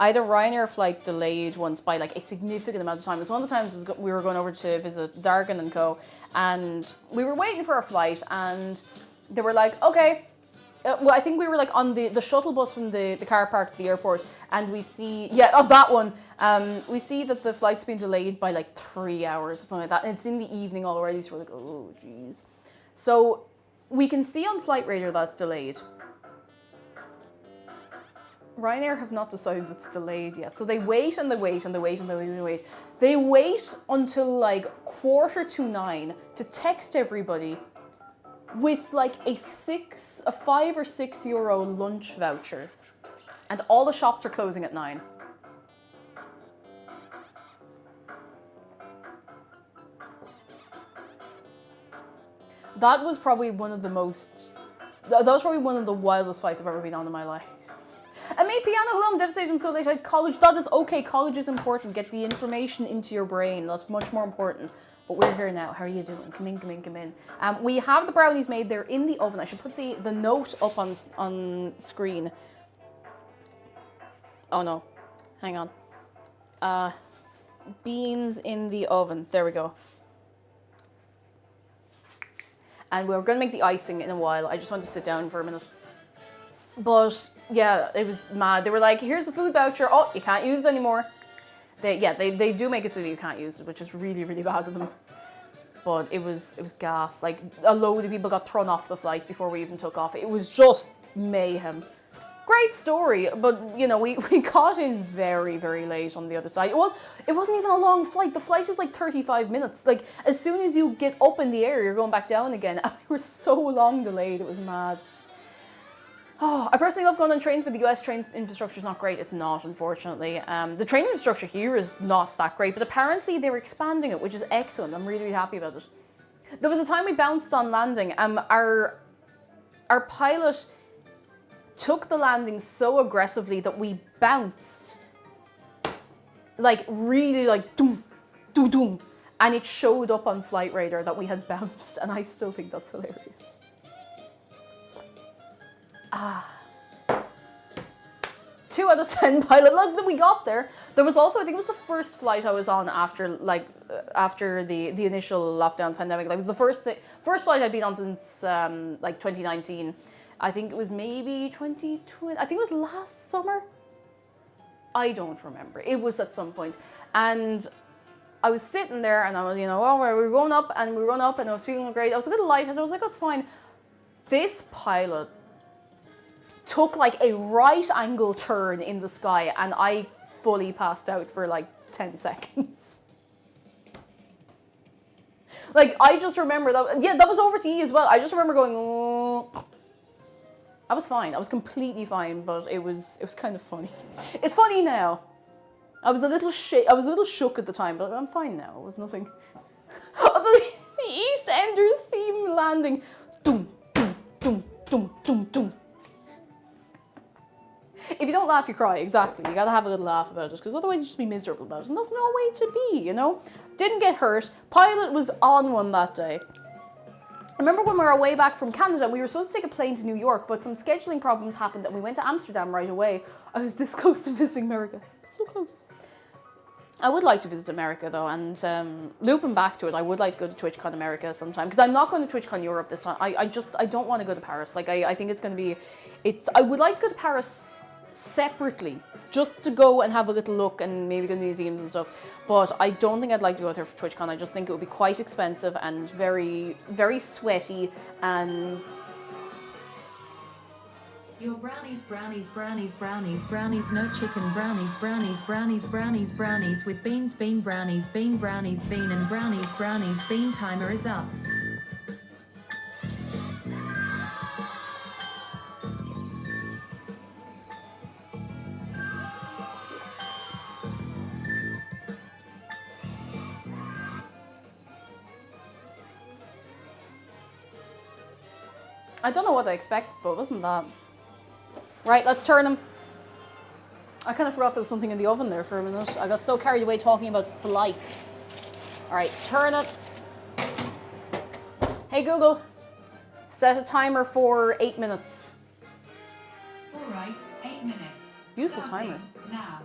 either Ryanair flight delayed once by like a significant amount of time? It was one of the times we were going over to visit Zargan and co. And we were waiting for our flight and they were like, okay. Well, I think we were like on the shuttle bus from the car park to the airport and we see, that one. We see that the flight's been delayed by like 3 hours or something like that. And it's in the evening already, so we're like, oh, geez. So we can see on Flight Radar that's delayed. Ryanair have not decided it's delayed yet. So they wait and they wait and they wait and they wait and they wait. They wait until like 9:15 to text everybody with like a €5 or €6 lunch voucher. And all the shops are closing at 9. That was probably one of the wildest flights I've ever been on in my life. And made piano, hello, I'm devastated I'm so late at college. That is okay, college is important. Get the information into your brain. That's much more important. But we're here now. How are you doing? Come in. We have the brownies made. They're in the oven. I should put the note up on screen. Oh no, hang on. Beans in the oven. There we go. And we're going to make the icing in a while. I just want to sit down for a minute. But yeah, it was mad. They were like, here's the food voucher. Oh, you can't use it anymore. They do make it so that you can't use it, which is really, really bad of them. But it was gas. Like, a load of people got thrown off the flight before we even took off. It was just mayhem. Great story, but you know, we got in very, very late on the other side. It wasn't even a long flight. The flight is like 35 minutes. Like, as soon as you get up in the air, you're going back down again. And we were so long delayed, it was mad. Oh, I personally love going on trains, but the US train infrastructure is not great. It's not, unfortunately. The train infrastructure here is not that great, but apparently they were expanding it, which is excellent. I'm really, really happy about it. There was a time we bounced on landing. Our pilot took the landing so aggressively that we bounced. Like, really, like, doom, doom, doom. And it showed up on Flight Radar that we had bounced, and I still think that's hilarious. 2 out of 10 pilot. Look, that we got there. There was also, I think it was the first flight I was on after the initial lockdown pandemic. Like, it was the first flight I'd been on since like 2019. I think it was maybe 2020. I think it was last summer. I don't remember. It was at some point. And I was sitting there and I was, we were going up and we run up and I was feeling great. I was a little light and I was like, oh, it's fine. This pilot took like a right angle turn in the sky and I fully passed out for like 10 seconds. Like, I just remember that, that was over to you as well. I just remember going, oh. I was fine. I was completely fine, but it was kind of funny. It's funny now. I was a little shook at the time, but I'm fine now. It was nothing. The EastEnders theme landing. Doom, doom, doom, doom, doom, doom. If you don't laugh, you cry. Exactly. You gotta have a little laugh about it, because otherwise you just be miserable about it. And that's no way to be, Didn't get hurt. Pilot was on one that day. I remember when we were away back from Canada, we were supposed to take a plane to New York, but some scheduling problems happened and we went to Amsterdam right away. I was this close to visiting America. So close. I would like to visit America though, and looping back to it, I would like to go to TwitchCon America sometime, because I'm not going to TwitchCon Europe this time. I don't want to go to Paris. Like, I think it's going to be, I would like to go to Paris separately, just to go and have a little look and maybe go to museums and stuff. But I don't think I'd like to go there for TwitchCon. I just think it would be quite expensive and very, very sweaty and... Your brownies, brownies, brownies, brownies, brownies, no chicken, brownies, brownies, brownies, brownies, brownies with beans, bean, brownies, bean, brownies, bean and brownies, brownies, bean. Timer is up. I don't know what I expected, but it wasn't that. Right, let's turn them. I kind of forgot there was something in the oven there for a minute. I got so carried away talking about flights. All right, turn it. Hey Google, set a timer for 8 minutes. All right, 8 minutes. Beautiful Starting timer. now.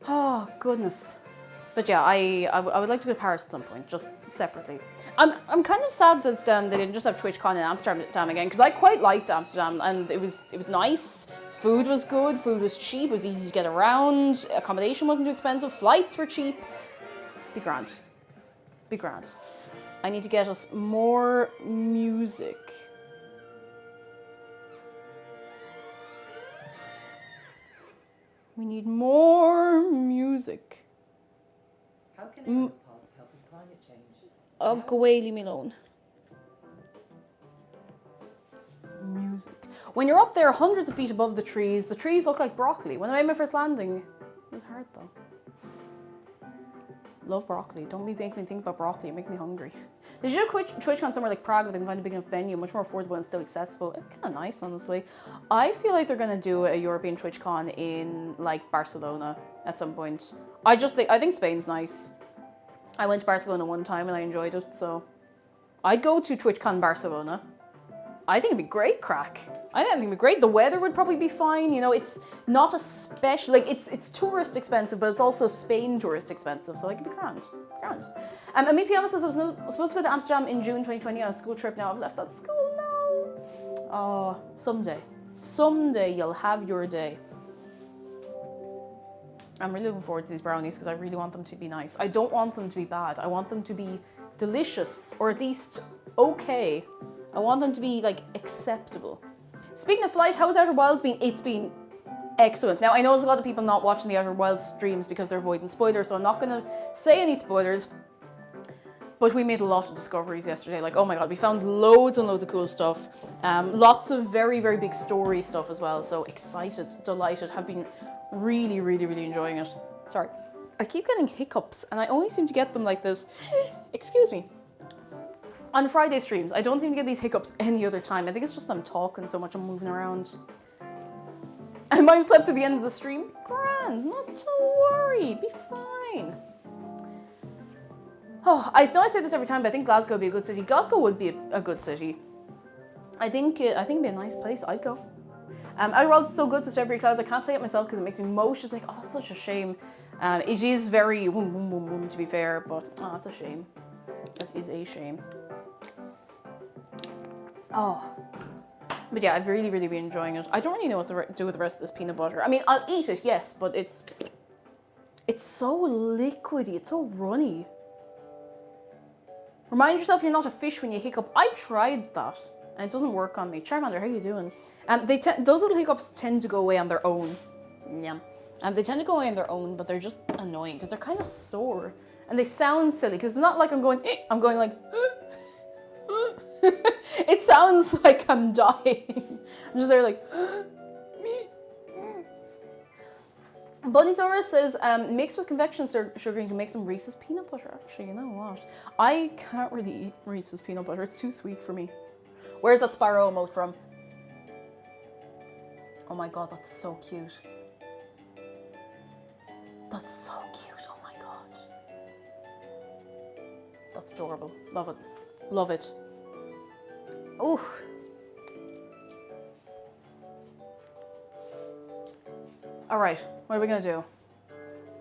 Oh, goodness. But yeah, I would like to go to Paris at some point, just separately. I'm kind of sad that they didn't just have TwitchCon in Amsterdam again, because I quite liked Amsterdam, and it was nice. Food was good, food was cheap, it was easy to get around, accommodation wasn't too expensive, flights were cheap. Be grand. Be grand. I need to get us more music. We need more music. How can aeropods help with climate change? Oh, go away, leave me alone. Music. When you're up there hundreds of feet above the trees look like broccoli. When I made my first landing, it was hard though. Love broccoli. Don't make me think about broccoli, it makes me hungry. They should do a TwitchCon somewhere like Prague where they can find a big enough venue, much more affordable and still accessible. It's kind of nice, honestly. I feel like they're going to do a European TwitchCon in like Barcelona at some point. I think Spain's nice. I went to Barcelona one time and I enjoyed it, so I'd go to TwitchCon Barcelona. I think it'd be great crack. I think it'd be great. The weather would probably be fine. You know, it's not a special, like it's tourist expensive, but it's also Spain tourist expensive, so like it'd be grand. Grand. And me, to be honest, I was supposed to go to Amsterdam in June 2020 on a school trip. Now I've left that school now. Oh, someday. Someday you'll have your day. I'm really looking forward to these brownies because I really want them to be nice. I don't want them to be bad. I want them to be delicious, or at least okay. I want them to be like acceptable. Speaking of flight, how has Outer Wilds been? It's been excellent. Now I know there's a lot of people not watching the Outer Wilds streams because they're avoiding spoilers, so I'm not gonna say any spoilers. But we made a lot of discoveries yesterday. Like, oh my god, we found loads and loads of cool stuff. Lots of very, very big story stuff as well. So excited, delighted, have been really, really, really enjoying it. Sorry. I keep getting hiccups and I only seem to get them like this. Excuse me. On Friday streams, I don't seem to get these hiccups any other time. I think it's just I'm talking so much, I'm moving around. I might have slept to the end of the stream. Grand, not to worry, be fine. Oh, I know I say this every time, but I think Glasgow would be a good city. Glasgow would be a good city. I think it'd be a nice place. I'd go. Outer Worlds is so good, such February Clouds. I can't play it myself because it makes me mosh. It's like, oh, that's such a shame. It is very boom, boom, boom, boom, to be fair, but oh, that's a shame. That is a shame. Oh. But yeah, I've really, really been enjoying it. I don't really know what to do with the rest of this peanut butter. I mean, I'll eat it, yes, but it's so liquidy. It's so runny. Remind yourself you're not a fish when you hiccup. I tried that, and it doesn't work on me. Charmander, how are you doing? Those little hiccups tend to go away on their own. Yeah. They tend to go away on their own, but they're just annoying because they're kind of sore. And they sound silly because it's not like I'm going like... It sounds like I'm dying. I'm just there like... Bunnysaurus says, mixed with confection sugar, you can make some Reese's peanut butter. Actually, you know what? I can't really eat Reese's peanut butter. It's too sweet for me. Where's that Sparrow emote from? Oh my god, that's so cute. That's so cute, oh my god. That's adorable. Love it. Love it. Ooh. All right, what are we gonna do?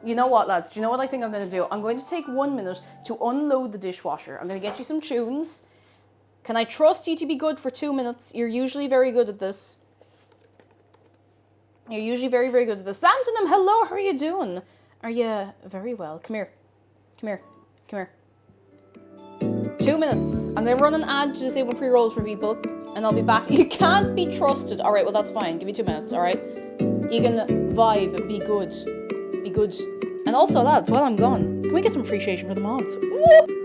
You know what, lads? Do you know what I think I'm gonna do? I'm going to take 1 minute to unload the dishwasher. I'm gonna get you some tunes. Can I trust you to be good for 2 minutes? You're usually very good at this. You're usually very, very good at this. Santonym, hello, how are you doing? Are you very well? Come here. Come here. Come here. 2 minutes. I'm going to run an ad to disable pre-rolls for people, and I'll be back. You can't be trusted. All right, well, that's fine. Give me 2 minutes, all right? You can vibe, be good. Be good. And also, lads, while I'm gone, can we get some appreciation for the mods? Woo!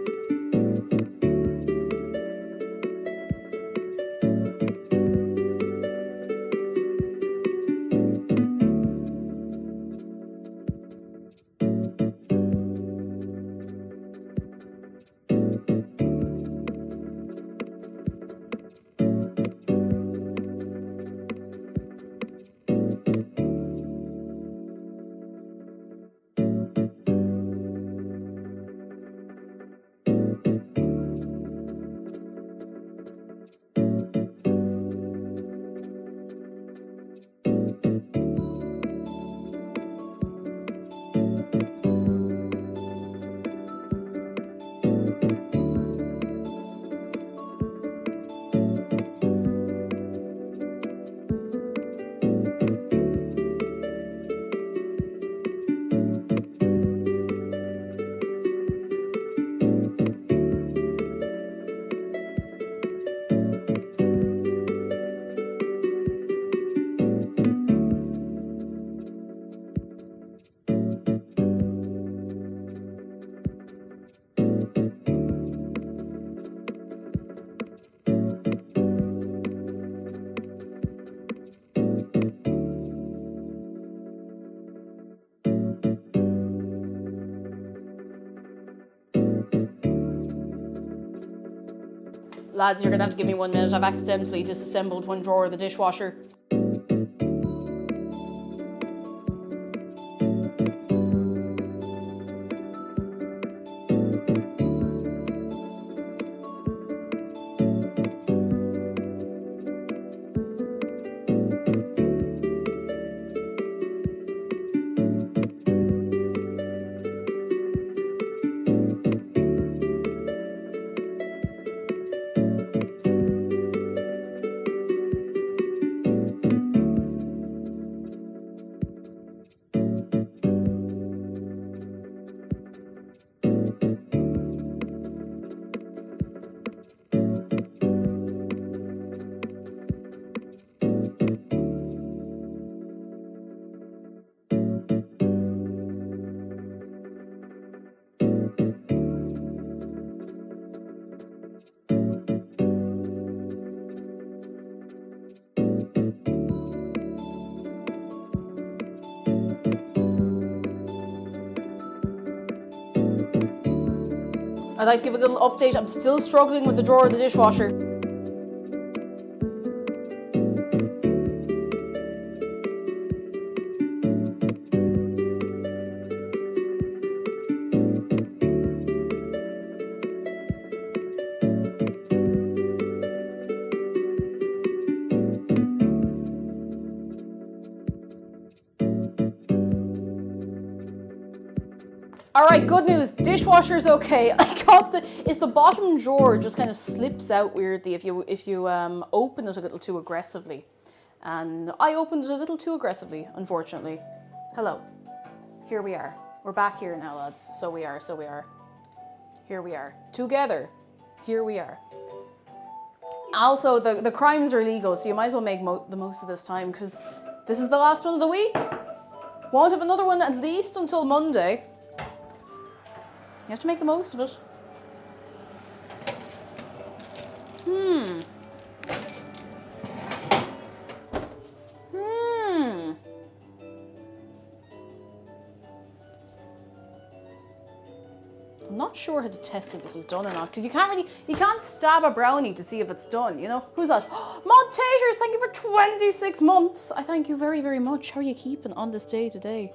Lads, you're gonna have to give me 1 minute. I've accidentally disassembled one drawer of the dishwasher. I'd like to give a little update. I'm still struggling with the drawer of the dishwasher. All right, good news. Dishwasher's okay. I got the bottom drawer just kind of slips out weirdly if you open it a little too aggressively, and I opened it a little too aggressively, unfortunately. Hello, here we are. We're back here now, lads. So we are. Here we are together. Here we are. Also, the crimes are legal, so you might as well make the most of this time because this is the last one of the week. Won't have another one at least until Monday. You have to make the most of it. I'm not sure how to test if this is done or not, because you can't stab a brownie to see if it's done, you know? Who's that? Mod Taters, thank you for 26 months. I thank you very, very much. How are you keeping on this day today?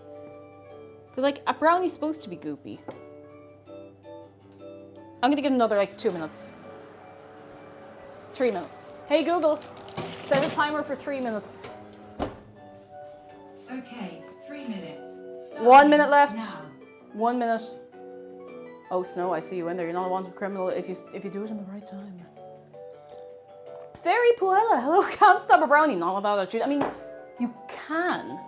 Because, like, a brownie's supposed to be goopy. I'm gonna give it another, like, 2 minutes. 3 minutes. Hey, Google, set a timer for 3 minutes. Okay, 3 minutes. 1 minute left. Now. 1 minute. Oh, Snow, I see you in there. You're not a wanted criminal if you do it in the right time. Fairy Puella, hello. Can't stop a brownie. Not without a treat. I mean, you can.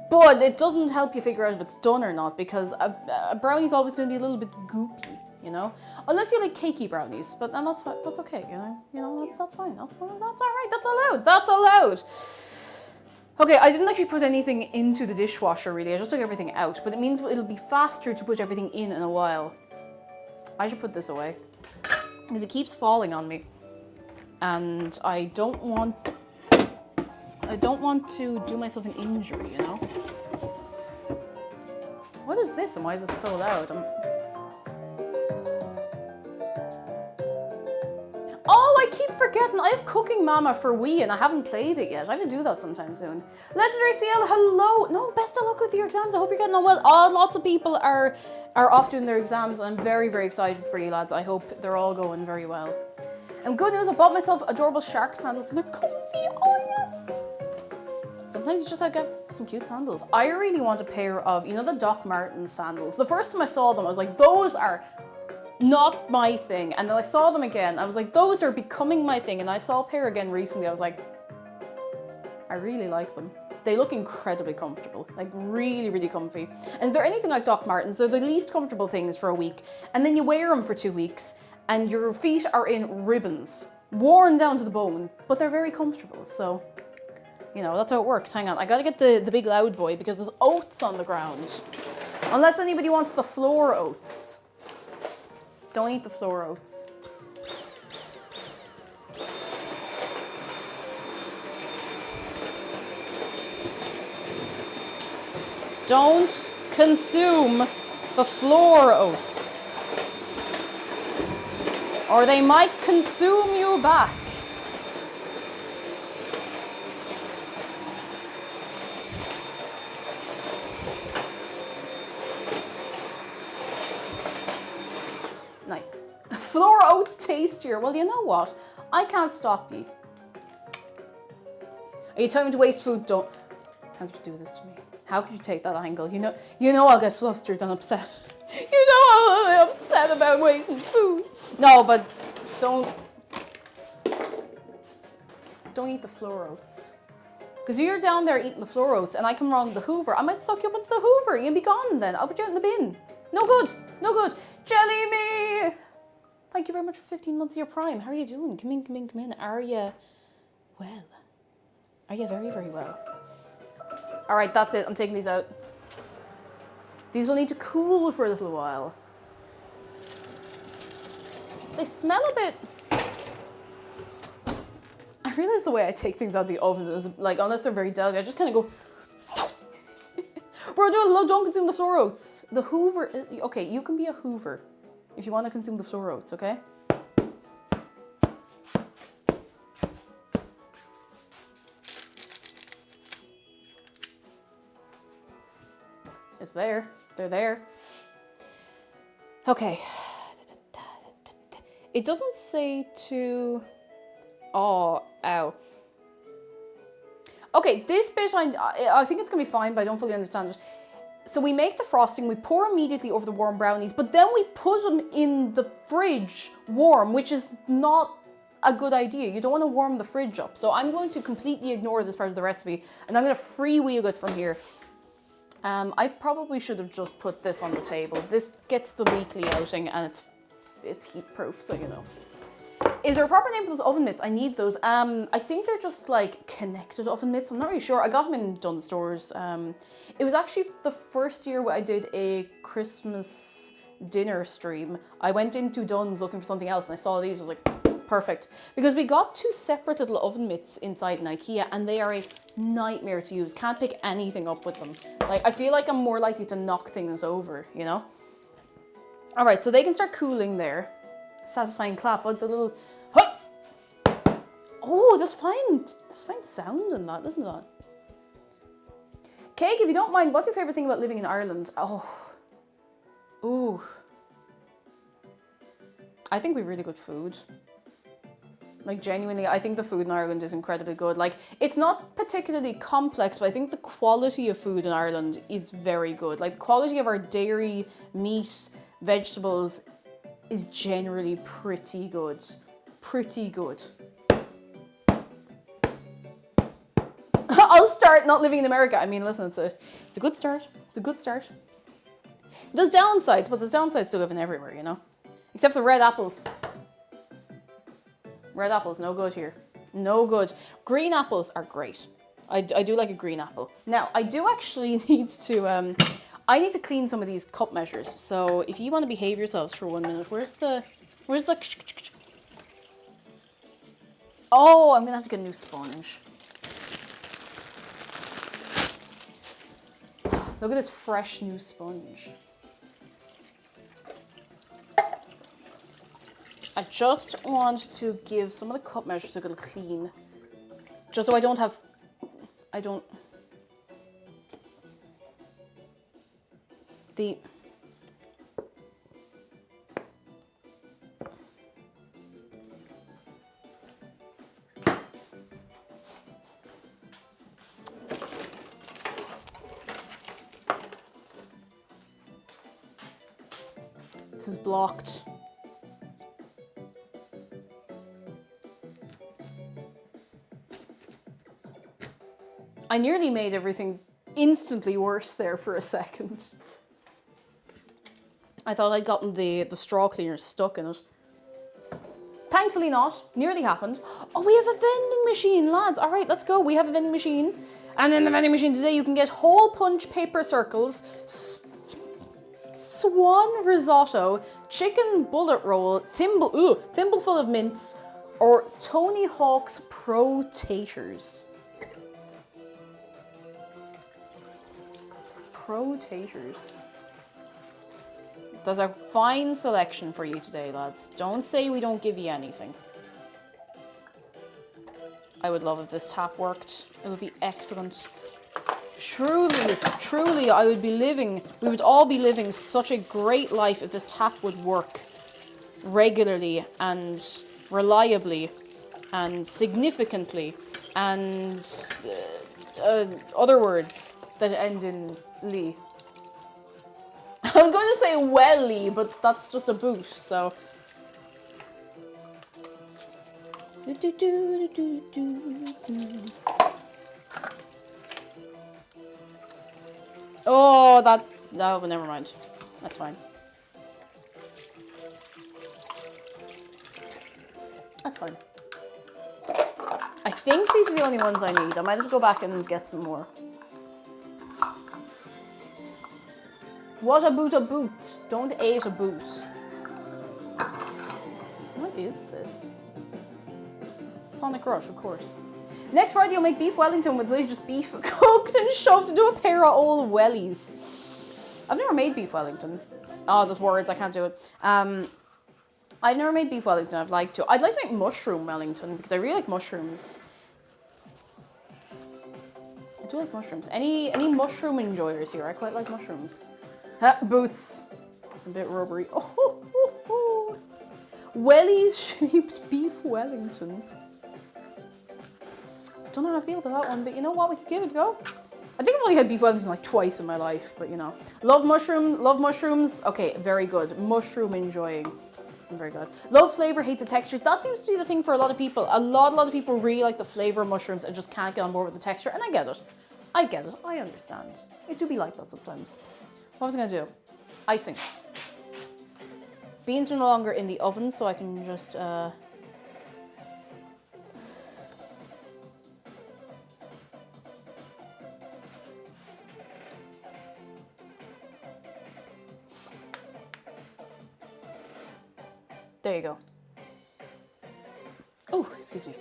But it doesn't help you figure out if it's done or not, because a brownie's always going to be a little bit goopy, you know? Unless you like cakey brownies, but and that's okay, you know? That's fine. That's all right. That's allowed. That's allowed. Okay, I didn't actually put anything into the dishwasher really. I just took everything out, but it means it'll be faster to put everything in a while. I should put this away because it keeps falling on me, and I don't want to do myself an injury, you know? What is this and why is it so loud? Oh, I keep forgetting. I have Cooking Mama for Wii and I haven't played it yet. I have to do that sometime soon. Legendary CL, hello. No, best of luck with your exams. I hope you're getting on well. Lots of people are off doing their exams and I'm very, very excited for you lads. I hope they're all going very well. And good news, I bought myself adorable shark sandals and they're comfy. Oh, yes. Sometimes you just have to get some cute sandals. I really want a pair of, you know, the Doc Martens sandals. The first time I saw them, I was like, those are not my thing. And then I saw them again. I was like, those are becoming my thing. And I saw a pair again recently. I was like, I really like them. They look incredibly comfortable, like really, really comfy. And if they're anything like Doc Martens, they're the least comfortable things for a week. And then you wear them for 2 weeks and your feet are in ribbons, worn down to the bone, but they're very comfortable. So, you know, that's how it works. Hang on, I gotta get the big loud boy because there's oats on the ground. Unless anybody wants the floor oats. Don't eat the floor oats. Don't consume the floor oats, or they might consume you back. Nice. Floor oats tastier. Well, you know what? I can't stop you. Are you telling me to waste food? Don't. How could you do this to me? How could you take that angle? You know I'll get flustered and upset. You know I'll be upset about wasting food. No, but don't eat the floor oats. Because you're down there eating the floor oats and I come around the Hoover, I might suck you up into the Hoover. You'll be gone then. I'll put you out in the bin. No good. No good. Jelly me. Thank you very much for 15 months of your prime. How are you doing? Come in, come in, come in. Are you well? Are you very, very well? All right, that's it. I'm taking these out. These will need to cool for a little while. They smell a bit... I realize the way I take things out of the oven is, like, unless they're very delicate, I just kind of go... Bro, don't consume the floor oats. The Hoover... Okay, you can be a Hoover if you want to consume the floor oats, okay? It's there. They're there. Okay. It doesn't say to... Oh, ow. Okay, this bit, I think it's going to be fine, but I don't fully understand it. So we make the frosting, we pour immediately over the warm brownies, but then we put them in the fridge warm, which is not a good idea. You don't want to warm the fridge up. So I'm going to completely ignore this part of the recipe, and I'm going to freewheel it from here. I probably should have just put this on the table. This gets the weekly outing, and it's heat proof, so you know. Is there a proper name for those oven mitts? I need those. I think they're just like connected oven mitts. I'm not really sure. I got them in Dunnes Stores. It was actually the first year where I did a Christmas dinner stream. I went into Dunnes looking for something else and I saw these. I was like, perfect. Because we got 2 separate little oven mitts inside an IKEA and they are a nightmare to use. Can't pick anything up with them. Like, I feel like I'm more likely to knock things over, you know? All right, so they can start cooling there. Satisfying clap with the little... Oh, there's fine sound in that, isn't that? Cake, if you don't mind, what's your favourite thing about living in Ireland? Oh. Ooh. I think we have really good food. Like, genuinely, I think the food in Ireland is incredibly good. Like, it's not particularly complex, but I think the quality of food in Ireland is very good. Like, the quality of our dairy, meat, vegetables is generally pretty good. Pretty good. I'll start not living in America. I mean, listen, it's a good start. It's a good start. There's downsides, but there's downsides to living everywhere, you know? Except for red apples. Red apples, no good here. No good. Green apples are great. I do like a green apple. Now, I do actually need to, I need to clean some of these cup measures. So if you want to behave yourselves for 1 minute, where's the, oh, I'm gonna have to get a new sponge. Look at this fresh new sponge. I just want to give some of the cup measures a good clean. Just so I don't have, the, this is blocked. I nearly made everything instantly worse there for a second. I thought I'd gotten the straw cleaner stuck in it. Thankfully not. Nearly happened. Oh, we have a vending machine, lads. All right, let's go. We have a vending machine. And in the vending machine today, you can get hole punch paper circles, swan risotto, chicken bullet roll, thimble full of mints, or Tony Hawk's Pro Taters. Pro Taters. There's a fine selection for you today, lads. Don't say we don't give you anything. I would love if this tap worked. It would be excellent. Truly, I would be living, we would all be living such a great life if this tap would work regularly and reliably and significantly and other words that end in ly. I was going to say welly, but that's just a boot, so. Oh, no, but never mind. That's fine. That's fine. I think these are the only ones I need. I might have to go back and get some more. What a boot. Don't eat a boot. What is this? Sonic Rush, of course. Next Friday you'll make beef Wellington with delicious beef cooked and shoved into a pair of old wellies. I've never made beef Wellington. Oh, there's words, I can't do it. I've never made beef Wellington, I'd like to. I'd like to make mushroom Wellington because I really like mushrooms. I do like mushrooms. Any mushroom enjoyers here? I quite like mushrooms. Boots. A bit rubbery. Oh. Wellies shaped beef Wellington. Don't know how I feel about that one, but you know what? We could give it a go. I think I've only had beef Wellington like twice in my life, but you know. Love mushrooms. Okay, very good. Mushroom enjoying. Very good. Love flavor, hate the texture. That seems to be the thing for a lot of people. A lot of people really like the flavor of mushrooms and just can't get on board with the texture, and I get it. I understand. It do be like that sometimes. What was I going to do? Icing. Beans are no longer in the oven, so I can just... There you go. Oh, excuse me.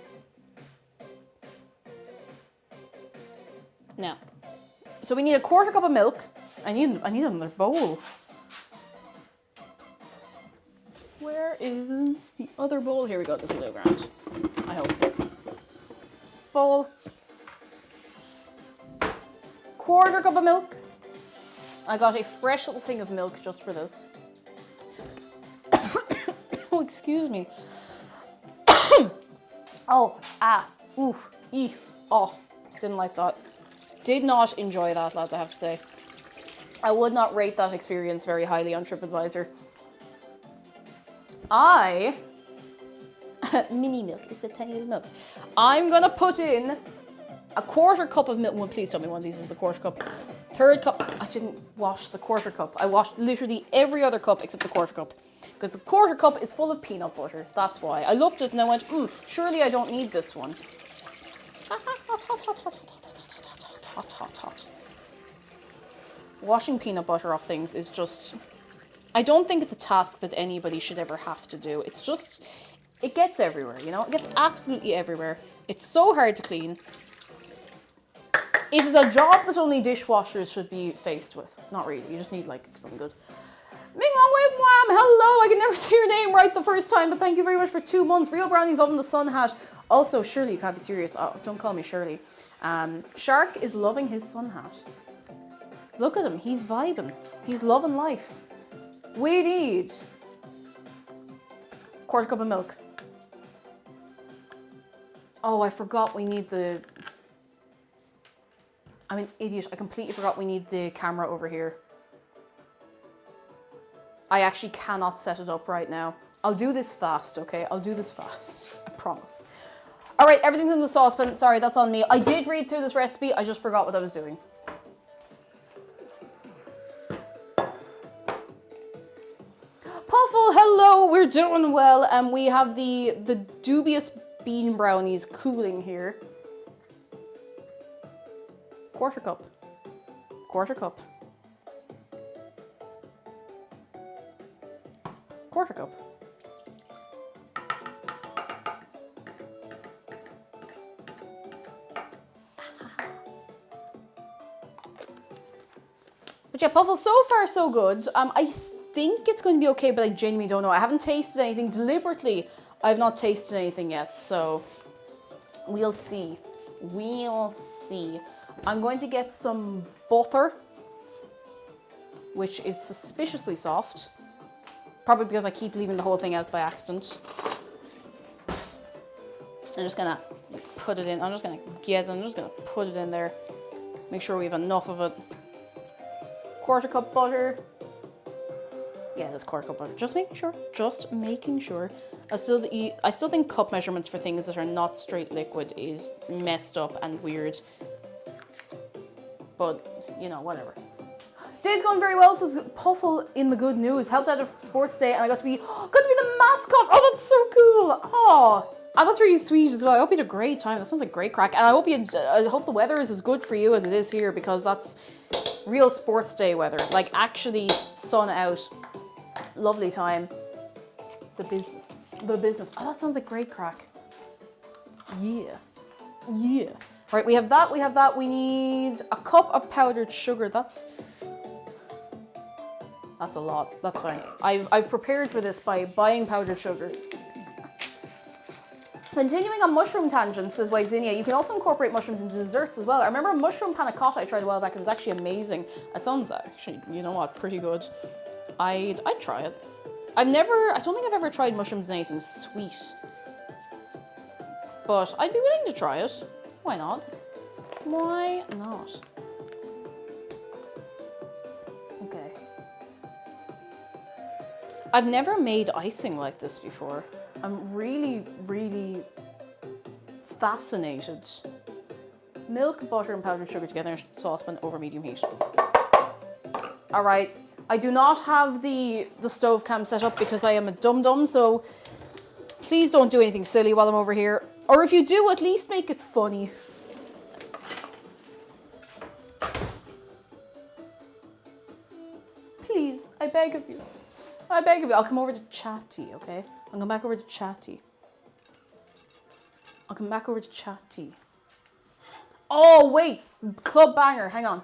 Now, so we need a 1/4 cup of milk. I need another bowl. Where is the other bowl? Here we go. This will do grand. I hope. Bowl. 1/4 cup of milk. I got a fresh little thing of milk just for this. Oh, excuse me. Oh, didn't like that. Did not enjoy that, lads, I have to say. I would not rate that experience very highly on TripAdvisor. Mini milk, it's a tiny little milk. I'm gonna put in A quarter cup of milk. Well, please tell me one of these is the quarter cup. Third cup. I didn't wash the quarter cup. I washed literally every other cup except the quarter cup. Because the quarter cup is full of peanut butter. That's why. I looked at it and I went, surely I don't need this one. Hot. Washing peanut butter off things is just... I don't think it's a task that anybody should ever have to do. It's just... It gets everywhere, you know? It gets absolutely everywhere. It's so hard to clean. It is a job that only dishwashers should be faced with. Not really. You just need, like, something good. Ming Wong Wei Wham! Hello! I can never say your name right the first time, but thank you very much for 2 months. Real Brownies loving the sun hat. Also, Shirley, you can't be serious. Oh, don't call me Shirley. Shark is loving his sun hat. Look at him. He's vibing. He's loving life. We need... quarter cup of milk. Oh, I forgot we need the... I'm an idiot. I completely forgot we need the camera over here. I actually cannot set it up right now. I'll do this fast, okay? I'll do this fast. I promise. All right, everything's in the saucepan. Sorry, that's on me. I did read through this recipe. I just forgot what I was doing. Puffle, hello. We're doing well. We have the dubious bean brownies cooling here. Quarter cup. Quarter cup. Quarter cup. But yeah, Puffle, so far so good. I think it's going to be okay, but I genuinely don't know. I haven't tasted anything deliberately. I've not tasted anything yet, so we'll see. We'll see. I'm going to get some butter, which is suspiciously soft. Probably because I keep leaving the whole thing out by accident. I'm just gonna put it in. I'm just gonna put it in there. Make sure we have enough of it. Quarter cup butter. Yeah, that's quarter cup butter. Just making sure. Just making sure. I still think cup measurements for things that are not straight liquid is messed up and weird. But, you know, whatever. Day's going very well, so Puffle in the good news. Helped out at sports day and I got to be the mascot. Oh, that's so cool. Oh, that's really sweet as well. I hope you had a great time. That sounds like great crack. And I hope the weather is as good for you as it is here, because that's real sports day weather. Like actually sun out. Lovely time. The business. Oh, that sounds like great crack. Yeah. Right, we have that. We need a cup of powdered sugar. That's a lot. That's fine. I've prepared for this by buying powdered sugar. Continuing on mushroom tangents, says White Zinnia, you can also incorporate mushrooms into desserts as well. I remember a mushroom panna cotta I tried a while back. It was actually amazing. That sounds actually, you know what, pretty good. I'd try it. I don't think I've ever tried mushrooms in anything sweet. But I'd be willing to try it. Why not? Why not? Okay. I've never made icing like this before. I'm really, really fascinated. Milk, butter, and powdered sugar together in a saucepan over medium heat. All right. I do not have the stove cam set up because I am a dum-dum, so please don't do anything silly while I'm over here. Or if you do, at least make it funny. Please, I beg of you. I beg of you. I'll come over to chatty, okay? I'll come back over to chatty. Oh, wait. Club banger. Hang on.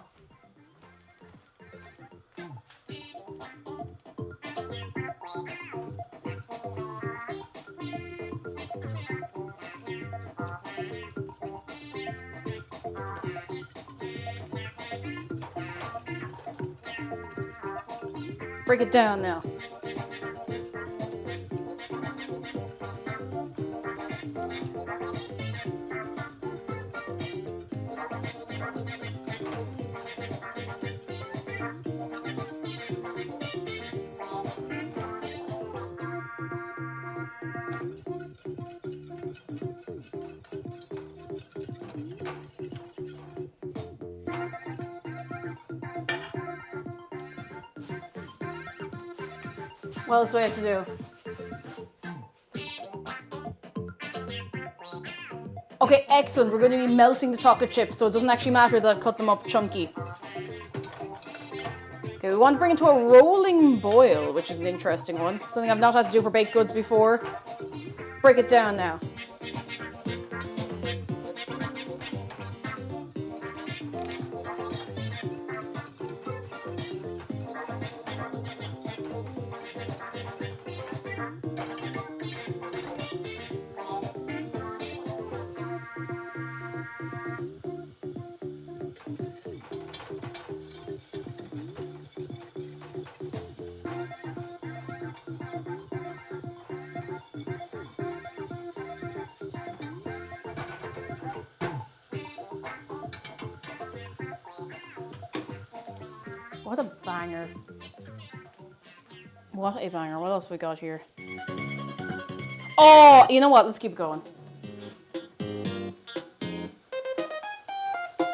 Break it down now. What else do I have to do? Okay, excellent. We're going to be melting the chocolate chips, so it doesn't actually matter that I cut them up chunky. Okay, we want to bring it to a rolling boil, which is an interesting one. Something I've not had to do for baked goods before. Break it down now. What a banger. What a banger. What else we got here? Oh, you know what? Let's keep going.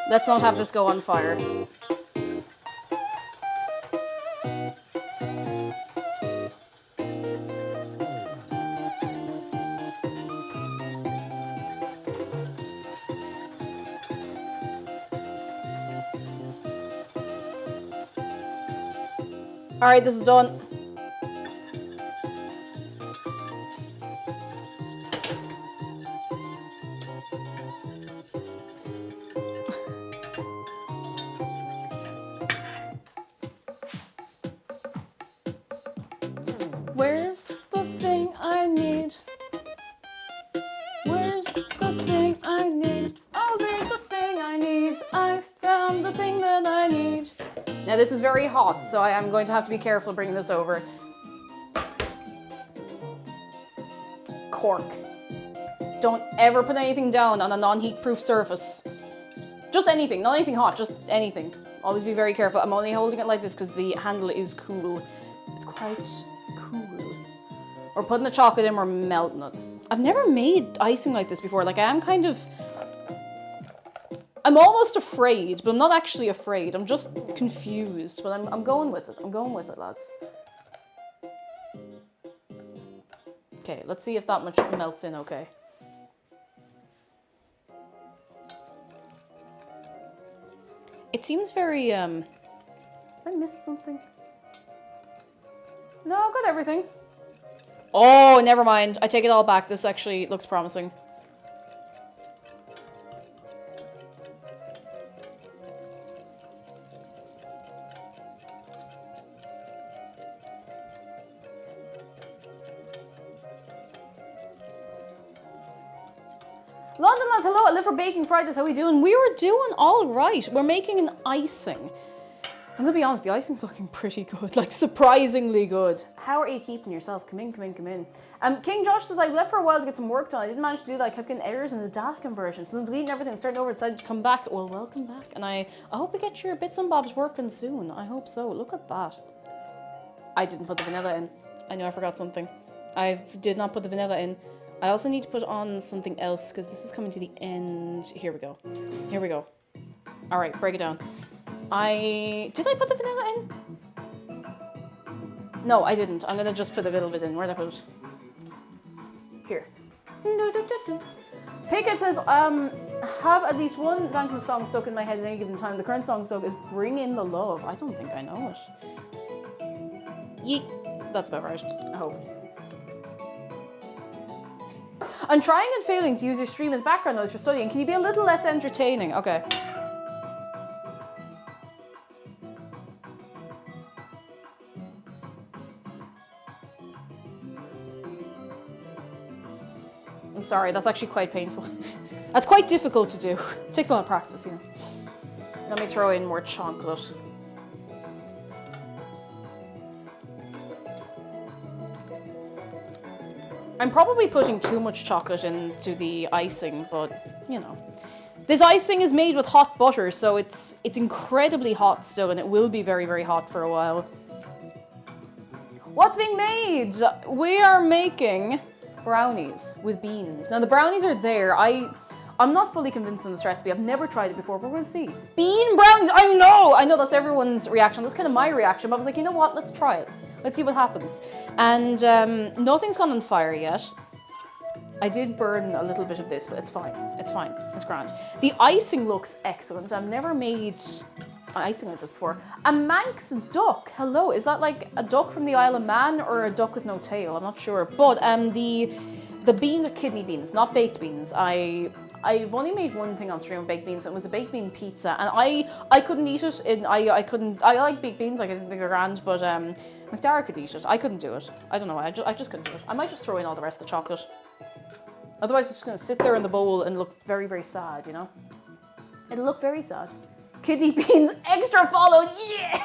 Let's not have this go on fire. All right, this is done. Where's the thing I need? Where's the thing I need? Oh, there's the thing I need. I found the thing that I need. Now this is very hot, so I am going to have to be careful bringing this over. Cork. Don't ever put anything down on a non-heat proof surface. Just anything, not anything hot, just anything. Always be very careful. I'm only holding it like this because the handle is cool. It's quite cool. We're putting the chocolate in, we're melting it. I've never made icing like this before. Like I'm almost afraid, but I'm not actually afraid. I'm just confused, but I'm going with it. I'm going with it, lads. Okay, let's see if that much melts in okay. It seems very, did I miss something? No, I got everything. Oh, never mind. I take it all back. This actually looks promising. London lads, hello, I live for Baking Fridays, how we doing? We were doing all right. We're making an icing. I'm gonna be honest, the icing's looking pretty good, like surprisingly good. How are you keeping yourself? Come in, come in, come in. King Josh says, I left for a while to get some work done. I didn't manage to do that. I kept getting errors in the data conversion. So I'm deleting everything, starting over, decided to come back. Well, welcome back. And I hope we get your bits and bobs working soon. I hope so. Look at that. I didn't put the vanilla in. I know I forgot something. I did not put the vanilla in. I also need to put on something else because this is coming to the end. Here we go. Here we go. All right, break it down. Did I put the vanilla in? No, I didn't. I'm gonna just put a little bit in. Where'd I put it? Here. Pickett says, have at least one Vancouver song stuck in my head at any given time. The current song stuck is Bring In the Love. I don't think I know it. Yeet. That's about right, I hope. I'm trying and failing to use your stream as background noise for studying. Can you be a little less entertaining? Okay. I'm sorry, that's actually quite painful. That's quite difficult to do. It takes a lot of practice, you know. Let me throw in more chocolate. I'm probably putting too much chocolate into the icing, but, you know. This icing is made with hot butter, so it's incredibly hot still, and it will be very, very hot for a while. What's being made? We are making brownies with beans. Now, the brownies are there. I'm not fully convinced on this recipe. I've never tried it before, but we're going to see. Bean brownies! I know that's everyone's reaction. That's kind of my reaction, but I was like, you know what? Let's try it. Let's see what happens. And nothing's gone on fire yet. I did burn a little bit of this, but it's fine. It's fine. It's grand. The icing looks excellent. I've never made icing like this before. A Manx duck. Hello. Is that like a duck from the Isle of Man or a duck with no tail? I'm not sure. But the beans are kidney beans, not baked beans. I've only made one thing on stream of baked beans. It was a baked bean pizza, and I couldn't eat it. I couldn't. I like baked beans. Like, I think they're grand, but McDara could eat it. I couldn't do it. I don't know why. I just couldn't do it. I might just throw in all the rest of the chocolate. Otherwise, it's just going to sit there in the bowl and look very, very sad, you know? It'll look very sad. Kidney beans, extra followed, yeah!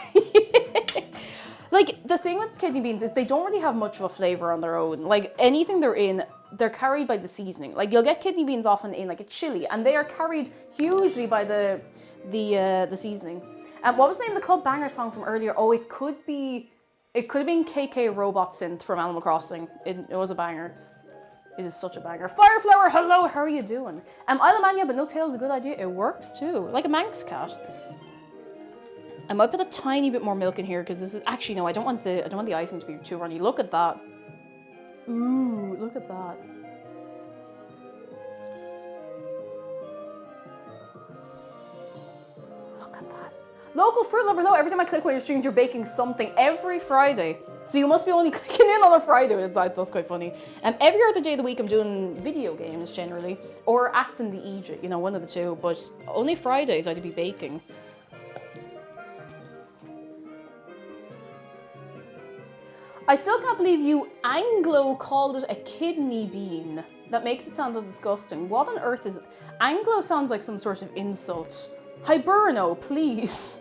Like, the thing with kidney beans is they don't really have much of a flavour on their own. Like, anything they're in, they're carried by the seasoning. Like, you'll get kidney beans often in, like, a chili, and they are carried hugely by the seasoning. And what was the name of the Club Banger song from earlier? Oh, it could have been KK Robot Synth from Animal Crossing. It was a banger. It is such a banger. Fireflower, hello, how are you doing? Isle of Man, yeah, but no tail is a good idea. It works too, like a Manx cat. I might put a tiny bit more milk in here because this is actually no. I don't want the icing to be too runny. Look at that. Ooh, look at that. Look at that. Local fruit lover, though. Every time I click one of your streams, you're baking something every Friday. So you must be only clicking in on a Friday. That's quite funny. Every other day of the week, I'm doing video games generally, or acting the Egypt. You know, one of the two. But only Fridays I'd be baking. I still can't believe you Anglo called it a kidney bean. That makes it sound so disgusting. What on earth is... Anglo sounds like some sort of insult. Hiberno, please.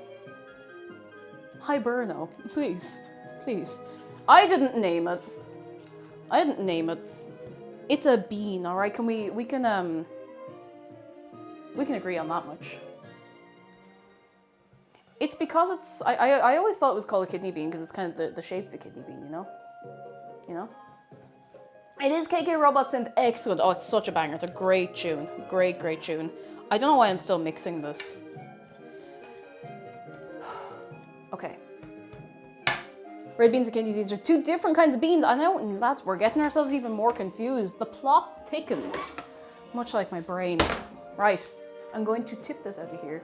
Hiberno, please. Please. I didn't name it. It's a bean, alright? We can agree on that much. It's because it's... I always thought it was called a kidney bean because it's kind of the shape of a kidney bean, you know? You know? It is KK Robot Synth. Excellent. Oh, it's such a banger. It's a great tune. Great, great tune. I don't know why I'm still mixing this. Okay. Red beans and kidney beans are two different kinds of beans. I know, lads, we're getting ourselves even more confused. The plot thickens. Much like my brain. Right. I'm going to tip this out of here.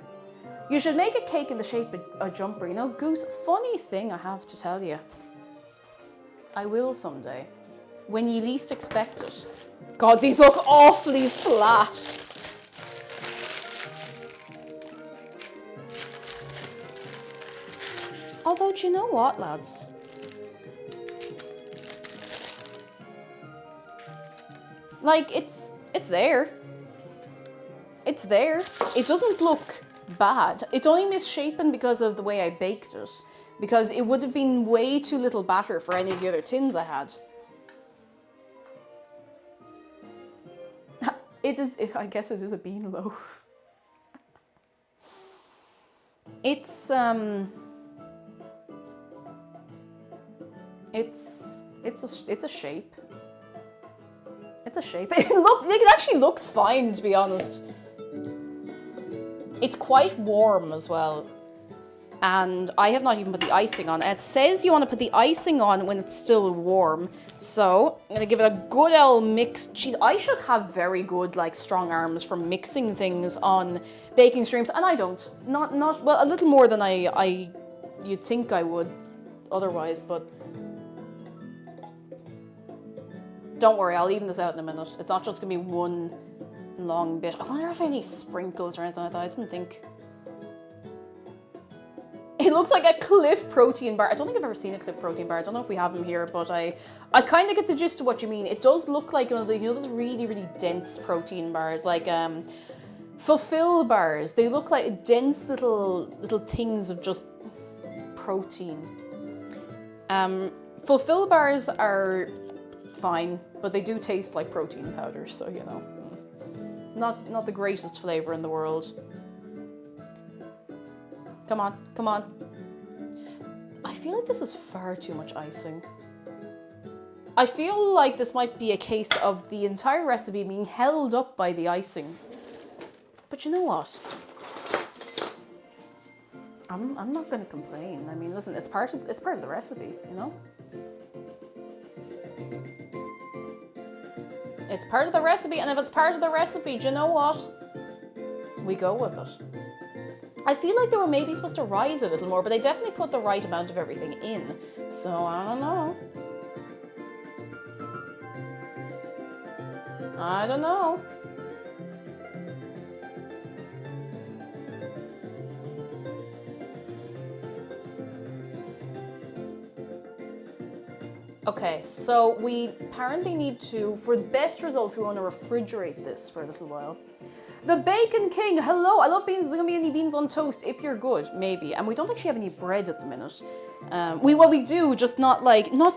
You should make a cake in the shape of a jumper. You know, Goose, funny thing I have to tell you. I will someday. When you least expect it. God, these look awfully flat. Although, do you know what, lads? Like, it's there. It's there. It doesn't look bad. It's only misshapen because of the way I baked it. Because it would have been way too little batter for any of the other tins I had. I guess it is a bean loaf. It's a shape. It's a shape. It actually looks fine, to be honest. It's quite warm as well. And I have not even put the icing on. It says you want to put the icing on when it's still warm. So I'm going to give it a good old mix. Jeez, I should have very good, like, strong arms from mixing things on baking streams. And I don't. Not well, a little more than you'd think I would otherwise, but don't worry, I'll even this out in a minute. It's not just going to be one long bit. I wonder if any sprinkles or anything like that. I didn't think. It looks like a Cliff protein bar. I don't think I've ever seen a Cliff protein bar. I don't know if we have them here, but I kind of get the gist of what you mean. It does look like one of the, you know, those really, really dense protein bars, like Fulfill bars. They look like dense little things of just protein. Fulfill bars are fine, but they do taste like protein powder, so you know, not the greatest flavor in the world. Come on, come on. I feel like this is far too much icing. I feel like this might be a case of the entire recipe being held up by the icing. But you know what? I'm not going to complain. I mean, listen, it's part of the recipe, you know? It's part of the recipe, and if it's part of the recipe, do you know what? We go with it. I feel like they were maybe supposed to rise a little more, but they definitely put the right amount of everything in. So, I don't know. I don't know. Okay, so we apparently need to, for the best results, we want to refrigerate this for a little while. The Bacon King, hello, I love beans. Is there gonna be any beans on toast? If you're good, maybe. And we don't actually have any bread at the minute. We do, just not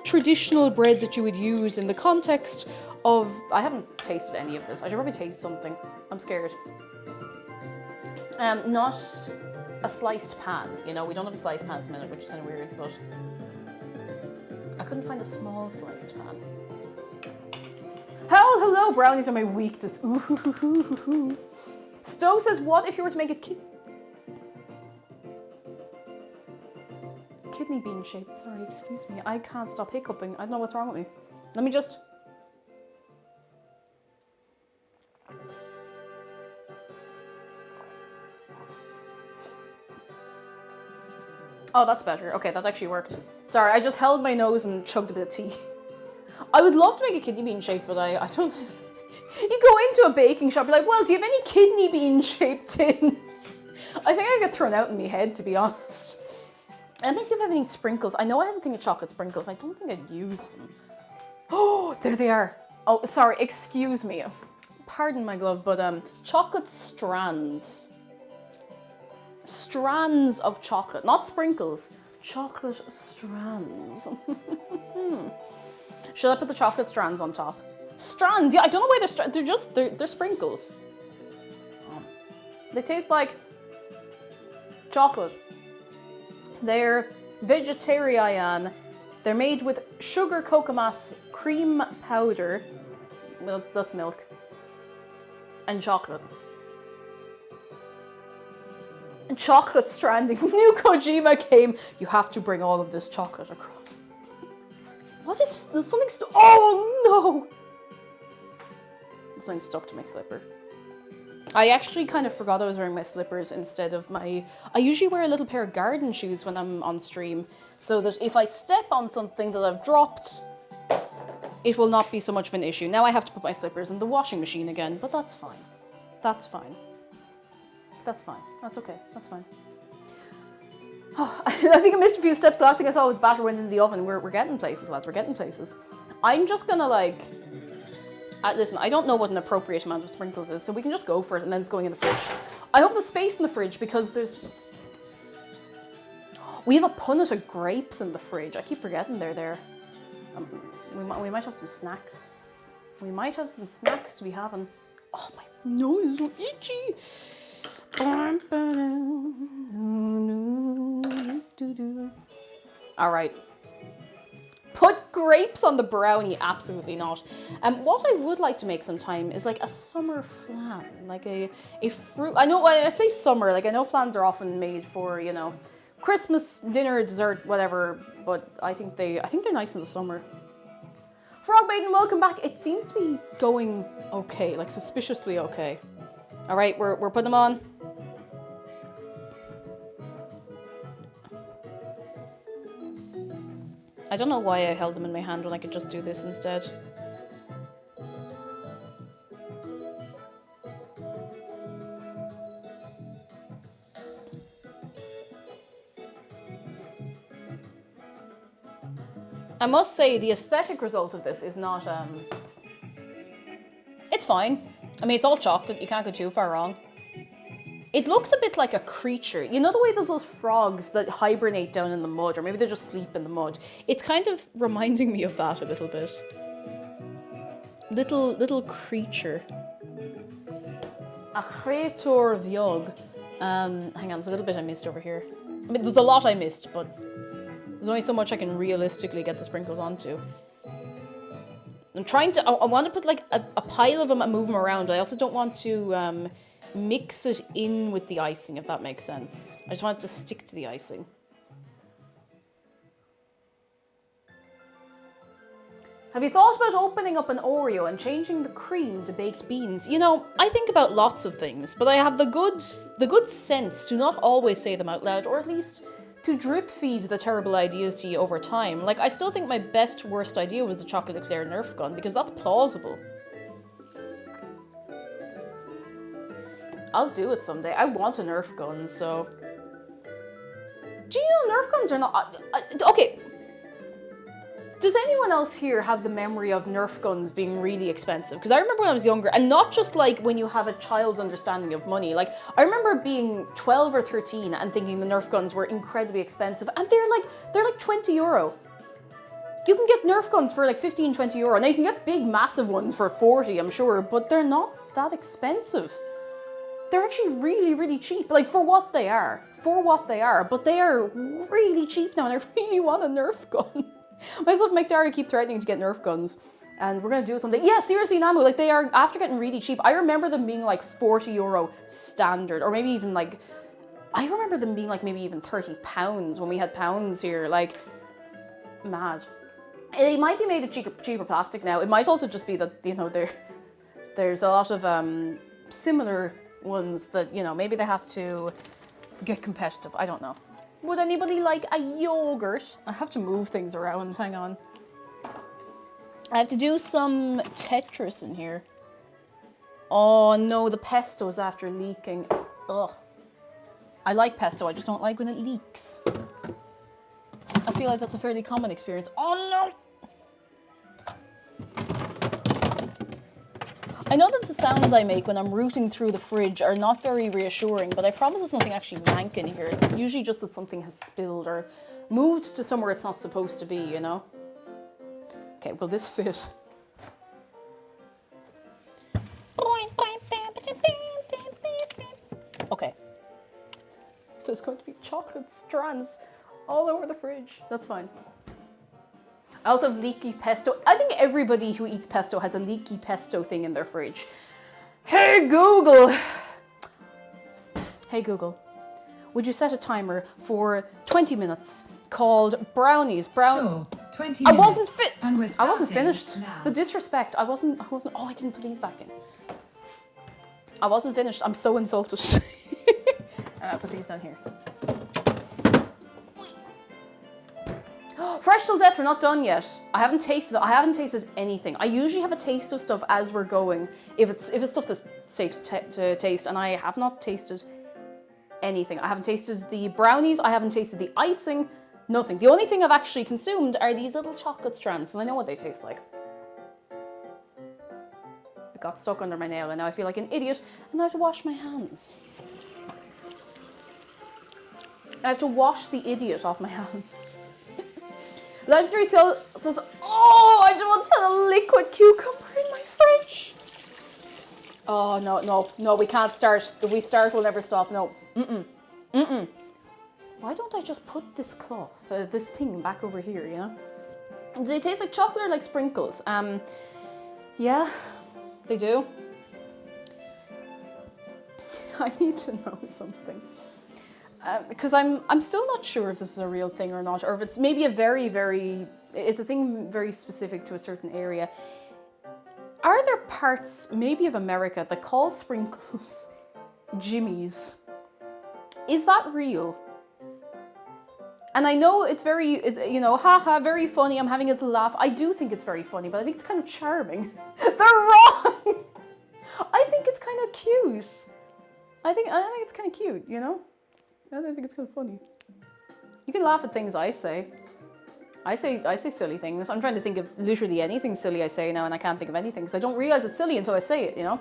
traditional bread that you would use in the context of, I haven't tasted any of this. I should probably taste something. I'm scared. Not a sliced pan, you know, we don't have a sliced pan at the minute, which is kind of weird, but I couldn't find a small sliced pan. Hello, brownies are my weakness. Ooh. Stowe says, what if you were to make it kidney bean shaped? Sorry, excuse me. I can't stop hiccuping. I don't know what's wrong with me. Let me just... Oh, that's better. Okay, that actually worked. Sorry, I just held my nose and chugged a bit of tea. I would love to make a kidney bean shape, but I don't... You go into a baking shop, you're like, well, do you have any kidney bean shaped tins? I think I get thrown out in my head, to be honest. Let me see if I have any sprinkles. I know I have a thing of chocolate sprinkles. I don't think I'd use them. Oh, there they are. Oh, sorry, excuse me. Pardon my glove, but chocolate strands. Strands of chocolate, not sprinkles. Chocolate strands. Should I put the chocolate strands on top? Strands, yeah, I don't know why they're sprinkles. They taste like chocolate. They're vegetarian. They're made with sugar, cocoa mass, cream powder, well, that's milk, and chocolate. And chocolate stranding. New Kojima game. You have to bring all of this chocolate across. What is, there's something oh no! Something stuck to my slipper. I actually kind of forgot I was wearing my slippers instead of my... I usually wear a little pair of garden shoes when I'm on stream, so that if I step on something that I've dropped, it will not be so much of an issue. Now I have to put my slippers in the washing machine again, but that's fine. That's fine. That's fine. That's okay. That's fine. Oh, I think I missed a few steps. The last thing I saw was batter went into the oven. We're getting places, lads. We're getting places. I'm just gonna like... listen, I don't know what an appropriate amount of sprinkles is, so we can just go for it, and then it's going in the fridge. I hope there's space in the fridge, because there's... We have a punnet of grapes in the fridge. I keep forgetting they're there. We might have some snacks. We might have some snacks to be having. Oh, my nose is so itchy. All right. Put grapes on the brownie, absolutely not. What I would like to make sometime is like a summer flan, like a fruit. I know I say summer, like I know flans are often made for, you know, Christmas dinner, dessert, whatever. But I think they're nice in the summer. Frog Maiden, welcome back. It seems to be going okay, like suspiciously okay. All right, we're putting them on. I don't know why I held them in my hand when I could just do this instead. I must say the aesthetic result of this is not, it's fine. I mean, it's all chocolate, you can't go too far wrong. It looks a bit like a creature. You know the way there's those frogs that hibernate down in the mud, or maybe they just sleep in the mud? It's kind of reminding me of that a little bit. Little creature. A creator viog. Hang on, there's a little bit I missed over here. I mean, there's a lot I missed, but there's only so much I can realistically get the sprinkles onto. I'm trying to, I want to put like a pile of them and move them around. I also don't want to mix it in with the icing, if that makes sense. I just want it to stick to the icing. Have you thought about opening up an Oreo and changing the cream to baked beans? You know, I think about lots of things, but I have the good sense to not always say them out loud, or at least to drip feed the terrible ideas to you over time. Like, I still think my best worst idea was the chocolate eclair Nerf gun, because that's plausible. I'll do it someday. I want a Nerf gun, so... Do you know Nerf guns are not... okay. Does anyone else here have the memory of Nerf guns being really expensive? Because I remember when I was younger, and not just like when you have a child's understanding of money. Like, I remember being 12 or 13 and thinking the Nerf guns were incredibly expensive, and they're like 20 euro. You can get Nerf guns for like 15, 20 euro. Now you can get big, massive ones for 40, I'm sure, but they're not that expensive. They're actually really, really cheap, like for what they are, but they are really cheap now, and I really want a Nerf gun. Myself and McDara keep threatening to get Nerf guns, and we're gonna do it someday. Yeah, seriously, Namu, like they are, after getting really cheap, I remember them being like 40 euro standard, or maybe even like, I remember them being like maybe even 30 pounds when we had pounds here, like, mad. They might be made of cheaper plastic now. It might also just be that, you know, there's a lot of similar ones that, you know, maybe they have to get competitive, I don't know. Would anybody like a yogurt? I have to move things around, hang on. I have to do some Tetris in here. Oh no, the pesto is after leaking. Ugh. I like pesto, I just don't like when it leaks. I feel like that's a fairly common experience. Oh no! I know that the sounds I make when I'm rooting through the fridge are not very reassuring, but I promise there's nothing actually mank in here. It's usually just that something has spilled or moved to somewhere it's not supposed to be, you know? Okay, will this fit? Okay. There's going to be chocolate strands all over the fridge. That's fine. I also have leaky pesto. I think everybody who eats pesto has a leaky pesto thing in their fridge. Hey Google! Hey Google, would you set a timer for 20 minutes called Brownies? Sure, 20 I minutes. wasn't And we're I wasn't starting finished. now. The disrespect. I wasn't, oh, I didn't put these back in. I wasn't finished. I'm so insulted. I'll put these down here. Fresh till death, we're not done yet. I haven't tasted anything. I usually have a taste of stuff as we're going, if it's stuff that's safe to taste, and I have not tasted anything. I haven't tasted the brownies, I haven't tasted the icing, nothing. The only thing I've actually consumed are these little chocolate strands, and I know what they taste like. It got stuck under my nail, and now I feel like an idiot, and I have to wash my hands. I have to wash the idiot off my hands. Legendary says, oh, I just once found a liquid cucumber in my fridge. Oh, no, we can't start. If we start, we'll never stop. No, Why don't I just put this cloth, this thing back over here, you know? Do they taste like chocolate or like sprinkles? Yeah, they do. I need to know something. Because I'm still not sure if this is a real thing or not, or if it's maybe it's a thing very specific to a certain area. Are there parts, maybe of America, that call sprinkles jimmies? Is that real? And I know it's you know, haha, very funny, I'm having a little laugh. I do think it's very funny, but I think it's kind of charming. They're wrong! I think it's kind of cute. I think it's kind of cute, you know? I think it's kind of funny. You can laugh at things I say. I say silly things. I'm trying to think of literally anything silly I say now, and I can't think of anything because I don't realize it's silly until I say it, you know?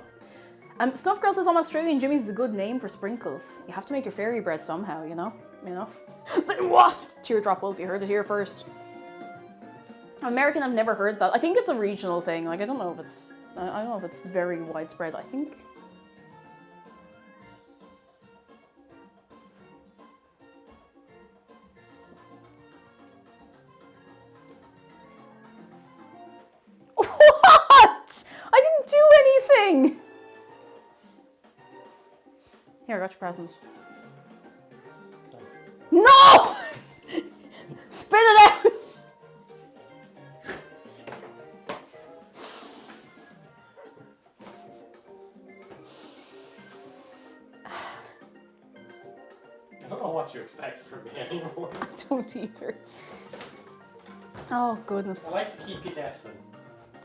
Snuff Girl says, I'm Australian, Jimmy's is a good name for sprinkles. You have to make your fairy bread somehow, you know? What? Teardrop Wolf, you heard it here first. American, I've never heard that. I think it's a regional thing. Like, I don't know if it's very widespread. I think. What? I didn't do anything. Here, I got your present. No! Spit it out! don't know what you expect from me anymore. I don't either. Oh, goodness. I like to keep you guessing.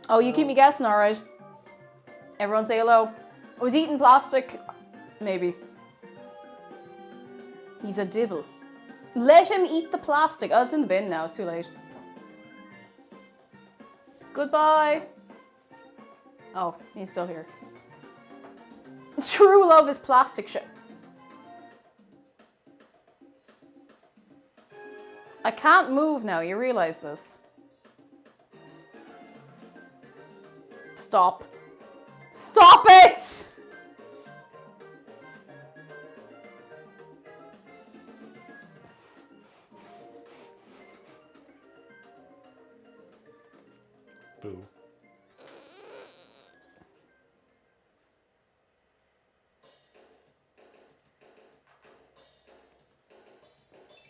Oh, you keep me guessing, alright. Everyone say hello. I was eating plastic. Maybe. He's a devil. Let him eat the plastic. Oh, it's in the bin now. It's too late. Goodbye. Oh, he's still here. True love is plastic shit. I can't move now. You realize this. Stop. Stop it! Boo.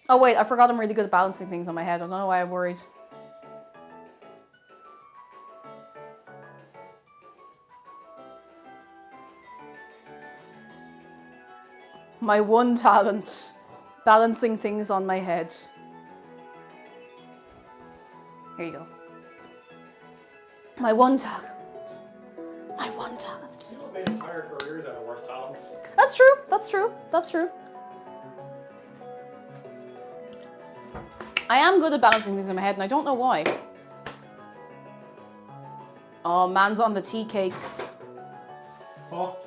Oh wait, I forgot I'm really good at balancing things on my head. I don't know why I'm worried. My one talent. Balancing things on my head. Here you go. My one talent. My one talent. People made entire careers out of worse talents. That's true. That's true. That's true. I am good at balancing things in my head, and I don't know why. Oh, man's on the tea cakes. Fuck.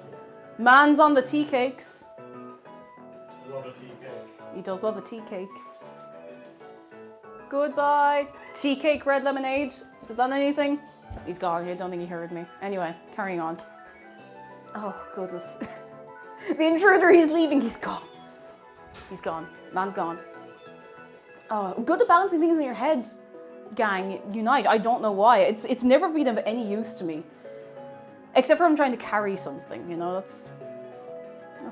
Man's on the tea cakes. I love a tea cake. He does love a tea cake. Goodbye. Tea cake, red lemonade. Is that anything? He's gone. I don't think he heard me. Anyway, carrying on. Oh, goodness. The intruder, he's leaving. He's gone. He's gone. Man's gone. Oh, good at balancing things in your head, gang. Unite. I don't know why. It's never been of any use to me. Except for I'm trying to carry something, you know, that's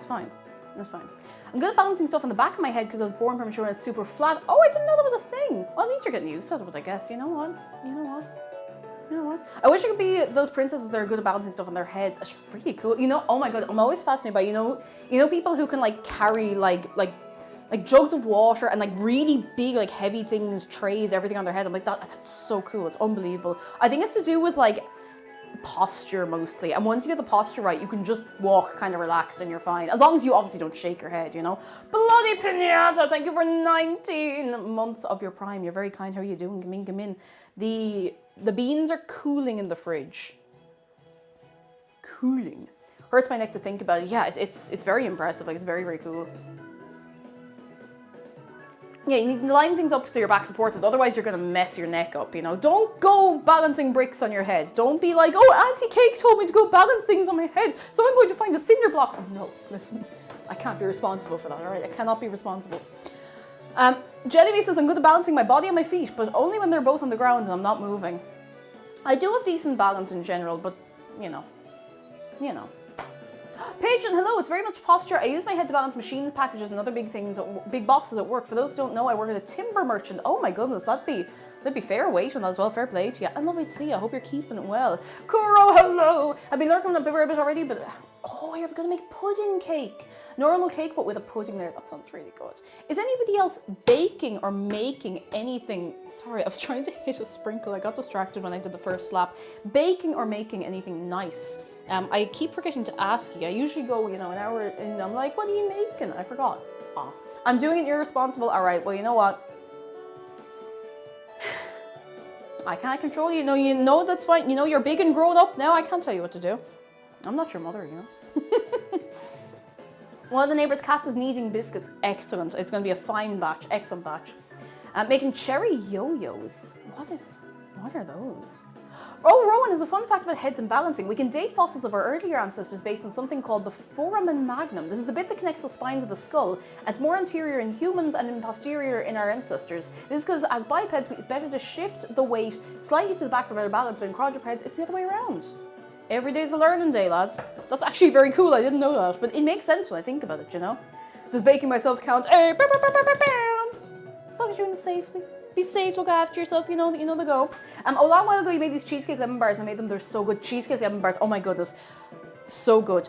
fine. That's fine. I'm good at balancing stuff in the back of my head because I was born premature and it's super flat. Oh, I didn't know that was a thing. Well, at least you're getting used to it, I guess. You know what? You know what? You know what? I wish I could be those princesses that are good at balancing stuff on their heads. It's really cool. You know, oh my god, I'm always fascinated by, you know people who can like carry like jugs of water and like really big, like heavy things, trays, everything on their head. I'm like, that's so cool. It's unbelievable. I think it's to do with like posture mostly. And once you get the posture right, you can just walk kind of relaxed and you're fine. As long as you obviously don't shake your head, you know. Bloody pinata, thank you for 19 months of your prime. You're very kind. How are you doing? Come in, come in. The beans are cooling in the fridge. Cooling. Hurts my neck to think about it. Yeah, it's very impressive. Like, it's very, very cool. Yeah, you need to line things up so your back supports it, otherwise you're going to mess your neck up, you know. Don't go balancing bricks on your head. Don't be like, oh, Auntie Cake told me to go balance things on my head, so I'm going to find a cinder block. Oh, no, listen, I can't be responsible for that, all right? I cannot be responsible. Jellybean says, I'm good at balancing my body and my feet, but only when they're both on the ground and I'm not moving. I do have decent balance in general, but, you know. Pigeon, hello, it's very much posture. I use my head to balance machines, packages, and other big things, big boxes at work. For those who don't know, I work at a timber merchant. Oh my goodness, that'd be fair weight on that as well. Fair play to you. And lovely to see you. I hope you're keeping it well. Kuro, hello. I've been lurking a bit already, but oh, you're gonna make pudding cake. Normal cake, but with a pudding there. That sounds really good. Is anybody else baking or making anything? Sorry, I was trying to hit a sprinkle. I got distracted when I did the first slap. Baking or making anything nice? I keep forgetting to ask you. I usually go, you know, an hour and I'm like, what are you making? I forgot. Oh, I'm doing it irresponsible. All right, well, you know what? I can't control you. No, you know that's fine. You know, you're big and grown up now. I can't tell you what to do. I'm not your mother, you know. One of the neighbour's cats is kneading biscuits. Excellent. It's going to be a fine batch. Excellent batch. Making cherry yo-yos. What are those? Oh, Rowan, is a fun fact about heads and balancing. We can date fossils of our earlier ancestors based on something called the foramen magnum. This is the bit that connects the spine to the skull, and it's more anterior in humans and in posterior in our ancestors. This is because as bipeds, it's better to shift the weight slightly to the back for better balance, but in quadrupeds, it's the other way around. Every day's a learning day, lads. That's actually very cool. I didn't know that, but it makes sense when I think about it, you know? Does baking myself count? Hey, as long as you're doing it safely. Be safe, look after yourself, you know the go. A long while ago you made these cheesecake lemon bars and I made them, they're so good. Cheesecake lemon bars, oh my goodness. So good.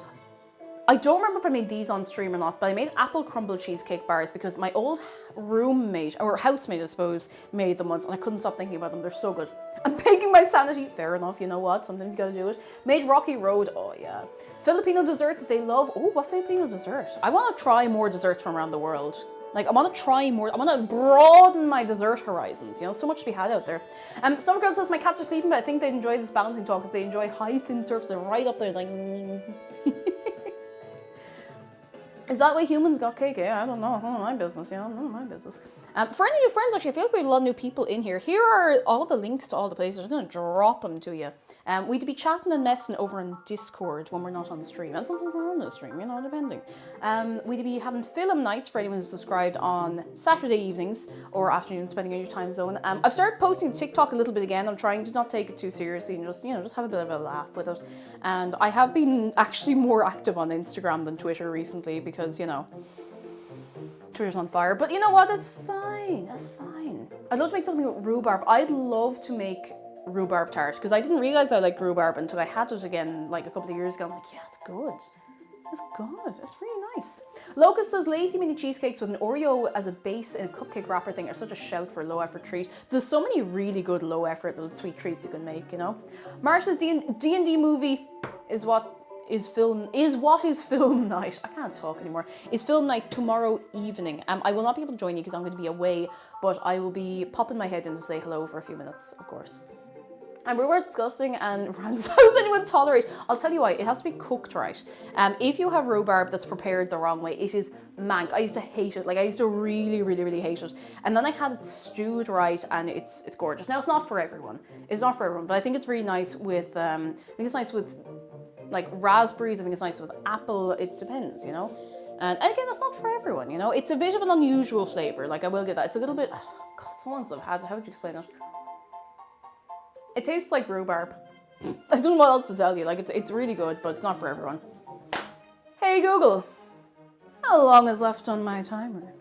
I don't remember if I made these on stream or not, but I made apple crumble cheesecake bars because my old roommate, or housemate I suppose, made them once and I couldn't stop thinking about them. They're so good. I'm begging my sanity. Fair enough, you know what? Sometimes you gotta do it. Made Rocky Road. Oh yeah. Filipino dessert that they love. Oh, what Filipino dessert? I want to try more desserts from around the world. Like, I want to try more. I want to broaden my dessert horizons. You know, so much to be had out there. Stomach Girl says, my cats are sleeping, but I think they'd enjoy this balancing talk because they enjoy high, thin surfaces. They're right up there, like... Is that why humans got cake? Yeah, I don't know. None of my business, you know, none of my business. For any new friends, actually, I feel like we have a lot of new people in here. Here are all the links to all the places. I'm just going to drop them to you. We'd be chatting and messing over on Discord when we're not on stream. And sometimes we're on the stream, you know, depending. We'd be having film nights for anyone who's subscribed on Saturday evenings or afternoons, depending on your time zone. I've started posting TikTok a little bit again. I'm trying to not take it too seriously and just, you know, just have a bit of a laugh with it. And I have been actually more active on Instagram than Twitter recently because, you know, Twitter's on fire. But you know what? That's fine. That's fine. I'd love to make something with rhubarb. I'd love to make rhubarb tart because I didn't realize I liked rhubarb until I had it again like a couple of years ago. I'm like, yeah, it's good. It's good. It's really nice. Locust says lazy mini cheesecakes with an Oreo as a base in a cupcake wrapper thing are such a shout for a low effort treat. There's so many really good low effort little sweet treats you can make, you know. Marsh says D&D movie is what is film night. I can't talk anymore. Is film night tomorrow evening. I will not be able to join you because I'm going to be away, but I will be popping my head in to say hello for a few minutes, of course. And rhubarb is disgusting and Rance, how does anyone tolerate? I'll tell you why, it has to be cooked right. If you have rhubarb that's prepared the wrong way, it is mank. I used to hate it. Like I used to really, really, really hate it. And then I had it stewed right and it's gorgeous. Now it's not for everyone. It's not for everyone, but I think it's really nice with, I think it's nice with like raspberries. I think it's nice with apple. It depends, you know. And again, that's not for everyone, you know. It's a bit of an unusual flavor. Like I will give that. It's a little bit, oh God, someone's had, how would you explain it? It tastes like rhubarb. I don't know what else to tell you. Like it's really good, but it's not for everyone. Hey Google, how long is left on my timer?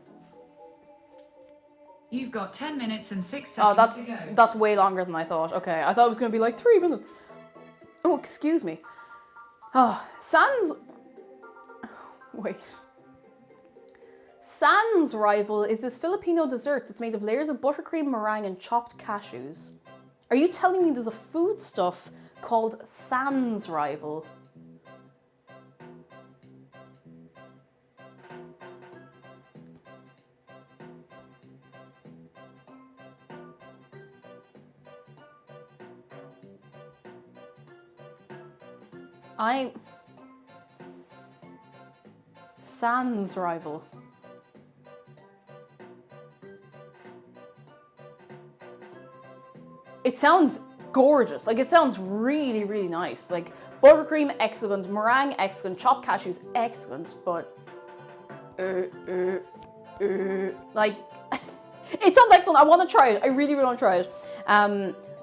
You've got 10 minutes and 6 Oh, seconds to go. that's way longer than I thought. Okay, I thought it was going to be like 3 minutes. Oh, excuse me. Oh, wait. Sans Rival is this Filipino dessert that's made of layers of buttercream, meringue, and chopped cashews. Are you telling me there's a foodstuff called Sans Rival? Sans Rival. It sounds gorgeous. Like it sounds really, really nice. Like buttercream, excellent. Meringue, excellent. Chopped cashews, excellent. But like it sounds excellent. I want to try it. I really, really want to try it.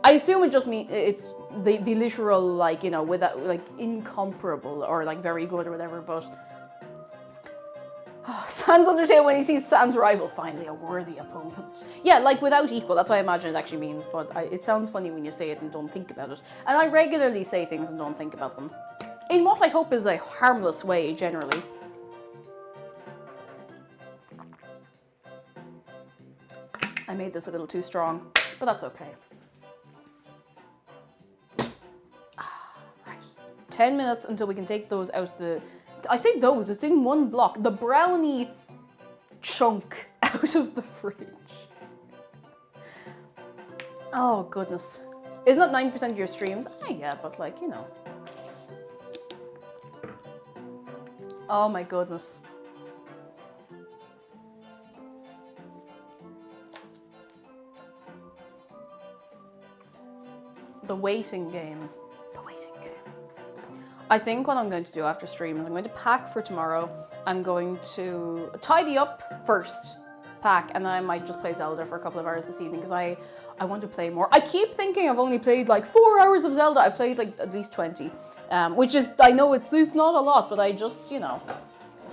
I assume it just means it's the literal, like, you know, with that, like incomparable or like very good or whatever. But Sans Undertale when he sees Sans Rival, finally a worthy opponent. Yeah, like without equal, that's what I imagine it actually means, but it sounds funny when you say it and don't think about it. And I regularly say things and don't think about them. In what I hope is a harmless way, generally. I made this a little too strong, but that's okay. Right. 10 minutes until we can take those out of the... I say those, it's in one block. The brownie chunk out of the fridge. Oh, goodness. Isn't that 90% of your streams? Ah, yeah, but like, you know. Oh my goodness. The waiting game. I think what I'm going to do after stream is I'm going to pack for tomorrow. I'm going to tidy up first, pack, and then I might just play Zelda for a couple of hours this evening because I want to play more. I keep thinking I've only played like 4 hours of Zelda. I've played like at least 20, which is, I know it's not a lot, but I just, you know,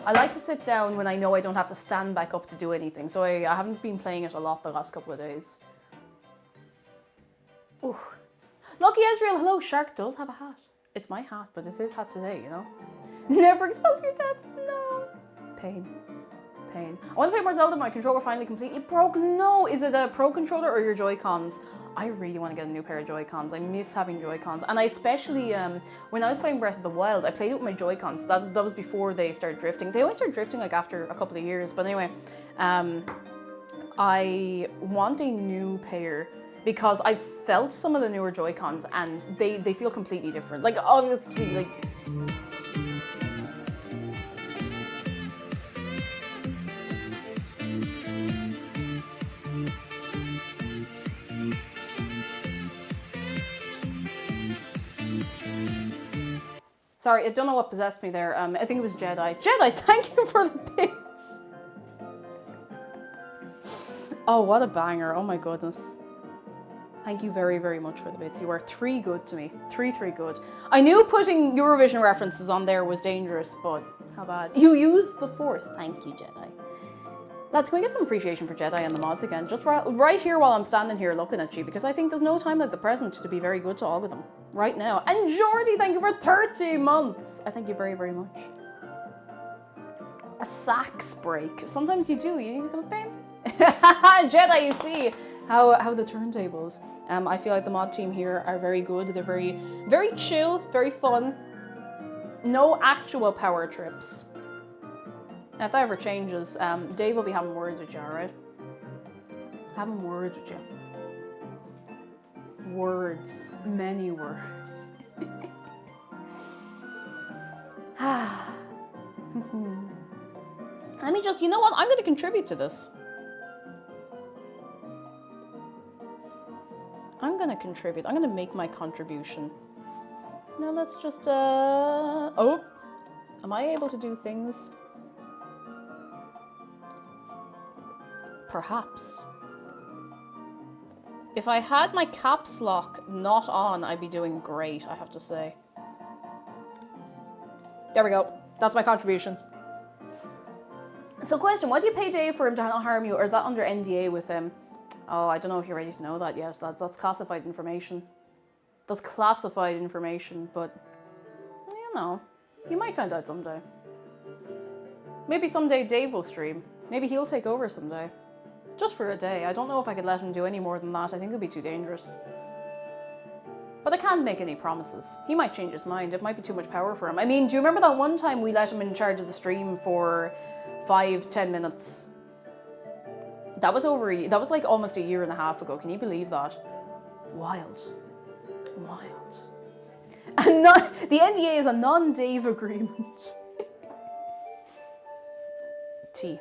I like to sit down when I know I don't have to stand back up to do anything. So I haven't been playing it a lot the last couple of days. Ooh. Lucky Ezreal, hello, Shark does have a hat. It's my hat, but it's his hat today, you know? Never expelled your death. No. Pain. Pain. I want to play more Zelda. My controller finally completely broke. No. Is it a Pro controller or your Joy-Cons? I really want to get a new pair of Joy-Cons. I miss having Joy-Cons. And I especially, when I was playing Breath of the Wild, I played it with my Joy-Cons. That was before they started drifting. They only started drifting like after a couple of years. But anyway, I want a new pair because I felt some of the newer Joy-Cons and they feel completely different. Like, obviously, like... Sorry, I don't know what possessed me there. I think it was Jedi. Jedi, thank you for the bits! Oh, what a banger. Oh my goodness. Thank you very, very much for the bits. You are 3 good to me. 3 good. I knew putting Eurovision references on there was dangerous, but how bad. You used the Force. Thank you, Jedi. Lads, can we get some appreciation for Jedi and the mods again? Just right here while I'm standing here looking at you, because I think there's no time like the present to be very good to all of them. Right now. And Jordy, thank you for 30 months. I thank you very, very much. A sax break. Sometimes you do. You need to bam. Jedi, you see how the turntables. I feel like the mod team here are very good. They're very, very chill, very fun. No actual power trips. Now, if that ever changes, Dave will be having words with you, alright? Having words with you. Words. Many words. Let me just, you know what? I'm going to contribute to this. I'm going to contribute. I'm going to make my contribution. Now let's just, oh. Am I able to do things? Perhaps. If I had my caps lock not on, I'd be doing great, I have to say. There we go. That's my contribution. So question, what do you pay Dave for him to not harm you, or is that under NDA with him? Oh, I don't know if you're ready to know that yet. That's classified information. That's classified information, but you know, you might find out someday. Maybe someday Dave will stream. Maybe he'll take over someday. Just for a day. I don't know if I could let him do any more than that. I think it'd be too dangerous. But I can't make any promises. He might change his mind. It might be too much power for him. I mean, do you remember that one time we let him in charge of the stream for 5-10 minutes? That was that was like almost 1.5 years ago. Can you believe that? Wild. Wild. And the NDA is a non-Dave agreement. T.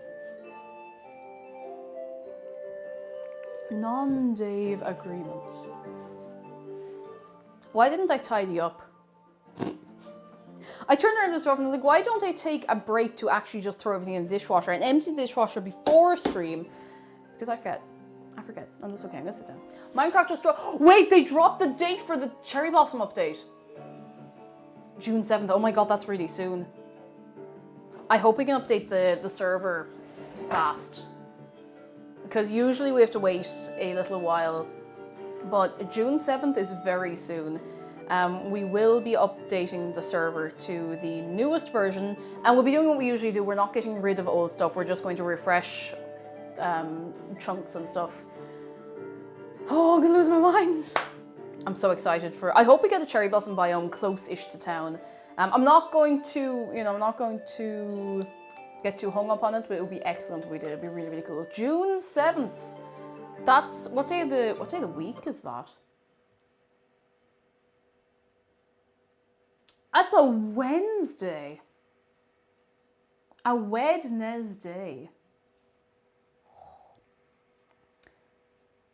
Non-Dave agreement. Why didn't I tidy up? I turned around to the stove and I was like, why don't I take a break to actually just throw everything in the dishwasher and empty the dishwasher before stream? Because I forget. I forget. And that's okay, I'm gonna sit down. Minecraft just dropped. Wait, they dropped the date for the Cherry Blossom update. June 7th. Oh my god, that's really soon. I hope we can update the server fast. Because usually we have to wait a little while. But June 7th is very soon. We will be updating the server to the newest version. And we'll be doing what we usually do. We're not getting rid of old stuff. We're just going to refresh chunks and stuff. Oh, I'm gonna lose my mind. I'm so excited for... I hope we get a Cherry Blossom biome close-ish to town. I'm not going to, you know, I'm not going to get too hung up on it, but it would be excellent if we did. It'd be really, really cool. June 7th. That's... What day of the week is that? That's a Wednesday. A Wednesday.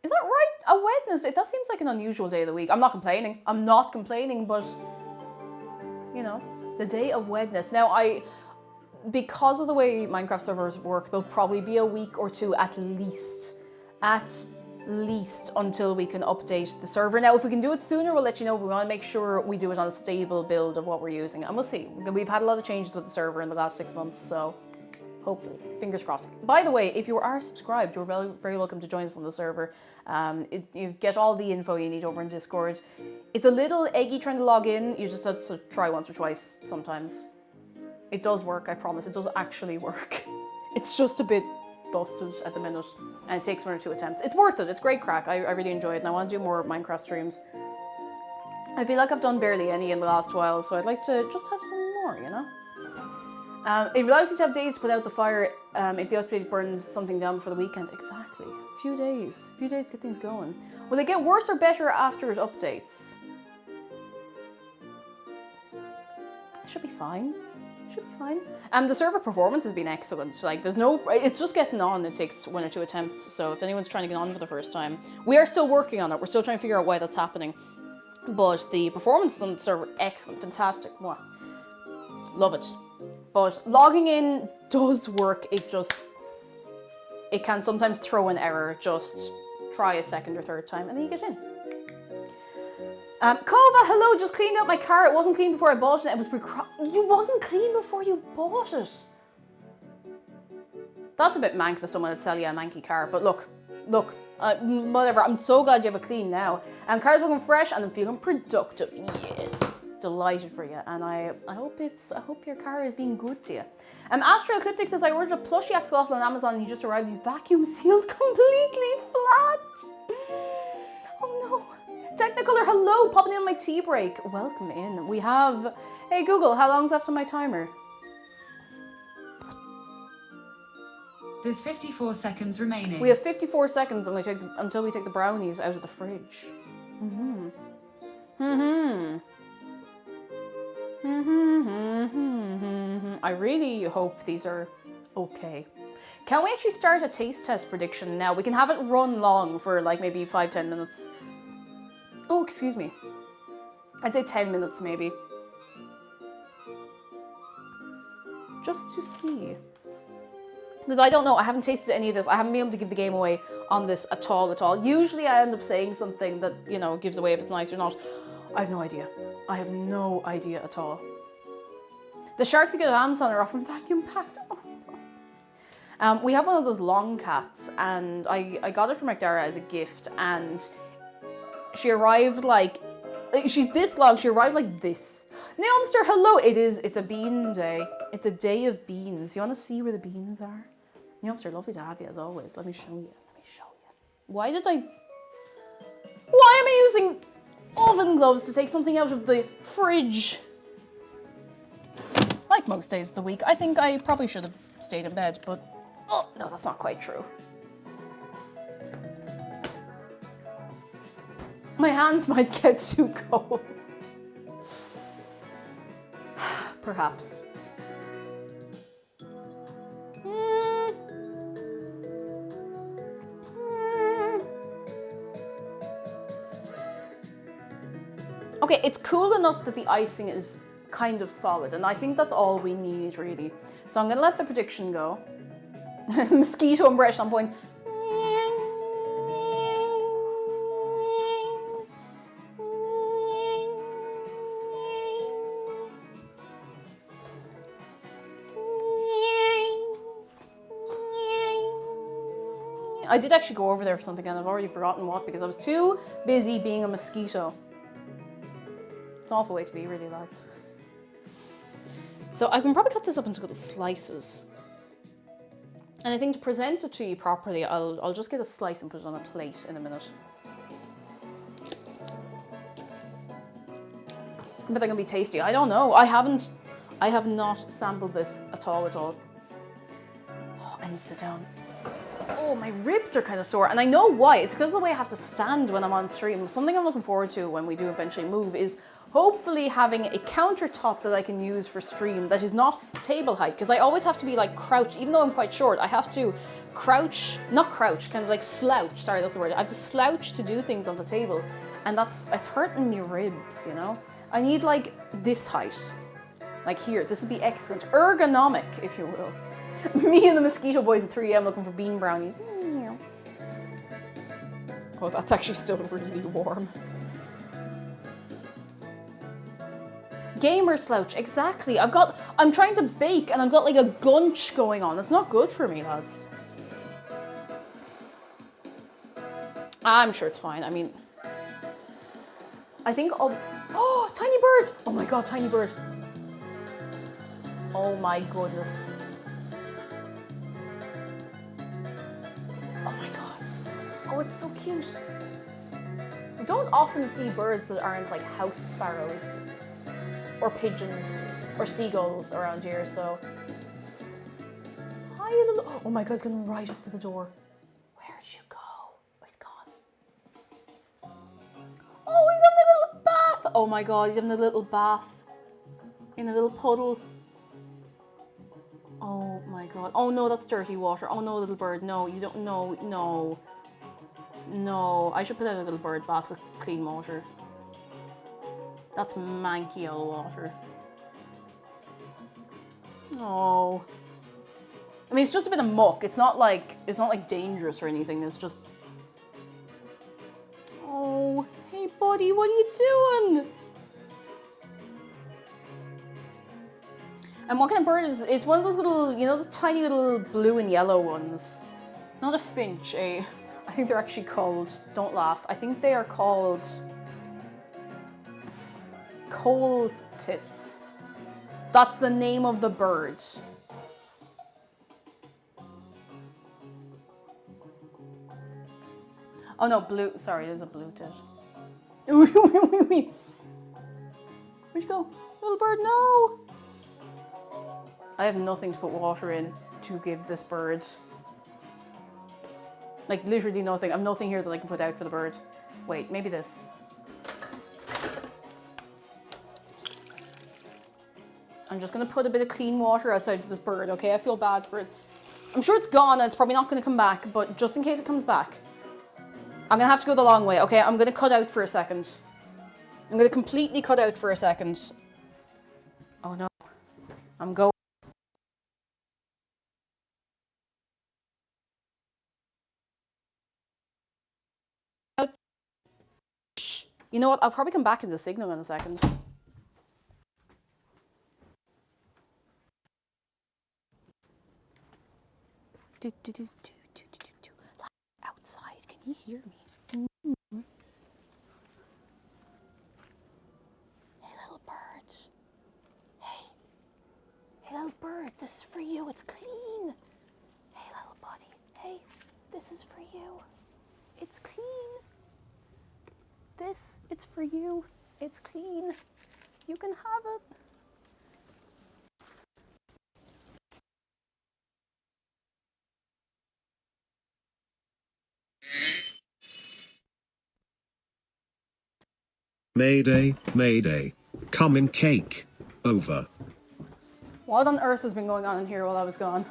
Is that right? A Wednesday? That seems like an unusual day of the week. I'm not complaining. I'm not complaining, but... You know, the day of Wednesday. Now, because of the way Minecraft servers work, there'll probably be a week or two at least. At least until we can update the server. Now, if we can do it sooner, we'll let you know. We want to make sure we do it on a stable build of what we're using. And we'll see. We've had a lot of changes with the server in the last 6 months, so Hopefully, fingers crossed. By the way, if you are subscribed, you're very, very welcome to join us on the server. You get all the info you need over in Discord. It's a little eggy trying to log in. You just have to try once or twice sometimes. It does work, I promise. It does actually work. It's just a bit busted at the minute, and it takes 1 or 2 attempts. It's worth it. It's great crack. I really enjoy it, and I want to do more Minecraft streams. I feel like I've done barely any in the last while, so I'd like to just have some more, you know? It allows you to have days to put out the fire if the update burns something down for the weekend. Exactly. A few days to get things going. Will they get worse or better after it updates? Should be fine. Should be fine. The server performance has been excellent. Like, there's no, it's just getting on. It takes 1 or 2 attempts. So if anyone's trying to get on for the first time, we are still working on it. We're still trying to figure out why that's happening. But the performance on the server, excellent, fantastic. Mwah. Love it. But logging in does work. It can sometimes throw an error. Just try a 2nd or 3rd time and then you get in. Kova, hello, just cleaned out my car. It wasn't clean before I bought it. It was you wasn't clean before you bought it. That's a bit mank that someone would sell you a manky car. But look, whatever. I'm so glad you have it clean now. Car's looking fresh and I'm feeling productive. Yes. Delighted for you, and I hope your car is being good to you. Astro Ecliptic says I ordered a plushie axolotl on Amazon and he just arrived. He's vacuum sealed completely flat. Oh no. Technicolor, hello, popping in my tea break. Welcome in. We have, hey Google, how long's left on my timer? There's 54 seconds remaining. We have 54 seconds until we take the brownies out of the fridge. I really hope these are okay. Can we actually start a taste test prediction now? We can have it run long for like maybe 5-10 minutes. Oh, excuse me. I'd say 10 minutes maybe. Just to see. Because I don't know, I haven't tasted any of this. I haven't been able to give the game away on this at all. Usually I end up saying something that, you know, gives away if it's nice or not. I have no idea. I have no idea at all. The sharks you get at Amazon are often vacuum packed. Oh no. We have one of those long cats, and I got it from Dara as a gift, and she arrived like, she's this long, she arrived like this. Neomster, hello! It's a bean day. It's a day of beans. You want to see where the beans are? Neomster, lovely to have you as always. Let me show you. Why am I using oven gloves to take something out of the fridge? Like most days of the week, I think I probably should have stayed in bed, but oh no, that's not quite true. My hands might get too cold. Perhaps. Okay, it's cool enough that the icing is kind of solid, and I think that's all we need, really. So I'm gonna let the prediction go. Mosquito and Bresh on point. I did actually go over there for something and I've already forgotten what because I was too busy being a mosquito. It's an awful way to be, really, lads. So I can probably cut this up into little slices. And I think to present it to you properly, I'll just get a slice and put it on a plate in a minute. But they're gonna be tasty. I don't know. I have not sampled this at all. Oh, I need to sit down. Oh, my ribs are kind of sore, and I know why. It's because of the way I have to stand when I'm on stream. Something I'm looking forward to when we do eventually move is hopefully having a countertop that I can use for stream that is not table height, because I always have to be like crouched, even though I'm quite short, I have to not crouch, kind of like slouch, sorry, that's the word. I have to slouch to do things on the table, and it's hurting me ribs, you know? I need like this height, like here. This would be excellent. Ergonomic, if you will. Me and the mosquito boys at 3 AM looking for bean brownies. Oh, that's actually still really warm. Gamer slouch, exactly. I'm trying to bake and I've got like a gunch going on. That's not good for me, lads. I'm sure it's fine. I mean, I think oh, tiny bird. Oh my God, tiny bird. Oh my goodness. Oh my God. Oh, it's so cute. We don't often see birds that aren't like house sparrows or pigeons or seagulls around here, so. Hi, little. Oh my God, it's going right up to the door. Where'd you go? Oh, he's gone. Oh, he's having a little bath. Oh my God, he's having a little bath in a little puddle. Oh my God. Oh no, that's dirty water. Oh no, little bird. No, you don't. No, no. No, I should put out a little bird bath with clean water. That's manky old water. Oh. I mean, it's just a bit of muck. It's not like dangerous or anything. It's just. Oh, hey buddy, what are you doing? And what kind of bird is it's one of those little, you know, those tiny little blue and yellow ones. Not a finch, I think they're actually called, don't laugh, I think they are called coal tits. That's the name of the bird. Oh no, blue, sorry, there's a blue tit. Where'd you go? Little bird, no! I have nothing to put water in to give this bird. Like literally nothing. I've nothing here that I can put out for the bird. Wait, maybe this. I'm just gonna put a bit of clean water outside for this bird, okay? I feel bad for it. I'm sure it's gone and it's probably not gonna come back, but just in case it comes back, I'm gonna have to go the long way, okay? I'm gonna cut out for a second. I'm gonna completely cut out for a second. Oh no. I'm going. You know what? I'll probably come back into the signal in a second. Outside, can you hear me? Hey, little bird. Hey. Hey, little bird, this is for you. It's clean. Hey, little buddy. Hey, this is for you. It's clean. This, it's for you. It's clean. You can have it. Mayday, mayday. Come in cake. Over. What on earth has been going on in here while I was gone?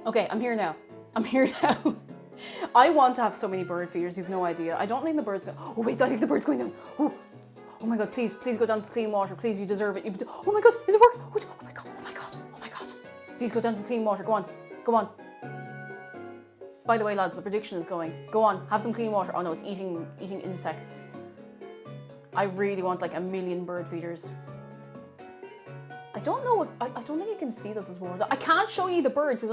Okay, I'm here now. I'm here now. I want to have so many bird feeders, you've no idea. I don't think the bird's going. Oh wait, I think the bird's going down. Oh my God, please go down to clean water. Please, you deserve it. Oh my God, is it working? Oh my God, oh my God, oh my God. Please go down to clean water, go on, go on. By the way, lads, the prediction is going. Go on, have some clean water. Oh no, it's eating insects. I really want like 1 million bird feeders. I don't know if, I don't think you can see that there's one. I can't show you the bird because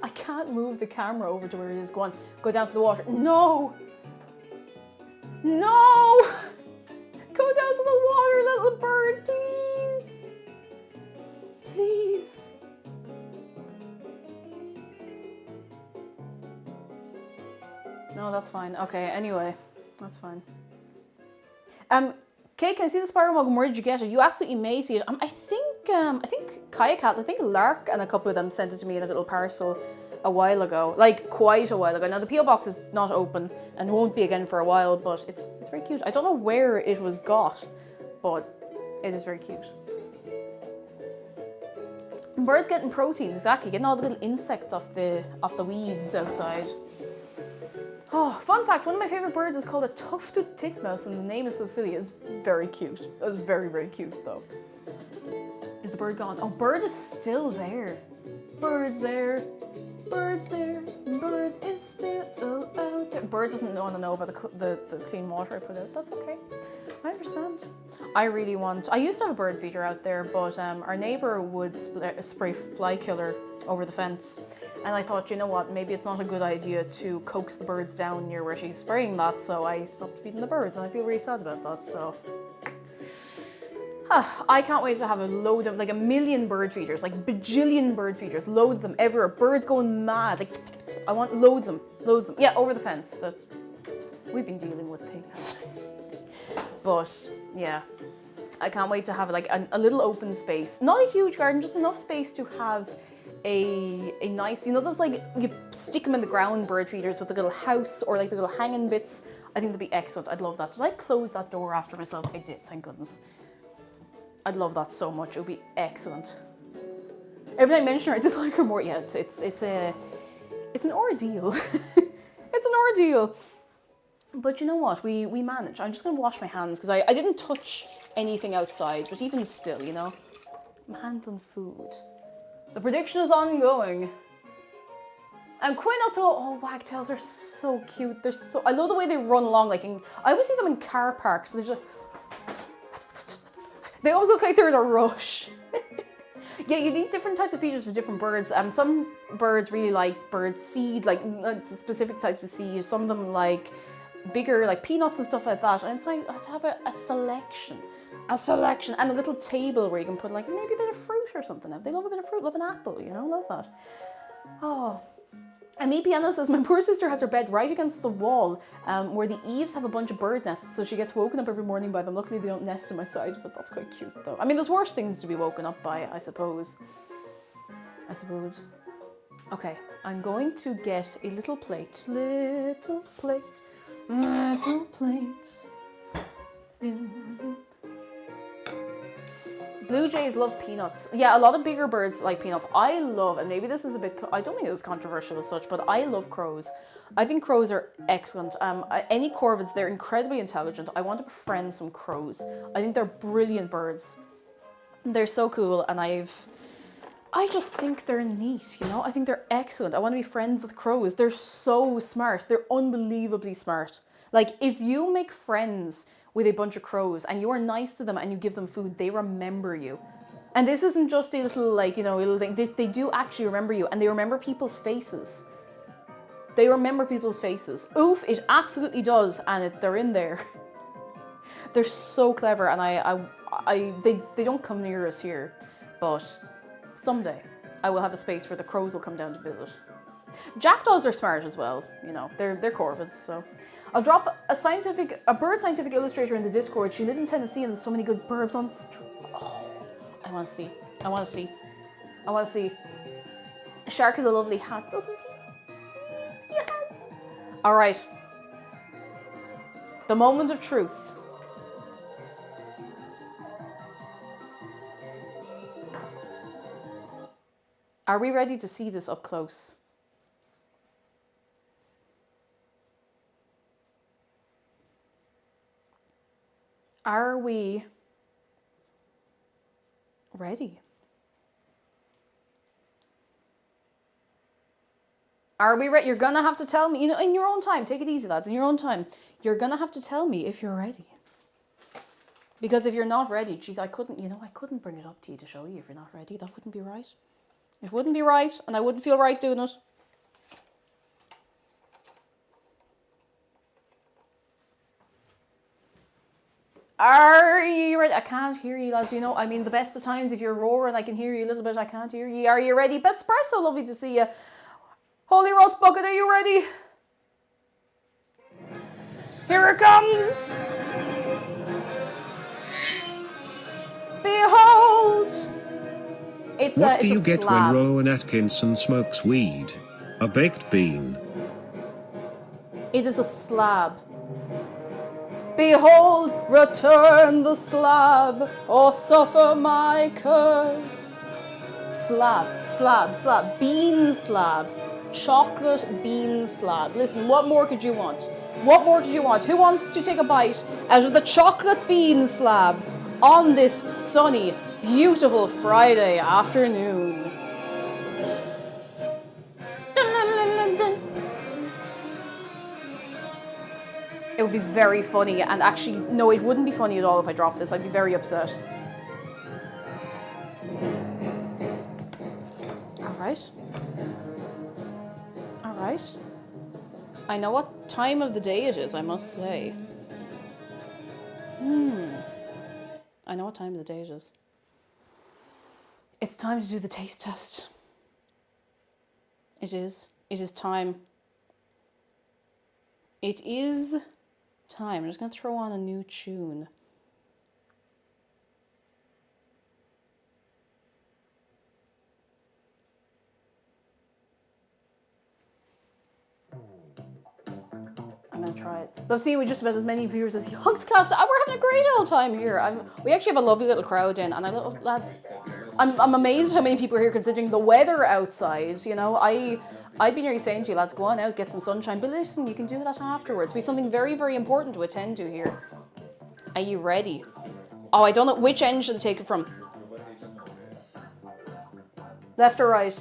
I can't move the camera over to where it is. Go on, go down to the water. No! No! Go down to the water, little bird, please! Please. No, that's fine. Okay, anyway, that's fine. Kate, can I see the spiral mug and where did you get it? You absolutely may see it. I think Kayakat, I think Lark and a couple of them sent it to me in a little parcel a while ago. Like, quite a while ago. Now, the P.O. box is not open and won't be again for a while, but it's very cute. I don't know where it was got, but it is very cute. And birds getting proteins, exactly. Getting all the little insects off the weeds outside. Oh, fun fact, one of my favourite birds is called a tufted titmouse and the name is so silly. It's very cute. It's very, very cute though. Is the bird gone? Oh, bird is still there. Bird's there. Bird's there, bird is still out there. Bird doesn't want to know about the clean water I put out. That's okay. I understand. I used to have a bird feeder out there, but our neighbour would spray fly killer over the fence. And I thought, you know what, maybe it's not a good idea to coax the birds down near where she's spraying that, so I stopped feeding the birds, and I feel really sad about that, so. I can't wait to have a load of, like, a million bird feeders, like bajillion bird feeders, loads of them everywhere, birds going mad, like, I want loads of them. Yeah, over the fence, we've been dealing with things. But, yeah, I can't wait to have, like, a little open space, not a huge garden, just enough space to have a nice, you know, those, like, you stick them in the ground bird feeders with the little house or, like, the little hanging bits. I think that'd be excellent. I'd love that. Did I close that door after myself? I did, thank goodness. I'd love that so much. It would be excellent. Every time I mention her, I just like her more. Yeah, it's an ordeal. It's an ordeal. But you know what? We manage. I'm just gonna wash my hands because I didn't touch anything outside. But even still, you know, I'm handling food. The prediction is ongoing. And Quinn also, oh, wagtails are so cute. I love the way they run along. Like, I always see them in car parks. They just. They always look like they're in a rush. Yeah, you need different types of feeders for different birds. Some birds really like bird seed, like specific types of seed. Some of them like bigger, like peanuts and stuff like that. And it's like to have a selection, and a little table where you can put like maybe a bit of fruit or something. If they love a bit of fruit, love an apple, you know, love that. Oh. And me Piano says, my poor sister has her bed right against the wall where the eaves have a bunch of bird nests, so she gets woken up every morning by them. Luckily they don't nest in my side, but that's quite cute though. I mean, there's worse things to be woken up by, I suppose. Okay, I'm going to get a little plate. Little plate. Blue jays love peanuts. Yeah, a lot of bigger birds like peanuts. I love, and maybe this is a bit, I don't think it was controversial as such, but I love crows. I think crows are excellent. Any corvids, they're incredibly intelligent. I want to befriend some crows. I think they're brilliant birds. They're so cool, and I just think they're neat, you know? I think they're excellent. I want to be friends with crows. They're so smart. They're unbelievably smart. Like, if you make friends with a bunch of crows and you are nice to them and you give them food, they remember you. And this isn't just a little, like, you know, little thing. They do actually remember you, and they remember people's faces. They remember people's faces. Oof, it absolutely does, and they're in there. They're so clever, and they don't come near us here, but someday I will have a space where the crows will come down to visit. Jackdaws are smart as well, you know, they're corvids, so. I'll drop a bird scientific illustrator in the Discord. She lives in Tennessee and there's so many good birds on the street. Oh, I want to see. Shark has a lovely hat, doesn't he? Yes. All right. The moment of truth. Are we ready to see this up close? Are we ready? Are we ready? You're gonna have to tell me, you know, in your own time. Take it easy, lads, in your own time. You're gonna have to tell me if you're ready. Because if you're not ready, geez, I couldn't bring it up to you to show you if you're not ready. That wouldn't be right. It wouldn't be right, and I wouldn't feel right doing it. Are you ready? I can't hear you, lads. You know, I mean, the best of times, if you're roaring, I can hear you a little bit. I can't hear you. Are you ready? Bespresso, lovely to see you. Holy Roast Bucket, are you ready? Here it comes. Behold. What do you a get slab. when Rowan Atkinson smokes weed? A baked bean. It is a slab. Behold, return the slab, or suffer my curse. Slab, bean slab, chocolate bean slab. Listen, what more could you want? What more could you want? Who wants to take a bite out of the chocolate bean slab on this sunny, beautiful Friday afternoon? would be very funny, and actually, no, it wouldn't be funny at all if I dropped this. I'd be very upset. Alright. Alright. I know what time of the day it is, I must say. I know what time of the day it is. It's time to do the taste test. It is. It is time. It is time. I'm just going to throw on a new tune. I'm going to try it. They'll see we just about as many viewers as Hugscast. We're having a great old time here. We actually have a lovely little crowd in, and I love lads. I'm amazed at how many people are here considering the weather outside. You know, I'd be nearly saying to you, lads, go on out, get some sunshine. But listen, you can do that afterwards. We have something very, very important to attend to here. Are you ready? Oh, I don't know. Which end should I take it from? Left or right?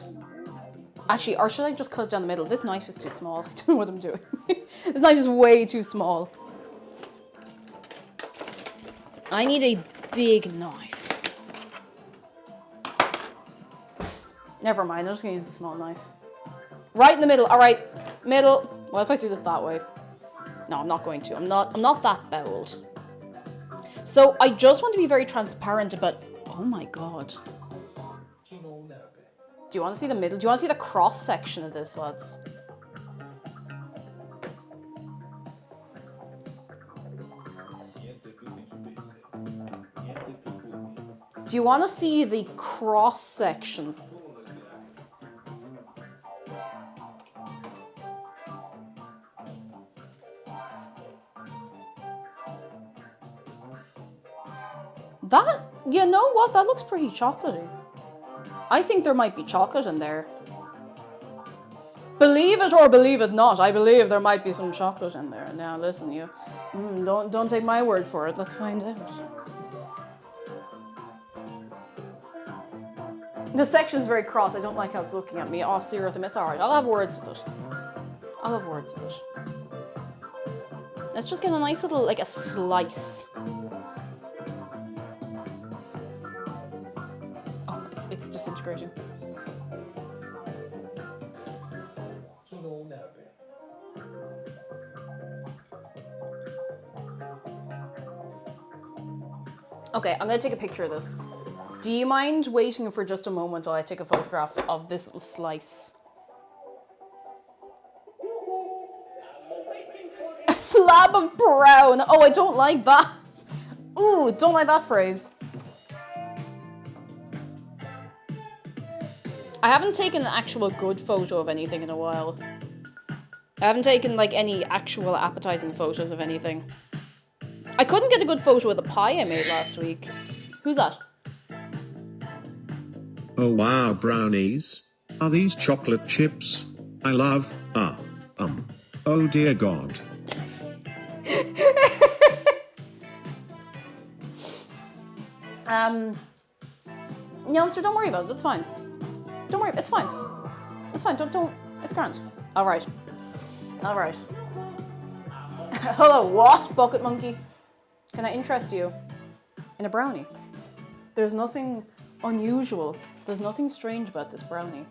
Actually, or should I just cut it down the middle? This knife is too small. I don't know what I'm doing. This knife is way too small. I need a big knife. Never mind, I'm just gonna use the small knife. Right in the middle, all right, middle. What if I do it that way? No, I'm not going to. I'm not that bold. So I just want to be very transparent about, oh my God. Do you want to see the middle? Do you want to see the cross section of this, lads? Do you want to see the cross section? That, you know what? That looks pretty chocolatey. I think there might be chocolate in there. Believe it or believe it not, I believe there might be some chocolate in there. Now listen, you, don't take my word for it. Let's find out. The section's very cross. I don't like how it's looking at me. Oh, Serathim, it's alright. I'll have words with it. I'll have words with it. Let's just get a nice little, like a slice. Oh, it's disintegrating. Okay, I'm gonna take a picture of this. Do you mind waiting for just a moment while I take a photograph of this little slice? A slab of brown. Oh, I don't like that. Ooh, don't like that phrase. I haven't taken an actual good photo of anything in a while. I haven't taken like any actual appetizing photos of anything. I couldn't get a good photo of the pie I made last week. Who's that? Oh wow, brownies. Are these chocolate chips? I love, oh dear God. No, mister, don't worry about it, it's fine. Don't worry, it's fine. It's fine, don't, it's grand. All right. All right. Hello, what, bucket monkey? Can I interest you in a brownie? There's nothing unusual. There's nothing strange about this brownie.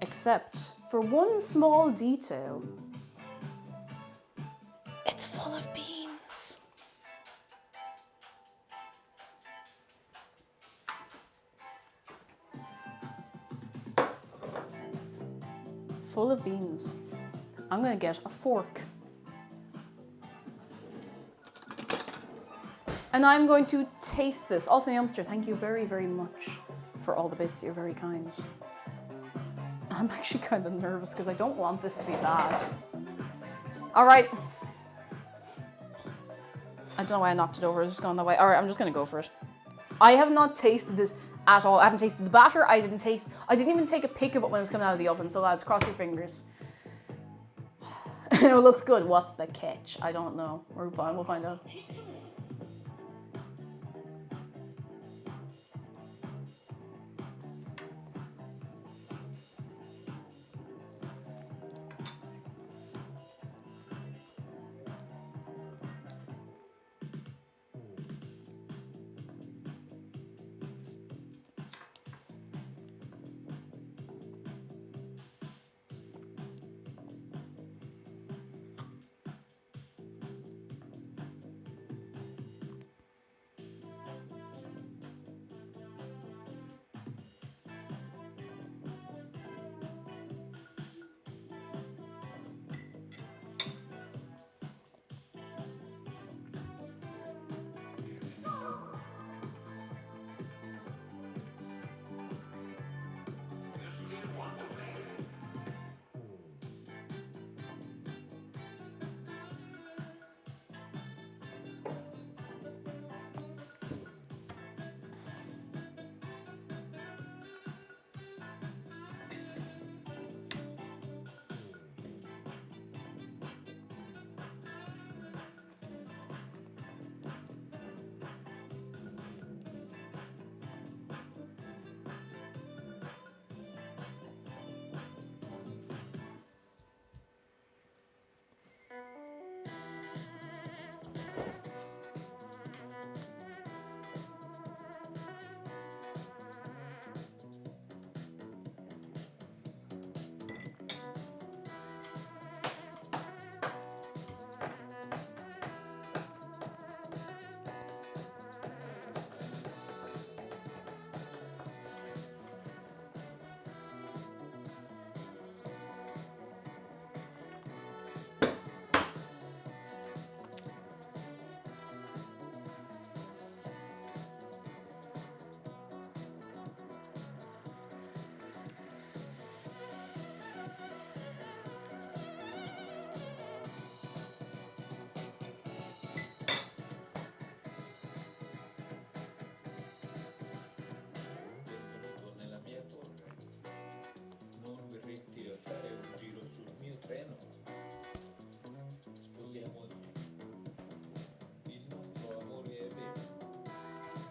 Except for one small detail. It's full of beans. Full of beans. I'm gonna get a fork. And I'm going to taste this. Also, Youngster, thank you very, very much for all the bits. You're very kind. I'm actually kind of nervous because I don't want this to be bad. All right. I don't know why I knocked it over. It's just gone that way. All right, I'm just going to go for it. I have not tasted this at all. I haven't tasted the batter. I didn't even take a pic of it when it was coming out of the oven. So lads, cross your fingers. It looks good. What's the catch? I don't know. We're fine. We'll find out.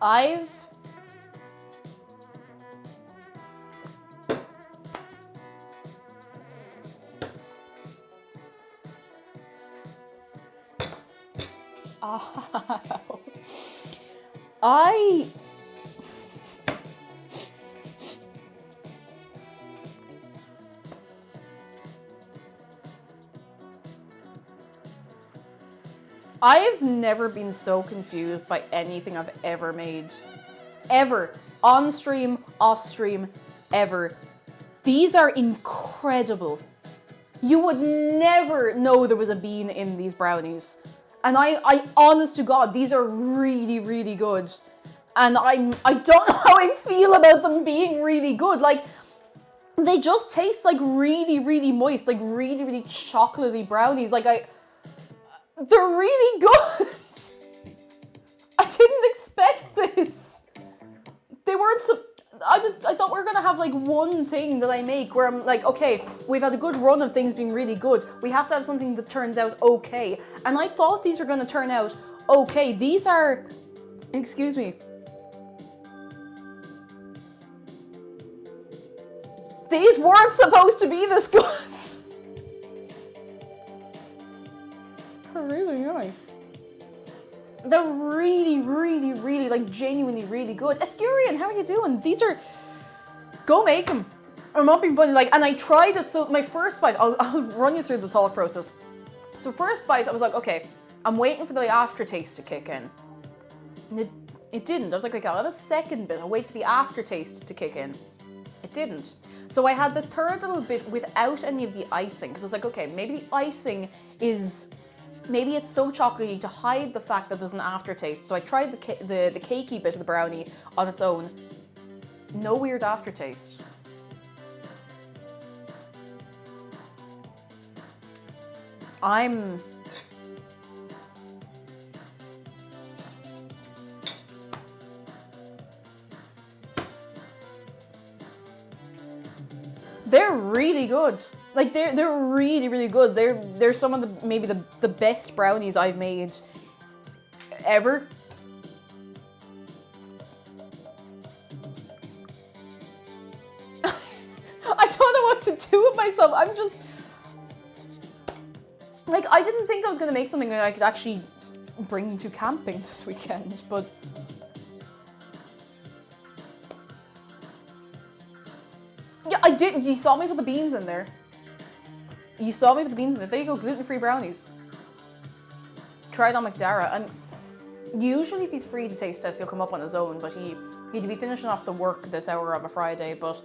I've I I've never been so confused by anything I've ever made. Ever. On stream, off stream, ever. These are incredible. You would never know there was a bean in these brownies. And I honest to God, these are really, really good. And I don't know how I feel about them being really good. Like, they just taste like really, really moist, like really, really chocolatey brownies. Like, they're really good. I didn't expect this. They weren't I thought we were gonna have like one thing that I make where I'm like, okay, we've had a good run of things being really good. We have to have something that turns out okay. And I thought these were gonna turn out okay. These are, excuse me. These weren't supposed to be this good. They're really nice. They're really, really, really, like genuinely really good. Escurian, how are you doing? These are, go make them. I'm not being funny, like, and I tried it, so my first bite, I'll run you through the thought process. So first bite, I was like, okay, I'm waiting for the aftertaste to kick in. And it didn't. I was like, okay, I'll have a second bit, I'll wait for the aftertaste to kick in. It didn't. So I had the third little bit without any of the icing, because I was like, okay, maybe the icing is, maybe it's so chocolatey to hide the fact that there's an aftertaste. So I tried the cakey bit of the brownie on its own. No weird aftertaste. They're really good. Like they're really, really good. They're some of the maybe the best brownies I've made ever. I don't know what to do with myself. I'm just like, I didn't think I was gonna make something that I could actually bring to camping this weekend, but yeah, I did. You saw me put the beans in there. You saw me put the beans in there. There you go, gluten-free brownies. Try it on McDara. And usually if he's free to taste test, he'll come up on his own, but he'd be finishing off the work this hour on a Friday, but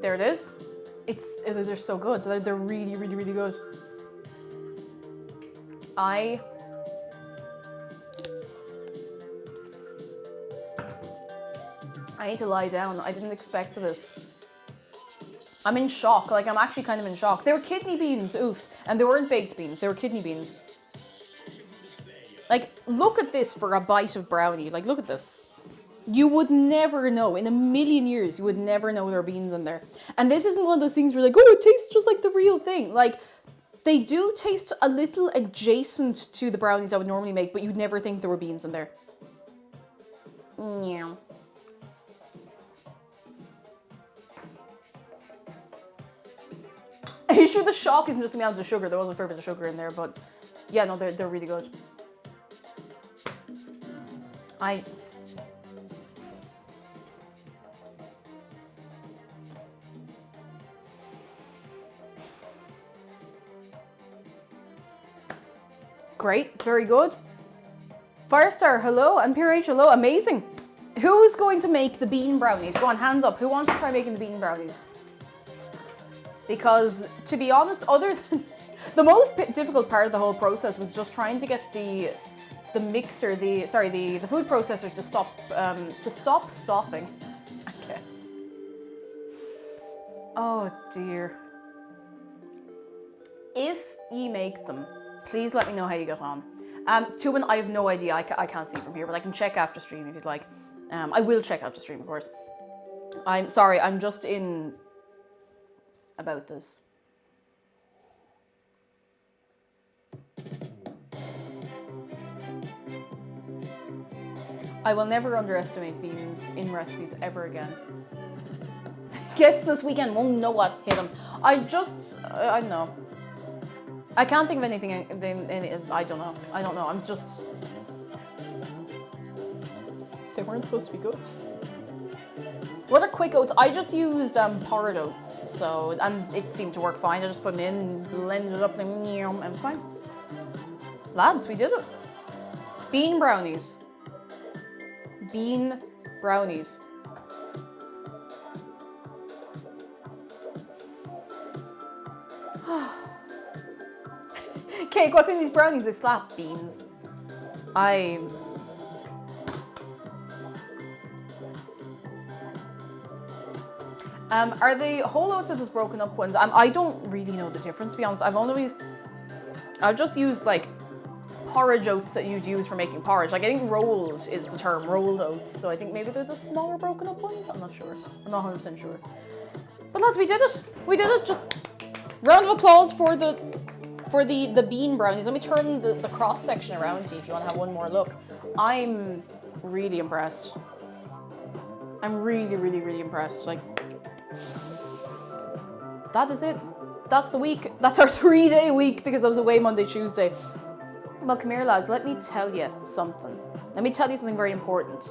there it is. They're so good. They're really, really, really good. I need to lie down. I didn't expect this. I'm in shock. Like, I'm actually kind of in shock. They were kidney beans, oof. And they weren't baked beans. They were kidney beans. Like, look at this for a bite of brownie. Like, look at this. You would never know. In a million years, you would never know there are beans in there. And this isn't one of those things where like, oh, it tastes just like the real thing. Like, they do taste a little adjacent to the brownies I would normally make, but you'd never think there were beans in there. Yeah. Are you sure the shock isn't just the amount of sugar? There was a fair bit of sugar in there, but yeah, no, they're really good. Great, very good. Firestar, hello, and PRH, hello, amazing. Who's going to make the bean brownies? Go on, hands up. Who wants to try making the bean brownies? Because, to be honest, other than the most difficult part of the whole process was just trying to get the mixer, the food processor to stop stopping, I guess. Oh dear. If you make them, please let me know how you get on. Tubin, I have no idea. I can't see from here, but I can check after stream if you'd like. I will check after stream, of course. I'm sorry, I'm just in about this. I will never underestimate beans in recipes ever again. Guess this weekend won't know what hit them. I don't know. I can't think of anything. I don't know. I'm just. They weren't supposed to be good. What are quick oats? I just used porridge oats, and it seemed to work fine. I just put them in, blended it up, and it was fine. Lads, we did it. Bean brownies. Bean brownies. Cake, what's in these brownies? They slap. Beans. Are they whole oats or just broken up ones? I don't really know the difference, to be honest. I've just used like porridge oats that you'd use for making porridge. Like I think rolled is the term, rolled oats. So I think maybe they're the smaller broken up ones. I'm not sure. I'm not 100% sure. But lads, we did it. We did it. Just round of applause for the bean brownies. Let me turn the cross section around to you if you want to have one more look. I'm really impressed. I'm really, really, really impressed. Like, that is it. That's the week. That's our 3-day week because I was away Monday, Tuesday. Well, come here, lads. Let me tell you something. Let me tell you something very important.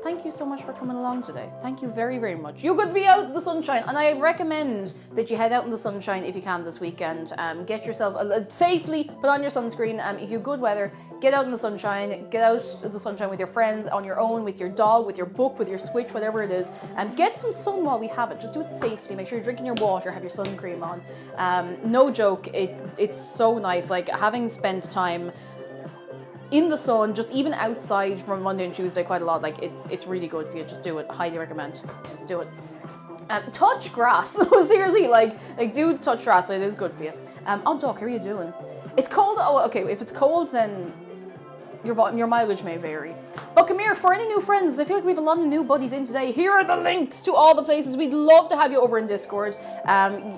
Thank you so much for coming along today. Thank you very, very much. You're good to be out in the sunshine, and I recommend that you head out in the sunshine if you can this weekend. Get yourself safely, put on your sunscreen. If you're good weather, get out in the sunshine. Get out in the sunshine with your friends, on your own, with your dog, with your book, with your Switch, whatever it is. Get some sun while we have it. Just do it safely. Make sure you're drinking your water. Have your sun cream on. No joke. It's so nice. Like having spent time in the sun, just even outside from Monday and Tuesday quite a lot, like it's really good for you. Just do it. Highly recommend. Do it. Touch grass. Seriously, like do touch grass. It is good for you. Oh, Doc, how are you doing? It's cold. Oh, okay. If it's cold, then your mileage may vary. But come here, for any new friends, I feel like we have a lot of new buddies in today. Here are the links to all the places. We'd love to have you over in Discord.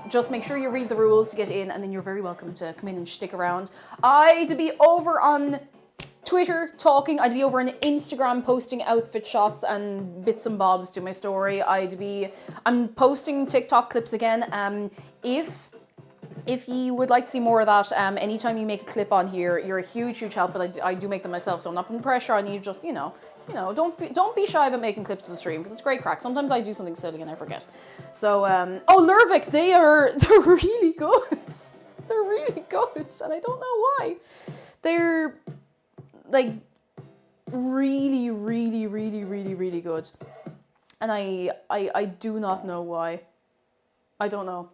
Just make sure you read the rules to get in, and then you're very welcome to come in and stick around. I'd be over on Twitter talking. I'd be over on Instagram posting outfit shots and bits and bobs to my story. I'm posting TikTok clips again. If you would like to see more of that, anytime you make a clip on here, you're a huge help, but I do make them myself, so I'm not putting pressure on you. Just, don't be shy about making clips of the stream, because it's great crack. Sometimes I do something silly and I forget. So, Lervik, they're really good. They're really good, and I don't know why. They're, like, really, really, really, really, really good. And I do not know why. I don't know.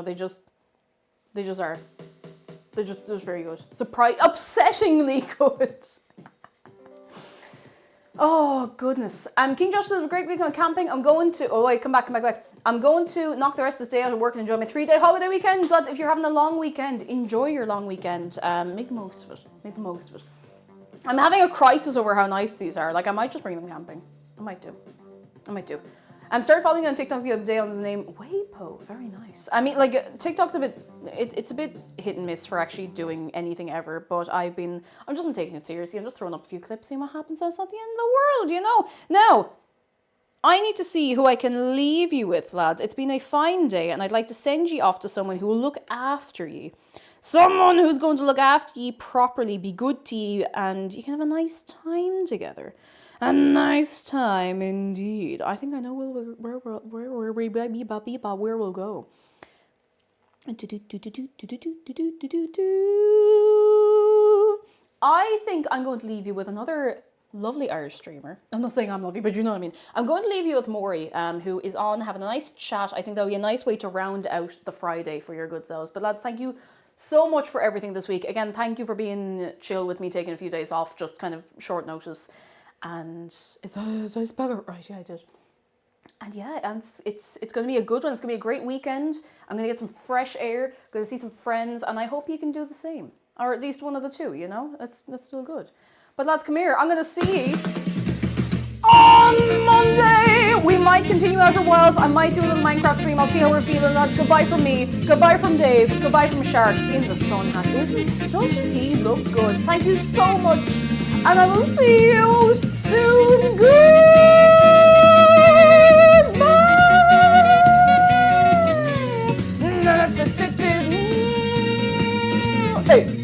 They just are. They're just very good. Upsettingly good. Oh, goodness. King Josh says, a great week on camping. I'm going to... Oh, wait, come back. I'm going to knock the rest of this day out of work and enjoy my 3-day holiday weekend. Lads, if you're having a long weekend, enjoy your long weekend. Make the most of it. Make the most of it. I'm having a crisis over how nice these are. Like, I might just bring them camping. I might do. I started following you on TikTok the other day on the name Waypo. Very nice. I mean, like, TikTok's it's a bit hit and miss for actually doing anything ever, but I'm just not taking it seriously. I'm just throwing up a few clips, seeing what happens. That's not the end of the world, you know? Now, I need to see who I can leave you with, lads. It's been a fine day, and I'd like to send you off to someone who will look after you. Someone who's going to look after you properly, be good to you, and you can have a nice time together. A nice time indeed. I think I know where we'll go. I think I'm going to leave you with another lovely Irish streamer. I'm not saying I'm lovely, but you know what I mean. I'm going to leave you with Maury, who is on having a nice chat. I think that'll be a nice way to round out the Friday for your good selves. But lads, thank you so much for everything this week. Again, thank you for being chill with me, taking a few days off, just kind of short notice. And did I spell it right? Yeah, I did. And yeah, and it's going to be a good one. It's going to be a great weekend. I'm going to get some fresh air, going to see some friends, and I hope you can do the same. Or at least one of the two, you know? That's still good. But lads, come here. I'm going to see you on Monday. We might continue Outer Wilds. I might do a little Minecraft stream. I'll see how we're feeling, lads. Goodbye from me. Goodbye from Dave. Goodbye from Shark in the sun hat. Doesn't he look good? Thank you so much and I will see you soon. Goodbye. Hey.